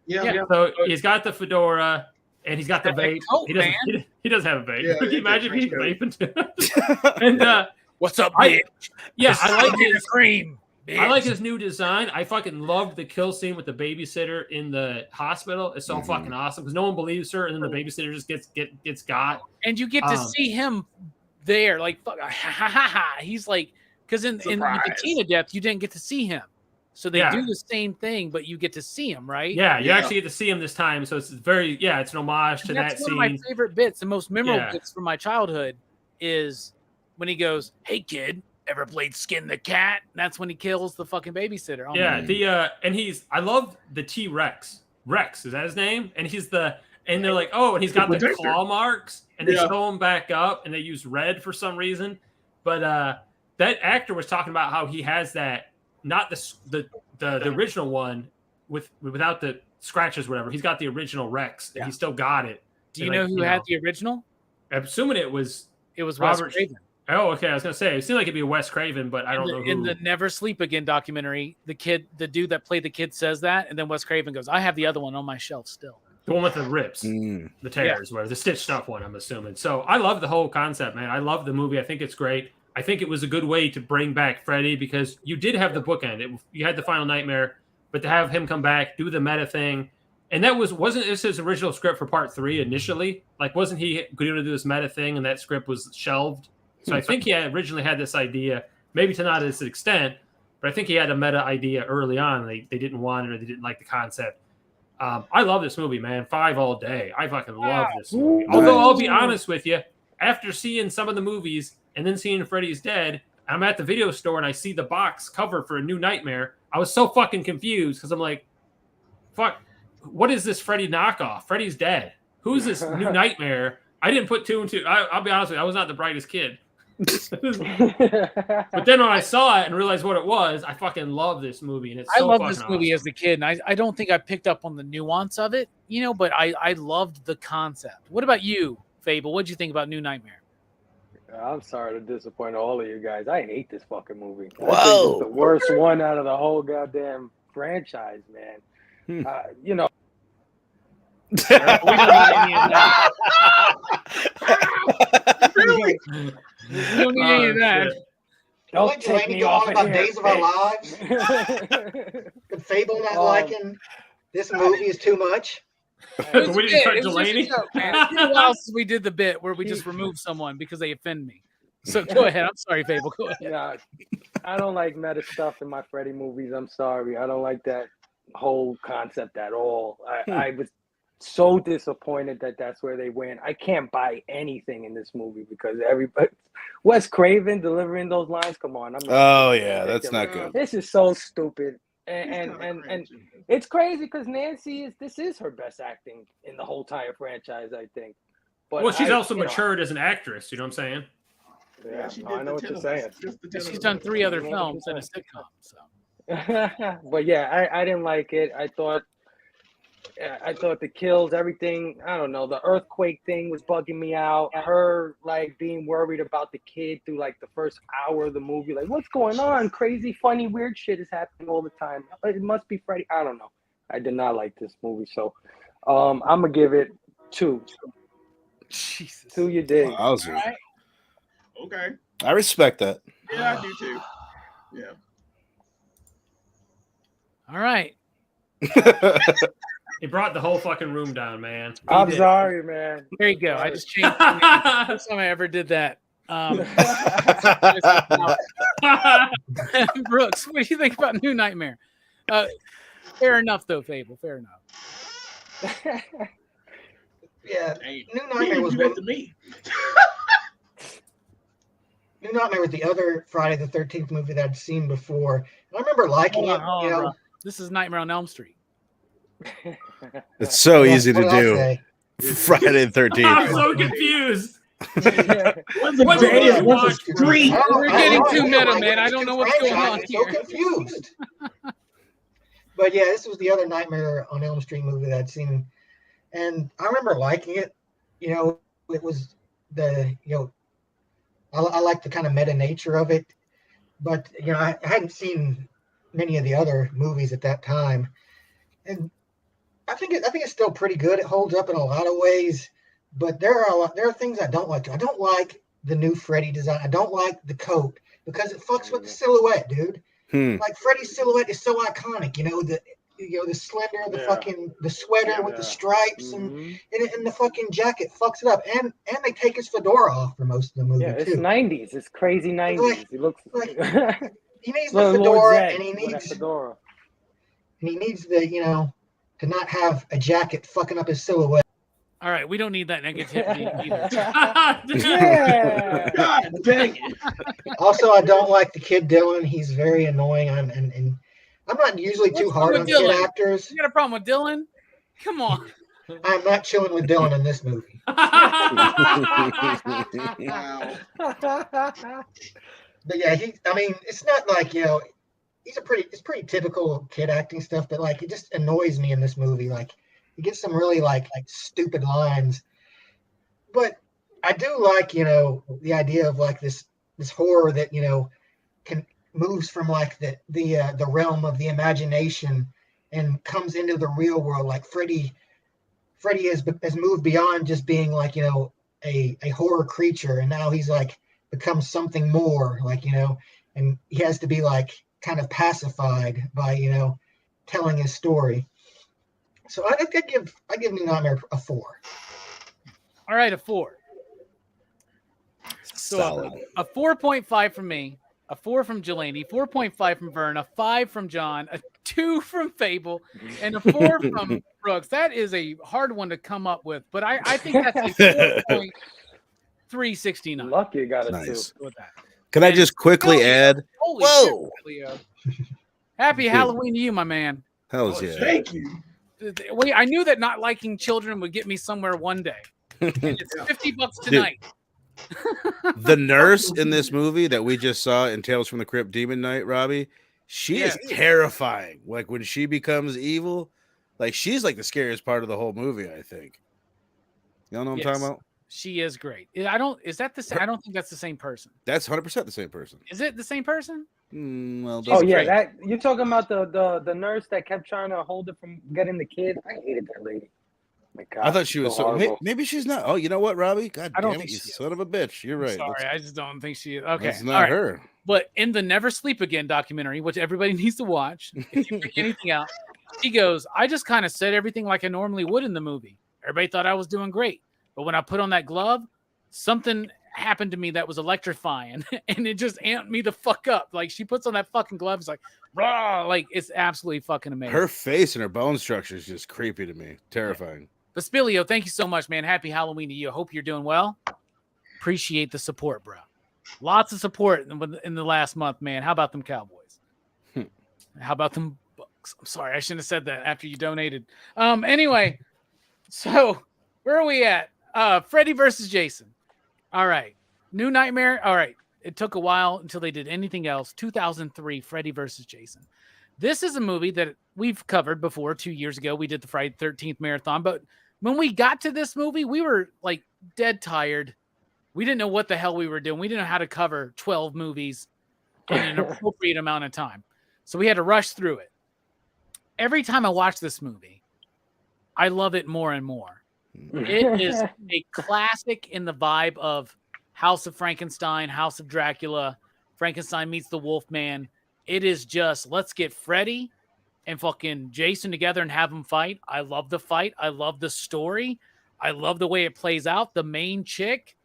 Yeah. So he's got the fedora and he's got the vape. He does have a vape. Yeah, Can you imagine if he's vaping too? And what's up, bitch? I like his cream. Bitch. I like his new design. I fucking loved the kill scene with the babysitter in the hospital. It's so fucking awesome because no one believes her, and then the babysitter just gets got. And you get to see him there, like fuck, he's like, because in the Tina Death you didn't get to see him, so they do the same thing, but you get to see him, right? Yeah, you actually get to see him this time, so it's very it's an homage to that scene. That's one of my favorite bits, the most memorable bits from my childhood is when he goes, "Hey kid, ever played Skin the Cat?" And that's when he kills the fucking babysitter. Oh, and I love the T-Rex. Rex, is that his name? And they're like, oh, and he's got the claw marks, and they show him back up, and they use red for some reason. But that actor was talking about how he has that, not the original one without the scratches, whatever. He's got the original Rex, and he still got it. Do you know who had the original? I'm assuming it was Wes Robert Craven. Oh, okay. I was gonna say it seemed like it'd be Wes Craven, but I don't know who. In the Never Sleep Again documentary, the dude that played the kid says that, and then Wes Craven goes, "I have the other one on my shelf still." The one with the rips, the tears, where the stitched up one. I'm assuming. So I love the whole concept, man. I love the movie. I think it's great. I think it was a good way to bring back Freddy because you did have the bookend. You had the final nightmare, but to have him come back, do the meta thing, and that wasn't this his original script for part 3 initially? Like, wasn't he going to do this meta thing, and that script was shelved? So I think he originally had this idea, maybe to not this extent, but I think he had a meta idea early on. They didn't want it or they didn't like the concept. I love this movie, man. 5 all day. I fucking love this movie. Although I'll be honest with you, after seeing some of the movies and then seeing Freddy's Dead, I'm at the video store and I see the box cover for a new Nightmare. I was so fucking confused because I'm like, fuck, what is this Freddy knockoff? Freddy's Dead. Who's this new Nightmare? I didn't put 2 and 2. I'll be honest with you, I was not the brightest kid. But then when I saw it and realized what it was, I fucking love this movie, and I love this movie as a kid. And I don't think I picked up on the nuance of it, but I loved the concept. What about you, Fable? What'd you think about New Nightmare? I'm sorry to disappoint all of you guys. I hate this fucking movie. Whoa. I think it's the worst one out of the whole goddamn franchise, man. We don't need any of that. Really? We don't need any of that. Don't take me off about of Days of Our Lives. Could Fable not liking this movie is too much? We didn't cut Delaney. It's been a while since we did the bit where we just remove someone because they offend me. So go ahead. I'm sorry, Fable. Go ahead. Yeah, I don't like meta stuff in my Freddy movies. I'm sorry. I don't like that whole concept at all. I was so disappointed that that's where they went. I can't buy anything in this movie because everybody, Wes Craven delivering those lines. Come on, that's not good. This is so stupid, and it's crazy because Nancy this is her best acting in the whole entire franchise, I think. But well, she's also matured as an actress. You know what I'm saying? Yeah, I know what you're saying. She's done 3 other films and a sitcom. So, but yeah, I didn't like it. I thought the kills, everything, I don't know, the earthquake thing was bugging me out. Her like being worried about the kid through like the first hour of the movie, like what's going on? Crazy, funny, weird shit is happening all the time. It must be Freddy. I don't know. I did not like this movie, so I'm gonna give it 2. Jesus. 2 you did. Right. Okay. I respect that. Yeah, I do too. Yeah. All right. He brought the whole fucking room down, man. I'm sorry, man. There you go. I just changed. First time I ever did that. Brooks, what do you think about New Nightmare? Fair enough, though, Fable. Fair enough. Yeah, Hey, New he Nightmare didn't was do that one. to me. New Nightmare was the other Friday the 13th movie that I'd seen before. I remember liking Hold it. on, bro. This is Nightmare on Elm Street. It's so What- easy what to did I do. say? Friday the 13th. I'm so confused. One's a What day movie and one's a watch? street. We're getting too meta, Like, man. I don't know what's going on I'm here. so confused. But yeah, this was the other Nightmare on Elm Street movie that I'd seen, and I remember liking it. You know, it was I like the kind of meta nature of it, but I hadn't seen many of the other movies at that time, and I think it's still pretty good. It holds up in a lot of ways, but there are things I don't like. I don't like the new Freddy design. I don't like the coat because it fucks with the silhouette, dude. Like Freddy's silhouette is so iconic. The slender, the sweater with the stripes and the fucking jacket fucks it up. And they take his fedora off for most of the movie it's too. 90s. It's crazy 90s. He looks like he needs the Lord fedora Zed and he with that needs fedora. to not have a jacket fucking up his silhouette. All right, we don't need that negativity either. Yeah. God dang it. Also, I don't like the kid Dylan. He's very annoying. And I'm not usually too What's hard wrong on with kid Dylan? actors. You got a problem with Dylan? Come on. I'm not chilling with Dylan in this movie. Wow. But yeah, it's not like, it's pretty typical kid acting stuff, but like it just annoys me in this movie. Like he gets some really like stupid lines. But I do like, the idea of like this horror that, moves from like the realm of the imagination and comes into the real world. Like Freddy has moved beyond just being like, a horror creature, and now he's like become something more, like, and he has to be like kind of pacified by, telling his story. So I give New Nightmare a 4. All right, a 4. So Solid. a 4.5 from me, a 4 from Jelani, 4.5 from Vern, a 5 from John, a 2 from Fable, and a 4 from Brooks. That is a hard one to come up with, but I think that's a 4.369. Lucky you got a Nice. 2. With that. Can I just quickly add? Holy Whoa! shit, Leo. Happy Dude. Halloween to you, my man. Hells yeah. Thank you. Wait, I knew that not liking children would get me somewhere one day. And it's $50 tonight. The nurse in this movie that we just saw in Tales from the Crypt Demon Night, Robbie, she is terrifying. Like when she becomes evil, like she's like the scariest part of the whole movie, I think. Y'all know what I'm talking about? She is great. I don't think that's the same person. That's 100% the same person. Is it the same person? Well, Oh doesn't- yeah, that you're talking about the nurse that kept trying to hold it from getting the kid. I hated that lady. My God, I thought she was so. horrible. Maybe she's not. Oh, you know what, Robbie? God I don't damn think it, you she is. son of a bitch. You're right. Sorry, I just don't think she is. Okay, That's all not right. her. But in the Never Sleep Again documentary, which everybody needs to watch, if you pick anything out, she goes, I just kind of said everything like I normally would in the movie. Everybody thought I was doing great. But when I put on that glove, something happened to me that was electrifying, and it just amped me the fuck up. Like she puts on that fucking glove, it's like, rah, like it's absolutely fucking amazing. Her face and her bone structure is just creepy to me. Terrifying. But Spilio, thank you so much, man. Happy Halloween to you. Hope you're doing well. Appreciate the support, bro. Lots of support in the last month, man. How about them Cowboys? How about them Bucks? I'm sorry, I shouldn't have said that after you donated. Anyway, so where are we at? Freddy versus Jason. All right. New Nightmare. All right. It took a while until they did anything else. 2003, Freddy versus Jason. This is a movie that we've covered before 2 years ago. We did the Friday 13th marathon, but when we got to this movie, we were like dead tired. We didn't know what the hell we were doing. We didn't know how to cover 12 movies in an appropriate amount of time. So we had to rush through it. Every time I watch this movie, I love it more and more. It is a classic in the vibe of House of Frankenstein, House of Dracula, Frankenstein meets the Wolfman. It is just, let's get Freddy and fucking Jason together and have them fight. I love the fight. I love the story. I love the way it plays out. The main chick,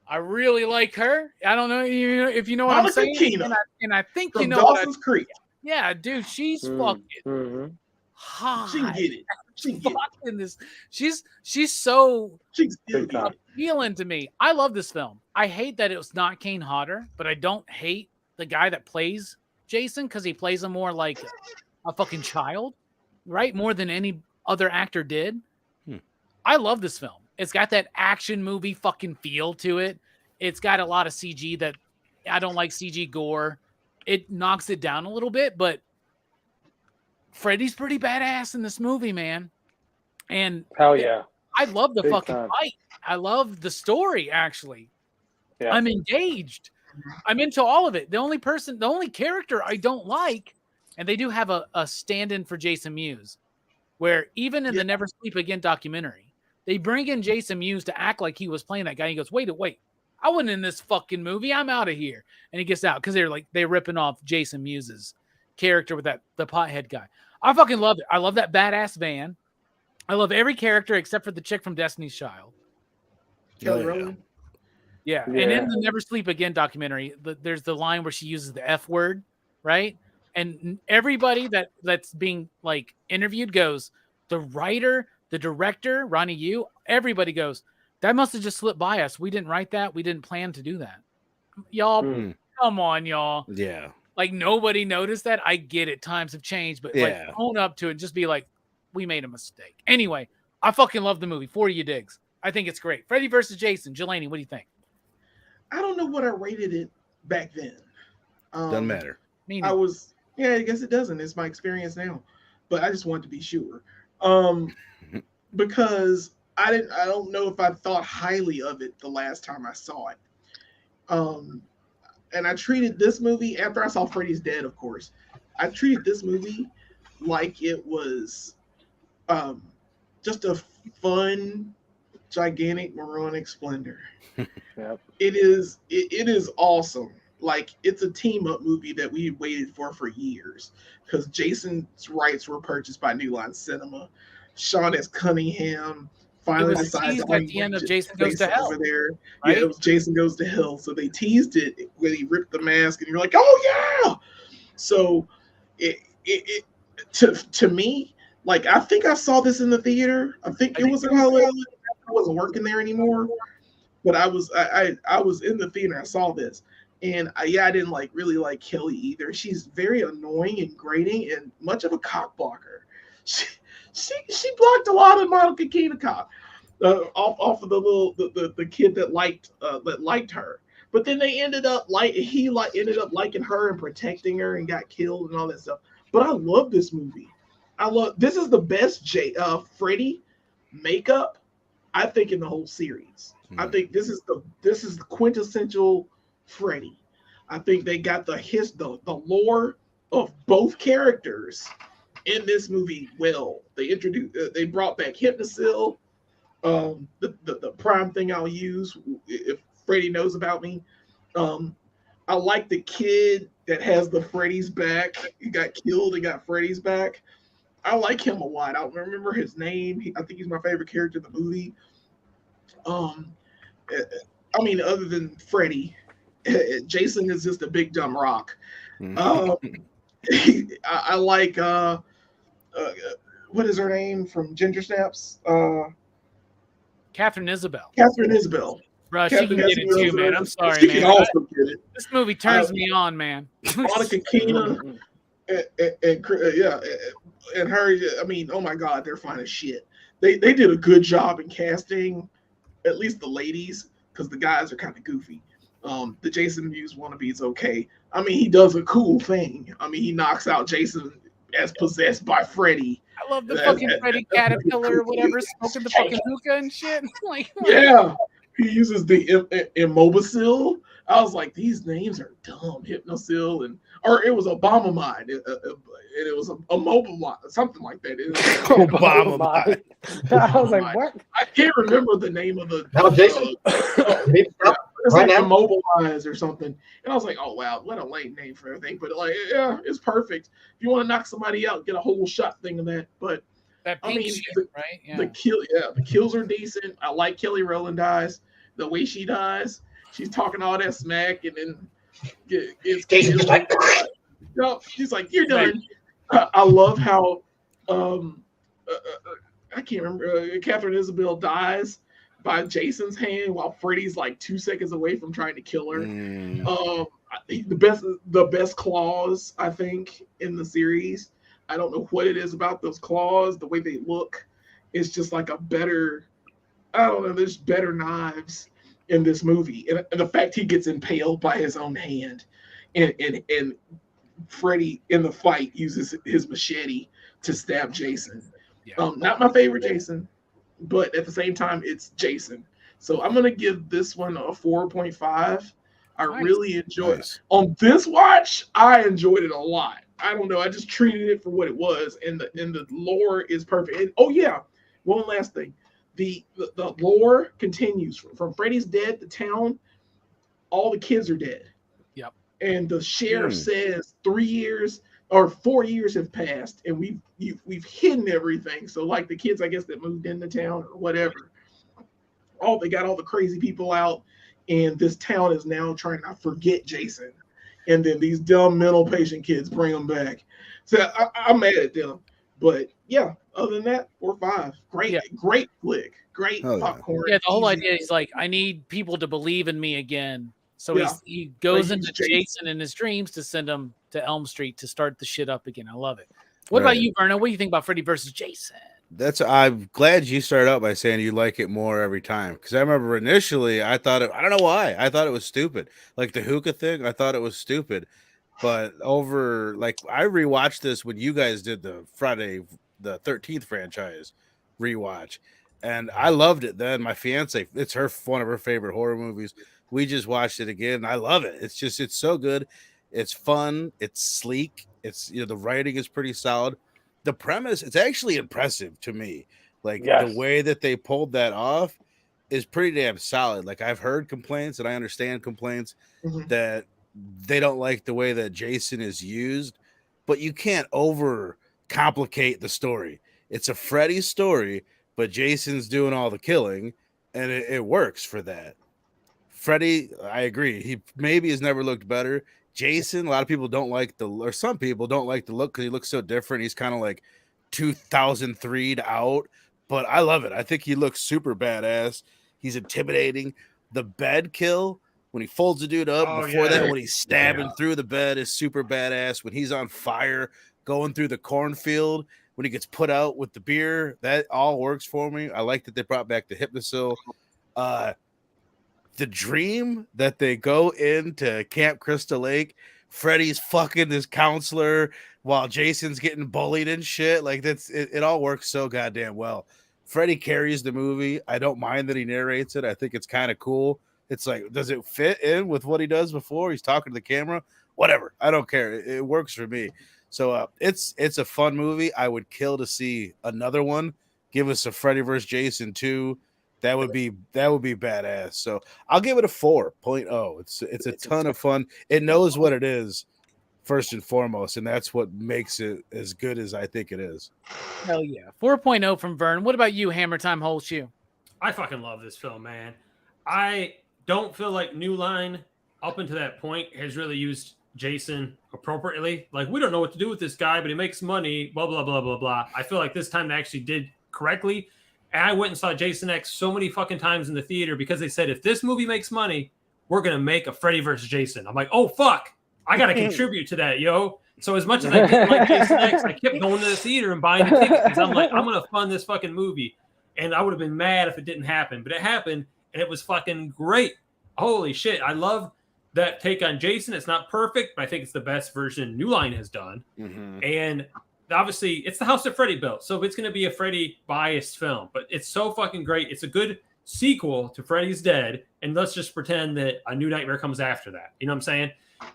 I really like her. I don't know if you know what I'm Monica saying. Keena And I think from you know Dawson's Creek. Yeah, dude, she's fucking hot. She can get it. She can get it. Fucking this. She's so She can still get it. appealing to me. I love this film. I hate that it was not Kane Hodder, but I don't hate the guy that plays Jason because he plays him more like a fucking child, right? More than any other actor did. I love this film. It's got that action movie fucking feel to it. It's got a lot of CG that I don't like CG gore. It knocks it down a little bit, but Freddy's pretty badass in this movie, man. And hell yeah. I love the Big fucking time. fight. I love the story, actually. Yeah. I'm engaged. I'm into all of it. The only character I don't like, and they do have a stand-in for Jason Mewes, where even in the Never Sleep Again documentary, they bring in Jason Mewes to act like he was playing that guy. He goes, wait, I wasn't in this fucking movie. I'm out of here. And he gets out because they're ripping off Jason Mewes' character with the pothead guy. I fucking love it. I love that badass van. I love every character except for the chick from Destiny's Child. Kelly Rowland. Yeah. And in the Never Sleep Again documentary, there's the line where she uses the F word, right? And everybody that's being like interviewed goes, the writer, the director, Ronnie Yu, everybody goes, that must have just slipped by us. We didn't write that. We didn't plan to do that. Y'all, come on, y'all. Yeah. Like nobody noticed that. I get it. Times have changed, but like own up to it. Just be like, we made a mistake. Anyway, I fucking love the movie. 40 you digs. I think it's great. Freddy versus Jason. Jelani, what do you think? I don't know what I rated it back then. Doesn't matter. I guess it doesn't. It's my experience now. But I just wanted to be sure. Because I don't know if I thought highly of it the last time I saw it. And I treated this movie, after I saw Freddy's Dead, of course, I treated this movie like it was just a fun, gigantic moronic splendor. Yep. It is awesome. Like, it's a team-up movie that we waited for years, because Jason's rights were purchased by New Line Cinema. Sean S. Cunningham finally decided to at the end of Jason Goes to Hell over there. Right? Yeah, it was Jason Goes to Hell. So they teased it when he ripped the mask, and you're like, oh yeah. So it to me, like, I think I saw this in the theater. I think it was in Hollywood. I wasn't working there anymore, but I was in the theater. I saw this, and I didn't really like Kelly either. She's very annoying and grating, and much of a cock blocker. She blocked a lot of Model Kikina cop off of the kid that liked her. But then they ended up ended up liking her and protecting her and got killed and all that stuff. But I love this movie. This is the best Freddy makeup, I think, in the whole series. I think this is the quintessential Freddy. I think they got the lore of both characters in this movie well. They brought back Hypnosil, the prime thing I'll use if Freddy knows about me. I like the kid that has the Freddy's back. He got killed and got Freddy's back. I like him a lot. I don't remember his name. I think he's my favorite character in the movie. I mean, other than Freddy, Jason is just a big dumb rock. I like what is her name from Ginger Snaps? Catherine Isabel. Bro, she can get it too, man. I'm sorry, man. Also get it. This movie turns me on, man. Monica Keena and her. I mean, oh my God, they're fine as shit. They did a good job in casting, at least the ladies, because the guys are kind of goofy. The Jason Mewes wannabe is okay. I mean, he does a cool thing. I mean, he knocks out Jason as possessed by Freddy. I love the fucking Freddy caterpillar or whatever, smoking the fucking hookah and shit. Like, yeah, he uses the Immobicil. I was like, these names are dumb. Hypnosil or it was Obamamide. It was a mobile something like that. Obamamide. I was like, what? I can't remember the name of the. No, Jason. It's Right like now? Immobilize or something. And I was like, oh, wow, what a lame name for everything. But, like, yeah, it's perfect. If you want to knock somebody out, get a whole shot thing of that. But, that pink shit, right? Yeah. The kills are decent. I like Kelly Rowland dies. The way she dies, she's talking all that smack and then it's Jason's like, No, she's like, you're done. I love how I can't remember. Catherine Isabel dies by Jason's hand while Freddy's like 2 seconds away from trying to kill her. The best claws I think in the series. I don't know what it is about those claws, the way they look. It's just like a better. I don't know. There's better knives in this movie, and the fact he gets impaled by his own hand, and Freddy in the fight uses his machete to stab Jason. Yeah. Not my favorite Jason, but at the same time, it's Jason. So I'm gonna give this one a 4.5. I really enjoyed it. On this watch, I enjoyed it a lot. I don't know. I just treated it for what it was, and the lore is perfect. And oh yeah, one last thing. The lore continues from Freddy's dead, the town, all the kids are dead. Yep. And the sheriff says 3 years or 4 years have passed, and we've hidden everything. So like the kids, I guess, that moved into town or whatever, they got all the crazy people out, and this town is now trying to forget Jason. And then these dumb mental patient kids bring them back. So I'm mad at them. But yeah, other than that, 4 or 5. Great flick. Great popcorn. Yeah, the whole idea is like, I need people to believe in me again. So he goes into Jason in his dreams to send him to Elm Street to start the shit up again. I love it. What about you, Vernon? What do you think about Freddy versus Jason? I'm glad you started out by saying you like it more every time, because I remember initially I thought I don't know why I thought it was stupid, like the hookah thing. I thought it was stupid, but I rewatched this when you guys did the Friday the 13th franchise rewatch, and I loved it then. My fiance, it's one of her favorite horror movies. We just watched it again. I love it. It's so good. It's fun. It's sleek. It's the writing is pretty solid. The premise, it's actually impressive to me. The way that they pulled that off is pretty damn solid. Like, I've heard complaints, and I understand complaints that they don't like the way that Jason is used, but you can't over complicate the story. It's a Freddy story, but Jason's doing all the killing, and it works for that. Freddy, I agree. He maybe has never looked better. Jason, a lot of people don't like some people don't like the look because he looks so different. He's kind of like 2003'd out, but I love it. I think he looks super badass. He's intimidating. The bed kill when he folds the dude up that, when he's stabbing through the bed is super badass. When he's on fire going through the cornfield, when he gets put out with the beer, that all works for me. I like that they brought back the Hypnosil. The dream that they go into Camp Crystal Lake, Freddy's fucking his counselor while Jason's getting bullied and shit. Like, it all works so goddamn well. Freddy carries the movie. I don't mind that he narrates it. I think it's kind of cool. It's like, does it fit in with what he does before? He's talking to the camera. Whatever. I don't care. It works for me. So it's a fun movie. I would kill to see another one. Give us a Freddy vs. Jason 2. That would be badass. So I'll give it a 4.0. It's a ton of fun. It knows what it is, first and foremost, and that's what makes it as good as I think it is. Hell yeah. 4.0 from Vern. What about you, Hammer Time Whole Shoe? I fucking love this film, man. I don't feel like New Line, up until that point, has really used Jason appropriately. Like, we don't know what to do with this guy, but he makes money, blah, blah, blah, blah, blah. I feel like this time they actually did correctly. And I went and saw Jason X so many fucking times in the theater because they said, if this movie makes money, we're going to make a Freddy versus Jason. I'm like, oh, fuck. I got to contribute to that, yo. So as much as I didn't like Jason X, I kept going to the theater and buying the tickets because I'm like, I'm going to fund this fucking movie. And I would have been mad if it didn't happen. But it happened, and it was fucking great. Holy shit. I love that take on Jason. It's not perfect, but I think it's the best version New Line has done. And obviously, it's the house that Freddy built, so it's going to be a Freddy biased film, but it's so fucking great. It's a good sequel to Freddy's Dead, and let's just pretend that a New Nightmare comes after that. You know what I'm saying?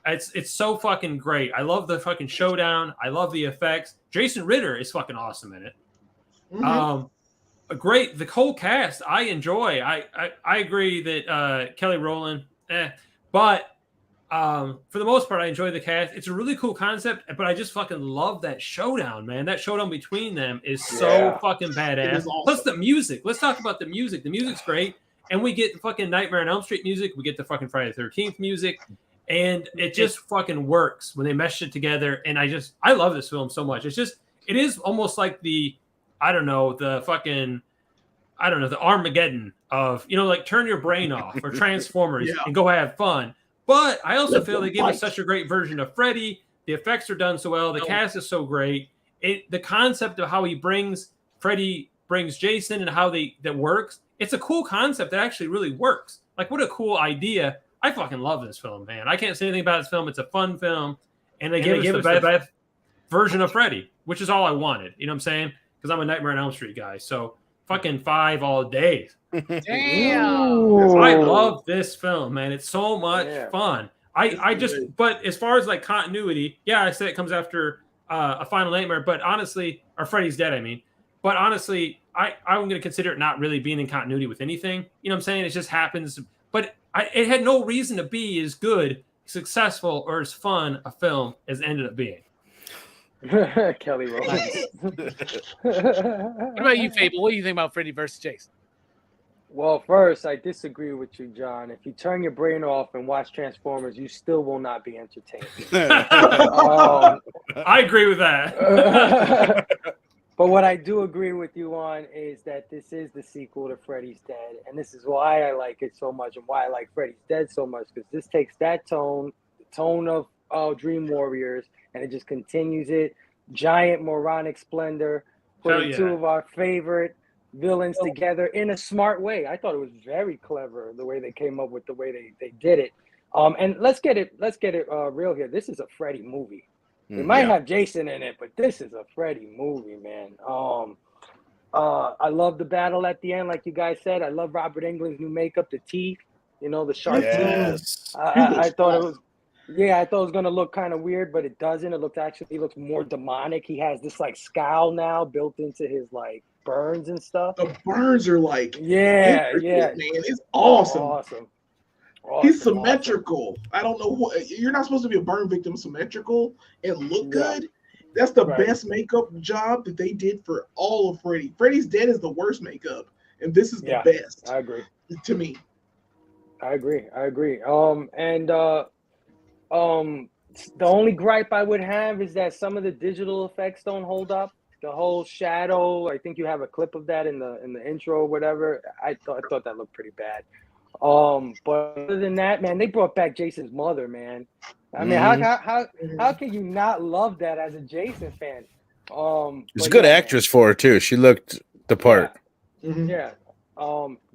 It's so fucking great. I love the fucking showdown. I love the effects. Jason Ritter is fucking awesome in it. Great. The whole cast I enjoy. I agree that Kelly Rowland, but for the most part, I enjoy the cast. It's a really cool concept, but I just fucking love that showdown, man. That showdown between them is so fucking badass. Awesome. Plus the music. Let's talk about the music. The music's great. And we get the fucking Nightmare on Elm Street music. We get the fucking Friday the 13th music. and it just fucking works when they mesh it together. And I love this film so much. It is almost like the Armageddon of, like turn your brain off, or Transformers and go have fun. But I also feel they give us such a great version of Freddy. The effects are done so well. The cast is so great. The concept of how Freddy brings Jason and how that works. It's a cool concept that actually really works. Like, what a cool idea. I fucking love this film, man. I can't say anything about this film. It's a fun film. And they gave us the best version of Freddy, which is all I wanted. You know what I'm saying? Because I'm a Nightmare on Elm Street guy. So fucking 5 all day. Damn. I love this film, man. It's so much fun. But as far as like continuity, I say it comes after a Final Nightmare, but honestly, or Freddy's Dead, I mean. But honestly, I'm going to consider it not really being in continuity with anything. You know what I'm saying? It just happens. But it had no reason to be as good, successful, or as fun a film as it ended up being. Kelly Rowland. What about you, Fable? What do you think about Freddy versus Jason? Well, first, I disagree with you, John. If you turn your brain off and watch Transformers, you still will not be entertained. I agree with that. But what I do agree with you on is that this is the sequel to Freddy's Dead. And this is why I like it so much and why I like Freddy's Dead so much. Because this takes that tone, the tone of Dream Warriors, and it just continues it. Giant moronic splendor. Putting two of our favorite villains together in a smart way. I thought it was very clever the way they came up with the way they did it. And let's get it real here. This is a Freddy movie. It might have Jason in it, but this is a Freddy movie, man. I love the battle at the end, like you guys said. I love Robert Englund's new makeup, the teeth, the sharp teeth. I thought it was. Yeah, I thought it was gonna look kind of weird, but it doesn't. It looks more demonic. He has this like scowl now built into his like burns and stuff. The burns are like man, it's awesome. Awesome. He's symmetrical. I don't know what you're not supposed to be a burn victim symmetrical and look good. That's the best makeup job that they did for all of Freddy. Freddy's Dead is the worst makeup, and this is the best. I agree. To me. I agree. The only gripe I would have is that some of the digital effects don't hold up. The whole shadow, I think you have a clip of that in the intro or whatever. I thought that looked pretty bad. But other than that, man, they brought back Jason's mother, man. I mean, how can you not love that as a Jason fan? It's a good actress for her too. She looked the part. Yeah.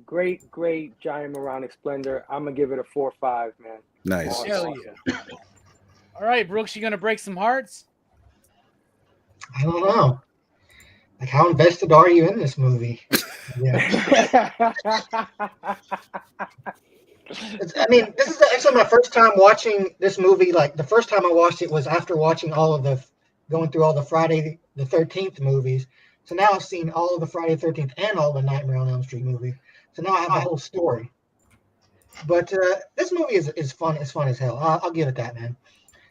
Great giant moronic splendor. I'm gonna give it a 4 or 5, man. Nice. Hell yeah. All right, Brooks, you gonna break some hearts? I don't know. Like, how invested are you in this movie? I mean, this is actually my first time watching this movie. Like, the first time I watched it was after watching going through all the Friday the 13th movies. So now I've seen all of the Friday the 13th and all the Nightmare on Elm Street movies. So now I have the whole story. But this movie is fun. It's fun as hell. I'll give it that, man.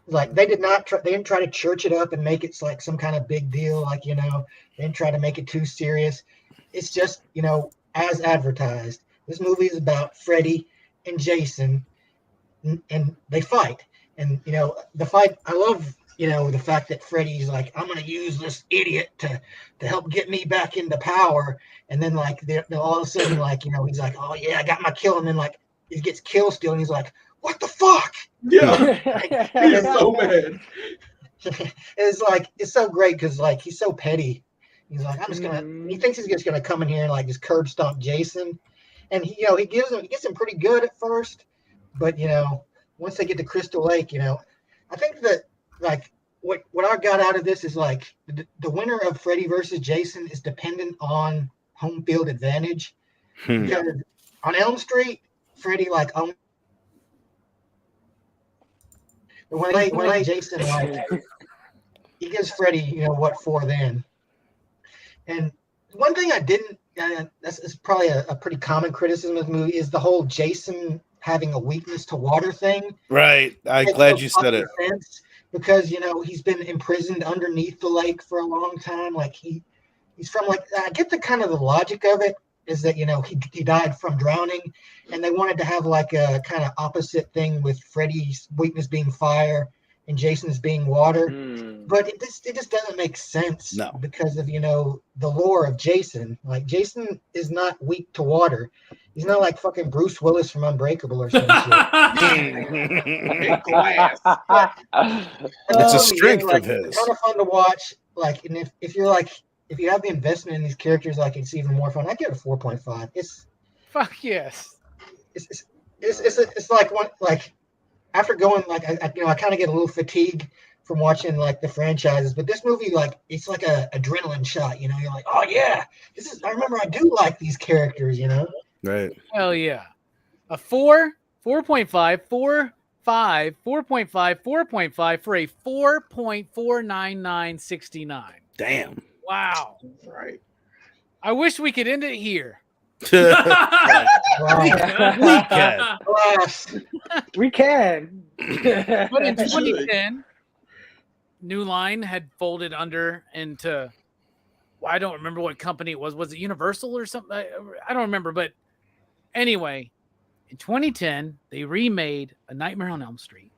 Like, they didn't try to church it up and make it like some kind of big deal. Like, they didn't try to make it too serious. It's just, as advertised. This movie is about Freddy and Jason, and they fight. And, the fight, I love, the fact that Freddy's like, I'm going to use this idiot to help get me back into power. And then, like, all of a sudden, like, he's like, oh, yeah, I got my kill. And then, like, he gets killed still, and he's like, what the fuck? Yeah. He's so mad. It's so great because, like, he's so petty. He's like, he thinks he's just gonna come in here and like just curb stomp Jason, and he gets him pretty good at first, but once they get to Crystal Lake, I think that like what I got out of this is like the winner of Freddy versus Jason is dependent on home field advantage. Because on Elm Street, Freddy like when I Jason like he gives Freddy what for then. And one thing I didn't that's probably a pretty common criticism of the movie is the whole Jason having a weakness to water thing. Right. I'm glad you said it. Because he's been imprisoned underneath the lake for a long time. Like he's from like I get the kind of the logic of it, is that he died from drowning, and they wanted to have like a kind of opposite thing with Freddy's weakness being fire and Jason's being water. But it just doesn't make sense because of the lore of Jason. Like, Jason is not weak to water. He's not like fucking Bruce Willis from Unbreakable or some shit. Glass. It's a strength like, of his. It's kind of fun to watch. Like, and if you're like, if you have the investment in these characters, like, it's even more fun. I give it a 4.5. It's fuck yes. It's like one, like, after going, like, I kind of get a little fatigue from watching like the franchises, but this movie, like, it's like a adrenaline shot. You're like, oh yeah, I remember I do like these characters. Right. Hell yeah. A 4, 4.5, 4, 5, 4.5, 4.5 for a 4.49969. Damn. Wow. Right. I wish we could end it here. We can. But in 2010, New Line had folded under into, I don't remember what company it was. Was it Universal or something? I don't remember. But anyway, in 2010, they remade A Nightmare on Elm Street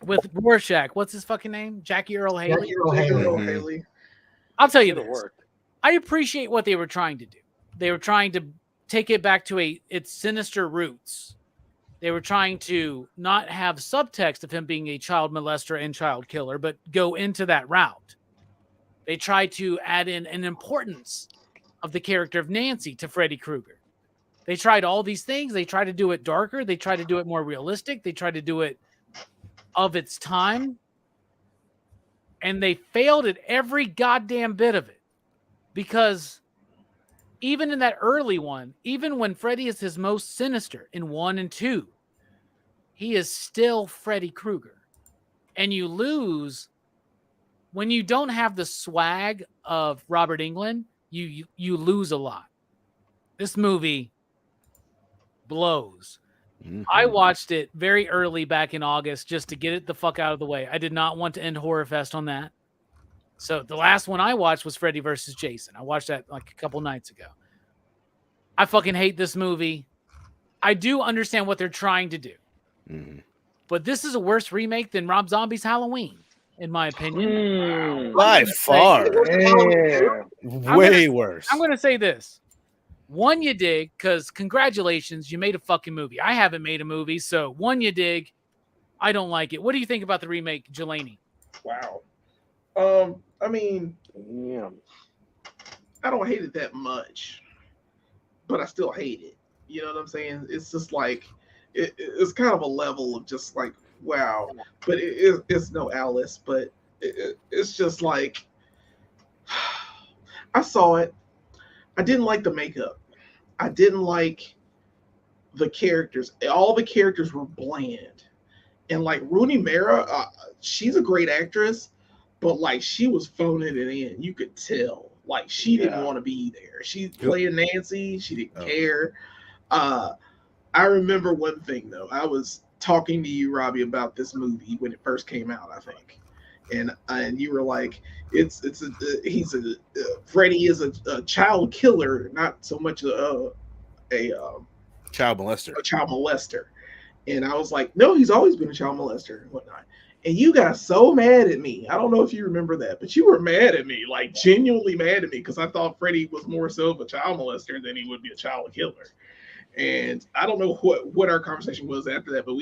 with Rorschach. What's his fucking name? Jackie Earl Haley. Haley. I'll tell you this. I appreciate what they were trying to do. They were trying to take it back to its sinister roots. They were trying to not have subtext of him being a child molester and child killer, but go into that route. They tried to add in an importance of the character of Nancy to Freddy Krueger. They tried all these things. They tried to do it darker. They tried to do it more realistic. They tried to do it of its time. And they failed at every goddamn bit of it. Because even in that early one, even when Freddy is his most sinister in 1 and 2, he is still Freddy Krueger. And you lose when you don't have the swag of Robert Englund, you lose a lot. This movie blows. I watched it very early back in August just to get it the fuck out of the way. I did not want to end Horrorfest on that. So the last one I watched was Freddy vs. Jason. I watched that like a couple nights ago. I fucking hate this movie. I do understand what they're trying to do. But this is a worse remake than Rob Zombie's Halloween, in my opinion. By far. Way worse. I'm going to say this. One, you dig, because congratulations, you made a fucking movie. I haven't made a movie, so one, you dig. I don't like it. What do you think about the remake, Jelani? Wow. I mean, I don't hate it that much, but I still hate it. You know what I'm saying? It's just like, it's kind of a level of just like, wow. But it's no Alice, but it's just like, I saw it. I didn't like the makeup. I didn't like the characters. All the characters were bland. And like Rooney Mara, she's a great actress, but like she was phoning it in. You could tell. Like she didn't want to be there. She's playing Nancy. She didn't care. I remember one thing though. I was talking to you, Robbie, about this movie when it first came out, I think. And you were like, Freddy is a child killer, not so much a child molester. A child molester. And I was like, no, he's always been a child molester and whatnot. And you got so mad at me. I don't know if you remember that, but you were mad at me, like genuinely mad at me, because I thought Freddy was more so of a child molester than he would be a child killer. And I don't know what our conversation was after that, but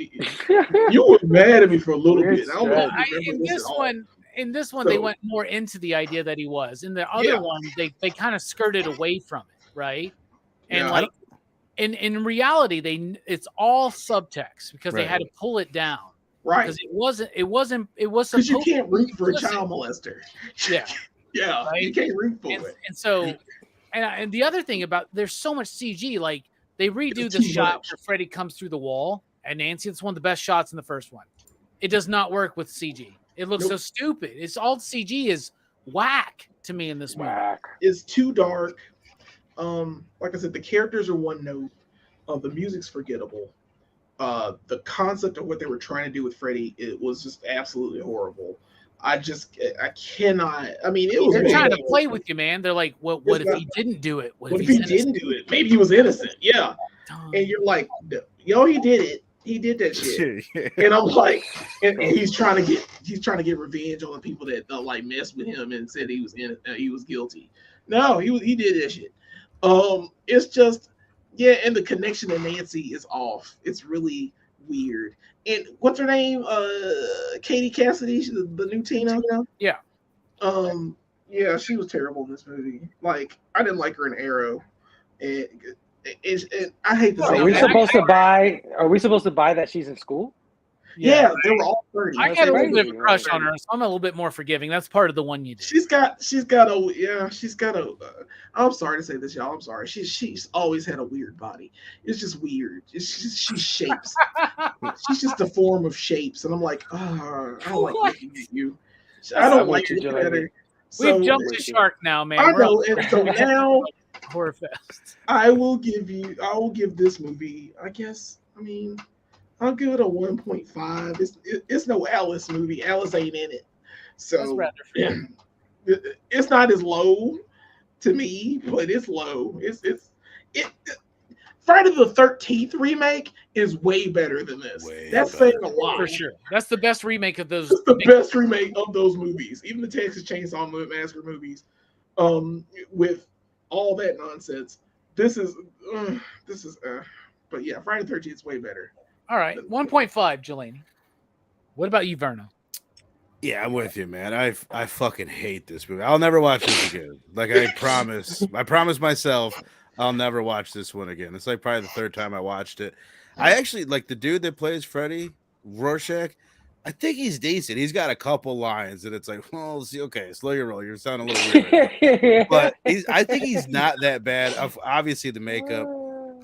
you were mad at me for a little bit. I don't know if you remember in this one, they went more into the idea that he was. In the other one, they kind of skirted away from it, right? And like in reality, it's all subtext because they had to pull it down, right? Because it was because you can't root for a child molester. Yeah, right? You can't root for it. And so, and the other thing about there's so much CG, like. They redo the shot where Freddy comes through the wall and Nancy. It's one of the best shots in the first one. It does not work with CG. It looks so stupid. It's all CG is whack to me in this movie. It's too dark. Like I said, the characters are one note. The music's forgettable. The concept of what they were trying to do with Freddy, it was just absolutely horrible. I cannot. I mean, it was. They're trying to bad. play with you, man. They're like, what if he didn't do it? What if he didn't do it? Maybe he was innocent. Yeah. And you're like, yo, he did it. He did that shit. And I'm like, and he's trying to get revenge on the people that like messed with him and said he was guilty. No, he did that shit. It's just, yeah, and the connection to Nancy is off. It's really weird. And what's her name? Katie Cassidy, the new Tina. Yeah. Yeah, she was terrible in this movie. Like, I didn't like her in Arrow, and I hate to say. Are we supposed to buy that she's in school? Yeah, they were all 30. I got a little bit of a crush on her, so I'm a little bit more forgiving. That's part of the one you did. She's got a. I'm sorry to say this, y'all. I'm sorry. She's always had a weird body. It's just weird. She's shapes. She's just a form of shapes, and I'm like, oh, I don't like looking at you. I don't like looking at her. We've jumped the shark now, man. I know, and so now Horrorfest. I will give this movie, I guess. I mean, I'll give it a 1.5. It's no Alice movie. Alice ain't in it, so it's not as low to me, but it's low. Friday the 13th remake is way better than this. That's saying a lot. For sure. That's the best remake of those. It's the best remake of those movies. Even the Texas Chainsaw Massacre movies, with all that nonsense. This is. But yeah, Friday the 13th is way better. All right, 1.5, Jelani. What about you, Verno? Yeah, I'm with you, man. I fucking hate this movie. I'll never watch this again. Like I promise myself I'll never watch this one again. It's like probably the third time I watched it. I actually like the dude that plays Freddy, Rorschach. I think he's decent. He's got a couple lines, and it's like, well, see, okay, slow your roll. You're sounding a little weird, right but I think he's not that bad. Obviously, the makeup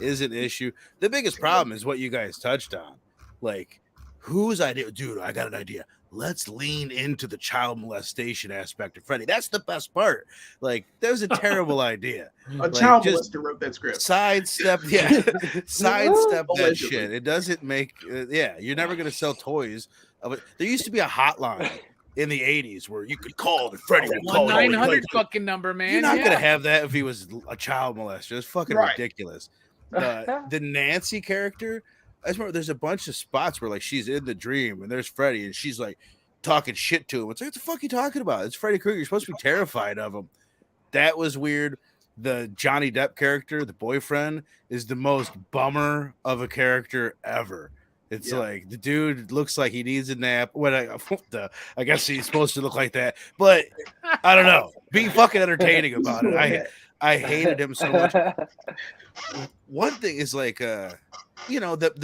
is an issue. The biggest problem is what you guys touched on. Like, whose idea? Dude, I got an idea. Let's lean into the child molestation aspect of Freddy. That's the best part. Like, that was a terrible idea. A child molester wrote that script. Sidestep that shit. It doesn't make, you're never going to sell toys. There used to be a hotline in the 80s where you could call and Freddy would call. 900 fucking number, man. You're not going to have that if he was a child molester. It's fucking ridiculous. The Nancy character, I just remember there's a bunch of spots where like she's in the dream and there's Freddy and she's like talking shit to him. It's like, what the fuck are you talking about? It's Freddy Krueger. You're supposed to be terrified of him. That was weird. The Johnny Depp character, the boyfriend, is the most bummer of a character ever. It's like the dude looks like he needs a nap. I guess he's supposed to look like that, but I don't know. Be fucking entertaining about it. I hated him so much. One thing is like the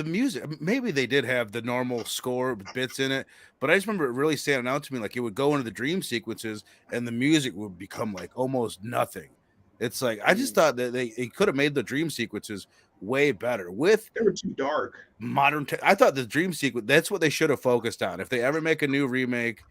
music. Maybe they did have the normal score bits in it, but I just remember it really standing out to me. Like it would go into the dream sequences, and the music would become like almost nothing. It's like I just thought that they could have made the dream sequences way better. They were too dark. Modern. I thought the dream sequence. That's what they should have focused on. If they ever make a new remake,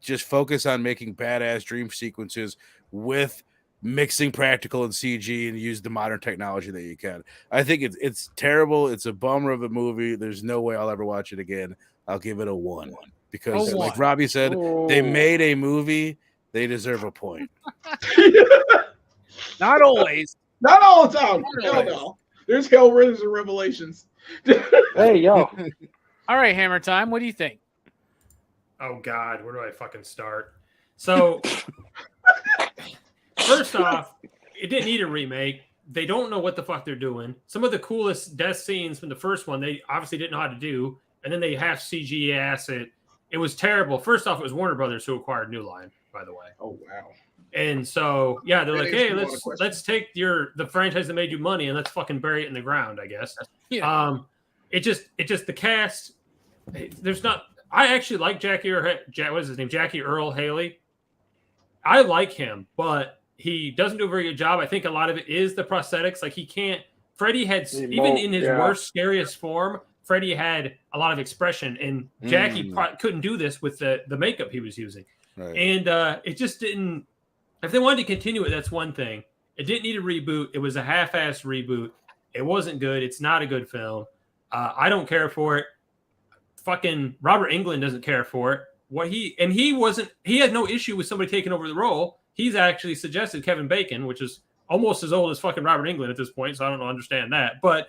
just focus on making badass dream sequences with mixing practical and CG and use the modern technology that you can. I think it's terrible. It's a bummer of a movie. There's no way I'll ever watch it again. I'll give it a 1 because, like Robbie said, they made a movie. They deserve a point. Not always. Not all the time. Hell no. There's Hellraisers and Revelations. Hey, yo. All right, Hammer Time. What do you think? Oh, God. Where do I fucking start? So, first off, it didn't need a remake. They don't know what the fuck they're doing. Some of the coolest death scenes from the first one, they obviously didn't know how to do. And then they half CG ass it. It was terrible. First off, it was Warner Brothers who acquired New Line, by the way. Oh, wow. And so, yeah, they're like, hey, let's take the franchise that made you money and let's fucking bury it in the ground, I guess. Yeah. It just the cast. There's not. I actually like Jackie Earl Haley. I like him, but he doesn't do a very good job. I think a lot of it is the prosthetics. Like he can't. Freddie had even in his worst, scariest form. Freddie had a lot of expression, and Jackie couldn't do this with the makeup he was using. Right. And it just didn't. If they wanted to continue it, that's one thing. It didn't need a reboot. It was a half-assed reboot. It wasn't good. It's not a good film. I don't care for it. Fucking Robert Englund doesn't care for it. he had no issue with somebody taking over the role. He's actually suggested Kevin Bacon, which is almost as old as fucking Robert Englund at this point, so I don't understand that. But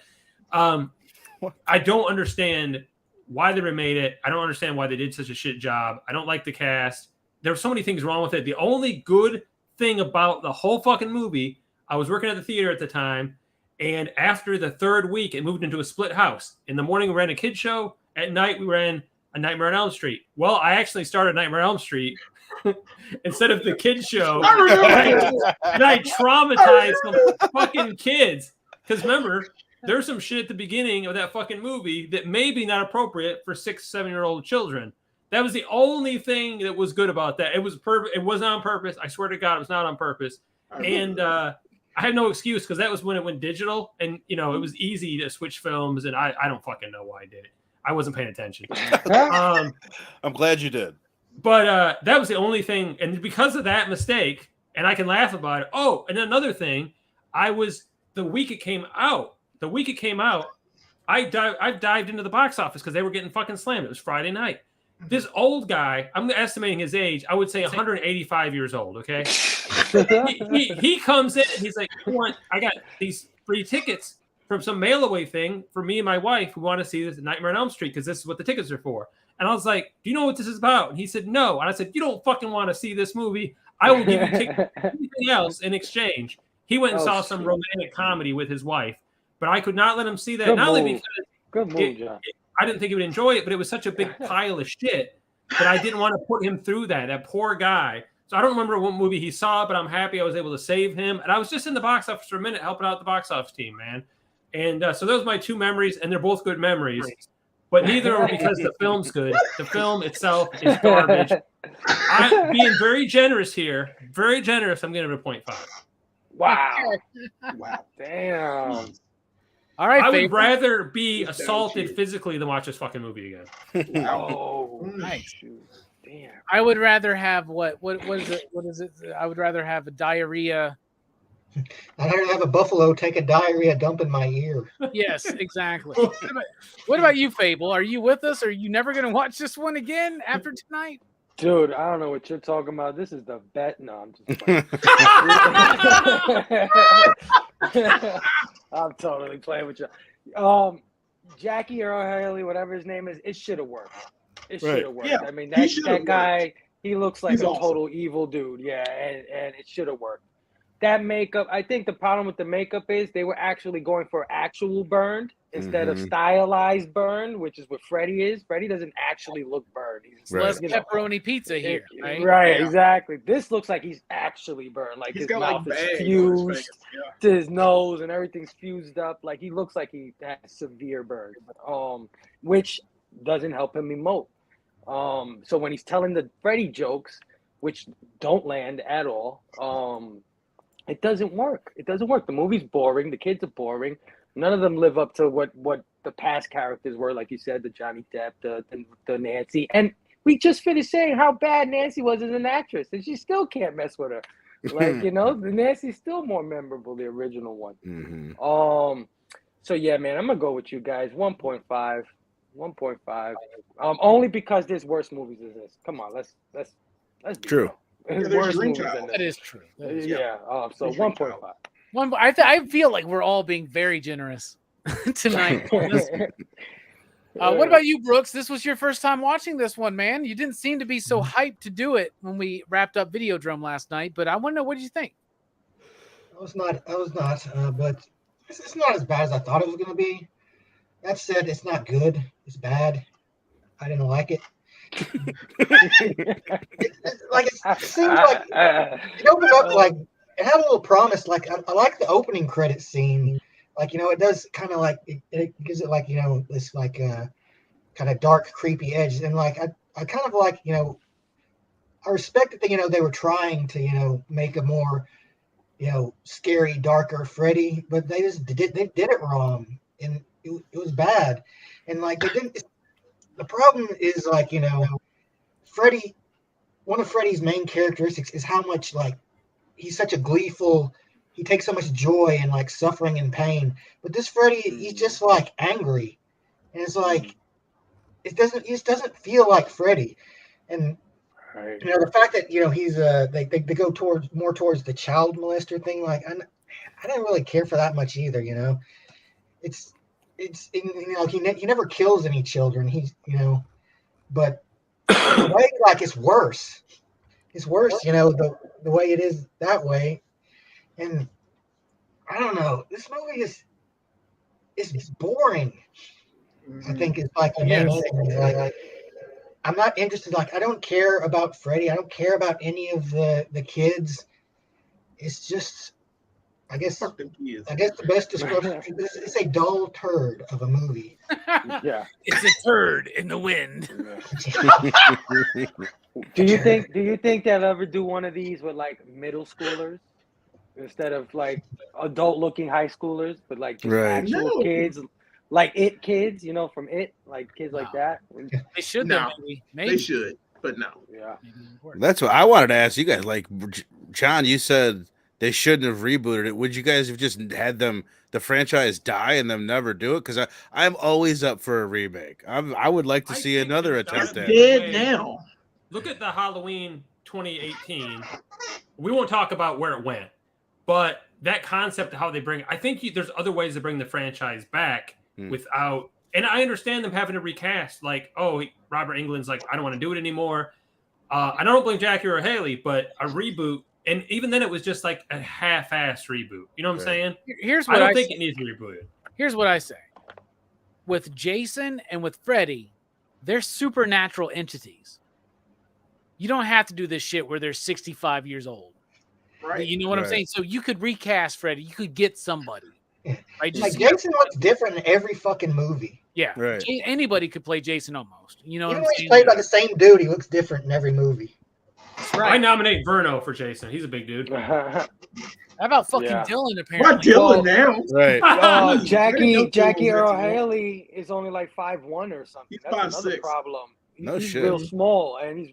I don't understand why they remade it. I don't understand why they did such a shit job. I don't like the cast. There were so many things wrong with it. The only good thing about the whole fucking movie, I was working at the theater at the time, and after the third week, it moved into a split house. In the morning, we ran a kid show. At night, we ran A Nightmare on Elm Street. Well, I actually started Nightmare on Elm Street instead of the kid show. And I traumatized some fucking kids. Because remember, there's some shit at the beginning of that fucking movie that may be not appropriate for 6, 7-year-old children. That was the only thing that was good about that. It was perfect. It wasn't on purpose. I swear to God, it was not on purpose. And I had no excuse because that was when it went digital. And, you know, it was easy to switch films. And I don't fucking know why I did it. I wasn't paying attention. I'm glad you did. But that was the only thing. And because of that mistake, and I can laugh about it. Oh, and another thing, the week it came out, I dived into the box office because they were getting fucking slammed. It was Friday night. This old guy, I'm estimating his age, I would say 185 years old, okay? he comes in and he's like, I got these free tickets from some mail away thing for me and my wife who want to see this Nightmare on Elm Street because this is what the tickets are for. And I was like, do you know what this is about? And he said, no. And I said, you don't fucking want to see this movie. I will give you tickets anything else in exchange. He went and saw some romantic comedy with his wife, but I could not let him see that. Good not only move. because Good move, John. I didn't think he would enjoy it, but it was such a big pile of shit that I didn't want to put him through that poor guy. So I don't remember what movie he saw, but I'm happy I was able to save him. And I was just in the box office for a minute helping out the box office team, man. And so those are my two memories, and they're both good memories. But neither are because the film's good. The film itself is garbage. I'm being very generous here. Very generous. I'm giving it a 0.5. Wow. Wow. Damn. All right, I would favorite. rather be assaulted physically than watch this fucking movie again. Oh, Nice. shoot. Damn. I would rather have what is it? What is it? I would rather have a diarrhea. I'd rather have a buffalo take a diarrhea dump in my ear. Yes, exactly. What about you, Fable? Are you with us? Are you never going to watch this one again after tonight? Dude, I don't know what you're talking about. This is the bet. No, I'm just playing. I'm totally playing with you. Jackie or Haley, whatever his name is, it should have worked. It should have worked. Yeah, I mean, he that should've guy, worked. he looks like He's a awesome. total evil dude. Yeah, and it should have worked. That makeup, I think the problem with the makeup is they were actually going for actual burned instead of stylized burned, which is what Freddy is. Freddy doesn't actually look burned. He's Right. Less pepperoni pizza here, right? Right, Yeah. exactly. This looks like he's actually burned. Like He's his got mouth like is bags on his fused face. Yeah. to his nose and everything's fused up. Like he looks like he has severe burns, which doesn't help him emote. So when he's telling the Freddy jokes, which don't land at all, it doesn't work. It doesn't work. The movie's boring. The kids are boring. None of them live up to what the past characters were, like you said, the Johnny Depp, the Nancy. And we just finished saying how bad Nancy was as an actress, and she still can't mess with her. Like, you know, the Nancy's still more memorable, the original one. Mm-hmm. So yeah, man, I'm gonna go with you guys. 1.5. 1.5. Only because there's worse movies than this. Come on, let's be True. real. There's there's worse Dream movies Child. than That this. is true. That is Yeah. So There's Dream 1.5. one. I feel like we're all being very generous tonight. What about you, Brooks? This was your first time watching this one, man. You didn't seem to be so hyped to do it when we wrapped up Videodrome last night, but I want to know, what did you think? I was not, but it's not as bad as I thought it was going to be. That said, it's not good. It's bad. I didn't like it. It seems like it opened up like it had a little promise. Like I like the opening credit scene. Like, you know, it does kind of like it gives it like, you know, this like kind of dark, creepy edge. And like I kind of like, you know, I respect that, you know, they were trying to, you know, make a more, you know, scary, darker Freddy, but they did it wrong, and it was bad. And like they didn't. The problem is, like, you know, Freddy, one of Freddy's main characteristics is how much, like, he's such a gleeful, he takes so much joy in, like, suffering and pain. But this Freddy, he's just, like, angry. And it's like, it just doesn't feel like Freddy. And Right. the fact that he's they go more towards the child molester thing, like I didn't really care for that much either. It's he never kills any children. He's but in a way, like it's worse. It's worse, the way it is that way. And I don't know. This movie is boring. I think it's like the main thing. Like I'm not interested. Like I don't care about Freddy. I don't care about any of the kids. It's just, I guess the best description. It's a dull turd of a movie. Yeah. It's a turd in the wind. Do you think they'll ever do one of these with like middle schoolers instead of like adult looking high schoolers, but like just actual kids, like It kids, from It, like kids like that? They should. Maybe they should, but no. Yeah. That's what I wanted to ask you guys. Like, John, you said they shouldn't have rebooted it. Would you guys have just had the franchise die and them never do it? Because I'm always up for a remake. I would like to see another attempt at it. Dead now. Look at the Halloween 2018. We won't talk about where it went, but that concept of how they bring, I think there's other ways to bring the franchise back without, and I understand them having to recast, like, Robert Englund's like, I don't want to do it anymore. I don't blame Jackie or Haley, but a reboot, and even then it was just like a half-ass reboot. You know what I'm saying? Here's what I don't think it needs to be rebooted. Here's what I say. With Jason and with Freddy, they're supernatural entities. You don't have to do this shit where they're 65 years old. Right. You know what I'm saying? So you could recast Freddy. You could get somebody. Right? Like Jason looks different in every fucking movie. Yeah. Right. Anybody could play Jason almost. You know what Even I'm when saying? he's played by the same dude, he looks different in every movie. That's right. I nominate Verno for Jason. He's a big dude. How about fucking Yeah. Dylan, apparently? What Dylan now? Right. Jackie Earl Haley is only like 5'1" or something. He's That's another 5'6". problem. No he's shit. real small, and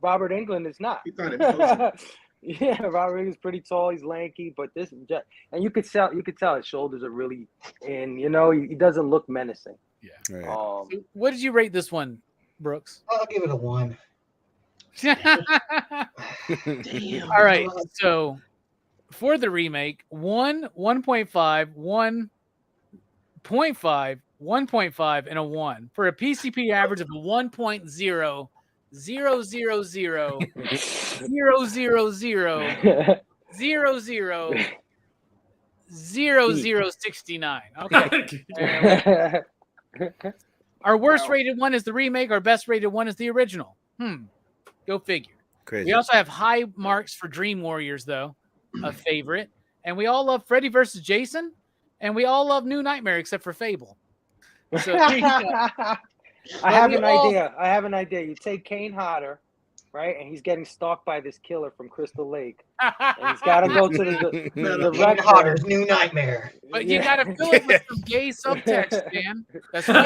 Robert Englund is not. He's not even close. Yeah, Robert Englund's pretty tall. He's lanky, but and you could tell his shoulders are really in. He doesn't look menacing. Yeah. Right. So what did you rate this one, Brooks? I'll give it a 1. Damn. All right. So for the remake, 1, 1.5, 1.5, 1.5, and a 1 for a PCP average of a 1.0. 0 0 0 0 0 0 0 0 0 69. Okay. Our worst rated one is the remake. Our best rated one is the original. Go figure. Crazy. We also have high marks for Dream Warriors, though, a favorite. And we all love Freddy versus Jason. And we all love New Nightmare except for Fable. So there you go. I have an idea. You take Kane Hodder, right? And he's getting stalked by this killer from Crystal Lake. And he's got to go to the Kane Hodder's New Nightmare. But you got to fill it with some gay subtext, man. That's what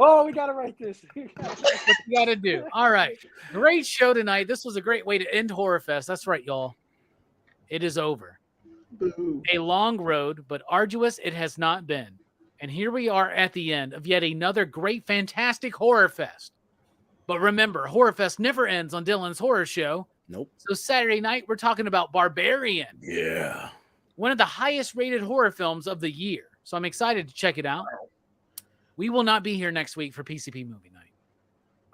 you we got to write this. got to do. All right. Great show tonight. This was a great way to end Horrorfest. That's right, y'all. It is over. Boo. A long road, but arduous it has not been. And here we are at the end of yet another great, fantastic Horrorfest. But remember, Horrorfest never ends on Dylan's Horror Show. Nope. So Saturday night, we're talking about Barbarian. Yeah. One of the highest rated horror films of the year. So I'm excited to check it out. We will not be here next week for PCP Movie Night.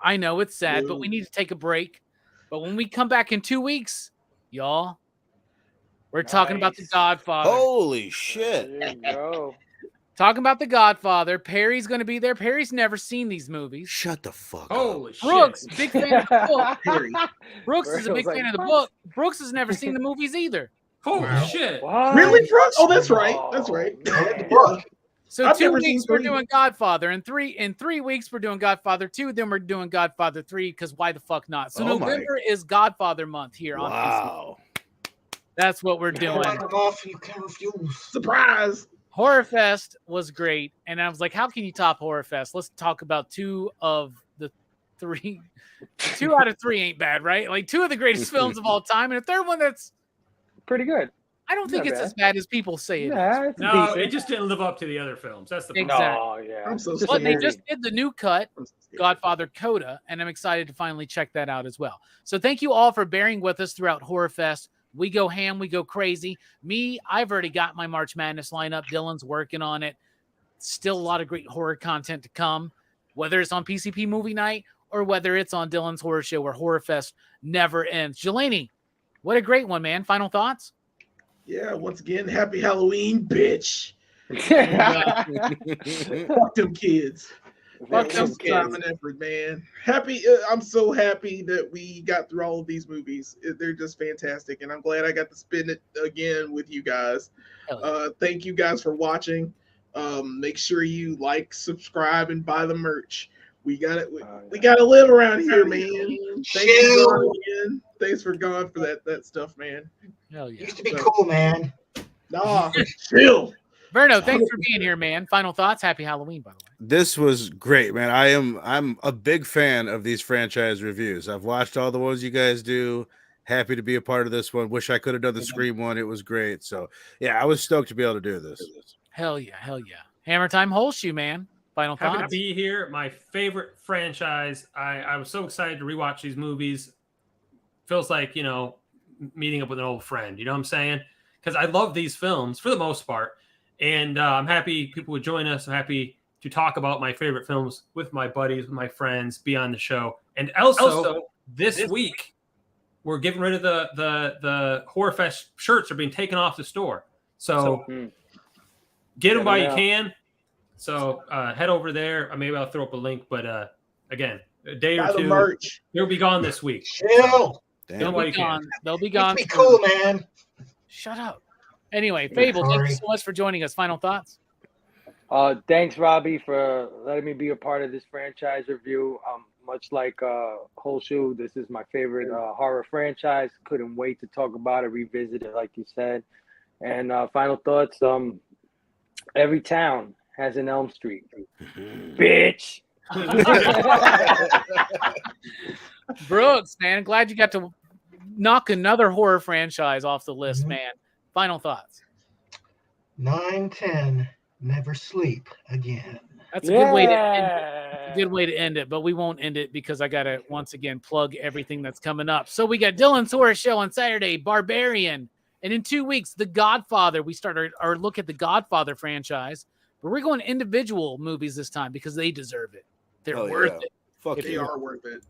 I know it's sad, but we need to take a break. But when we come back in 2 weeks, y'all, we're talking about The Godfather. Holy shit. There you go. Talking about The Godfather. Perry's going to be there. Perry's never seen these movies. Shut the fuck up. Holy Brooks, shit. big fan of the book. Harry. Brooks is a big fan of the book. Brooks has never seen the movies either. Holy shit. What? Really, Brooks? Oh, that's right. That's right. I read the book. So I've 2 never seen weeks we're 3. doing Godfather. In 3 weeks we're doing Godfather 2. Then we're doing Godfather 3 because why the fuck not? So Oh my- November is Godfather month here on PCP. Wow. That's what we're doing. You can refuse. Surprise. Horrorfest was great. And I was like, how can you top Horrorfest? Let's talk about 2 of the 3. 2 out of 3 ain't bad, right? Like 2 of the greatest films of all time. And a third one that's Pretty good. I don't think Not it's bad. as bad as people say it is. Nah, it's No, decent. it just didn't live up to the other films. That's the problem. Exactly. No, yeah. I'm so It's just But a they movie. just did the new cut, I'm so scared. Godfather Coda, and I'm excited to finally check that out as well. So thank you all for bearing with us throughout Horrorfest. We go ham, we go crazy. Me, I've already got my March Madness lineup. Dylan's working on it. Still a lot of great horror content to come, whether it's on PCP Movie Night or whether it's on Dylan's Horror Show where Horrorfest never ends. Jelani, what a great one, man. Final thoughts? Yeah, once again, happy Halloween, bitch. Fuck them kids. Fuck That them was time and effort, man. Happy. I'm so happy that we got through all of these movies. They're just fantastic, and I'm glad I got to spend it again with you guys. Hell yeah. Thank you guys for watching. Make sure you like, subscribe, and buy the merch. We got it. We got to live around here, man. Thanks for going for that stuff, man. Hell yeah. Used to be cool, man. Nah, chill. Verno, thanks for being here, man. Final thoughts? Happy Halloween, by the way. This was great, man. I'm a big fan of these franchise reviews. I've watched all the ones you guys do. Happy to be a part of this one. Wish I could have done the Scream one. It was great. So yeah, I was stoked to be able to do this. Hell yeah, hell yeah. Hammer Time Holshoe, man. Final Happy to thoughts? be here. My favorite franchise. I was so excited to rewatch these movies. Feels like, you know, meeting up with an old friend. You know what I'm saying? Because I love these films for the most part. And I'm happy people would join us. I'm happy to talk about my favorite films with my buddies, with my friends, be on the show. And also this week, we're getting rid of the Horrorfest shirts are being taken off the store. So get them while you can. So head over there. Maybe I'll throw up a link. But again, a day or Buy the two, merch. they'll be gone this week. Chill. They'll while be you can. gone. They'll be Used gone. to be cool, man. Shut up. Anyway, Fable, thank you Sorry. so much for joining us. Final thoughts? Thanks, Robbie, for letting me be a part of this franchise review. Much like Holshoe, this is my favorite horror franchise. Couldn't wait to talk about it, revisit it, like you said. And final thoughts: every town has an Elm Street, bitch. Brooks, man, glad you got to knock another horror franchise off the list, man. Final thoughts? 9-10. Never sleep again. That's a good way to end it. A good way to end it, but we won't end it because I gotta once again plug everything that's coming up. So we got Dylan's Horror Show on Saturday, Barbarian, and in 2 weeks, The Godfather. We start our look at the Godfather franchise, but we're going individual movies this time because they deserve it. They're Hell worth yeah. it. Fuck They yeah. are worth it.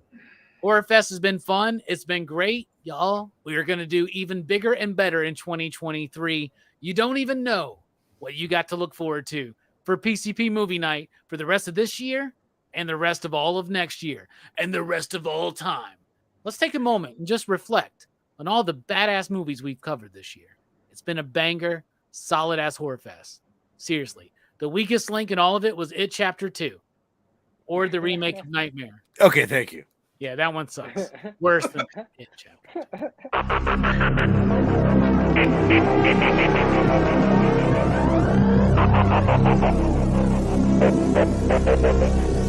Horrorfest has been fun. It's been great, y'all. We are going to do even bigger and better in 2023. You don't even know what you got to look forward to for PCP Movie Night for the rest of this year and the rest of all of next year and the rest of all time. Let's take a moment and just reflect on all the badass movies we've covered this year. It's been a banger, solid-ass Horrorfest. Seriously. The weakest link in all of it was It Chapter 2 or the remake of Nightmare. Okay, thank you. Yeah, that one sucks. Worse than It Chapter 2.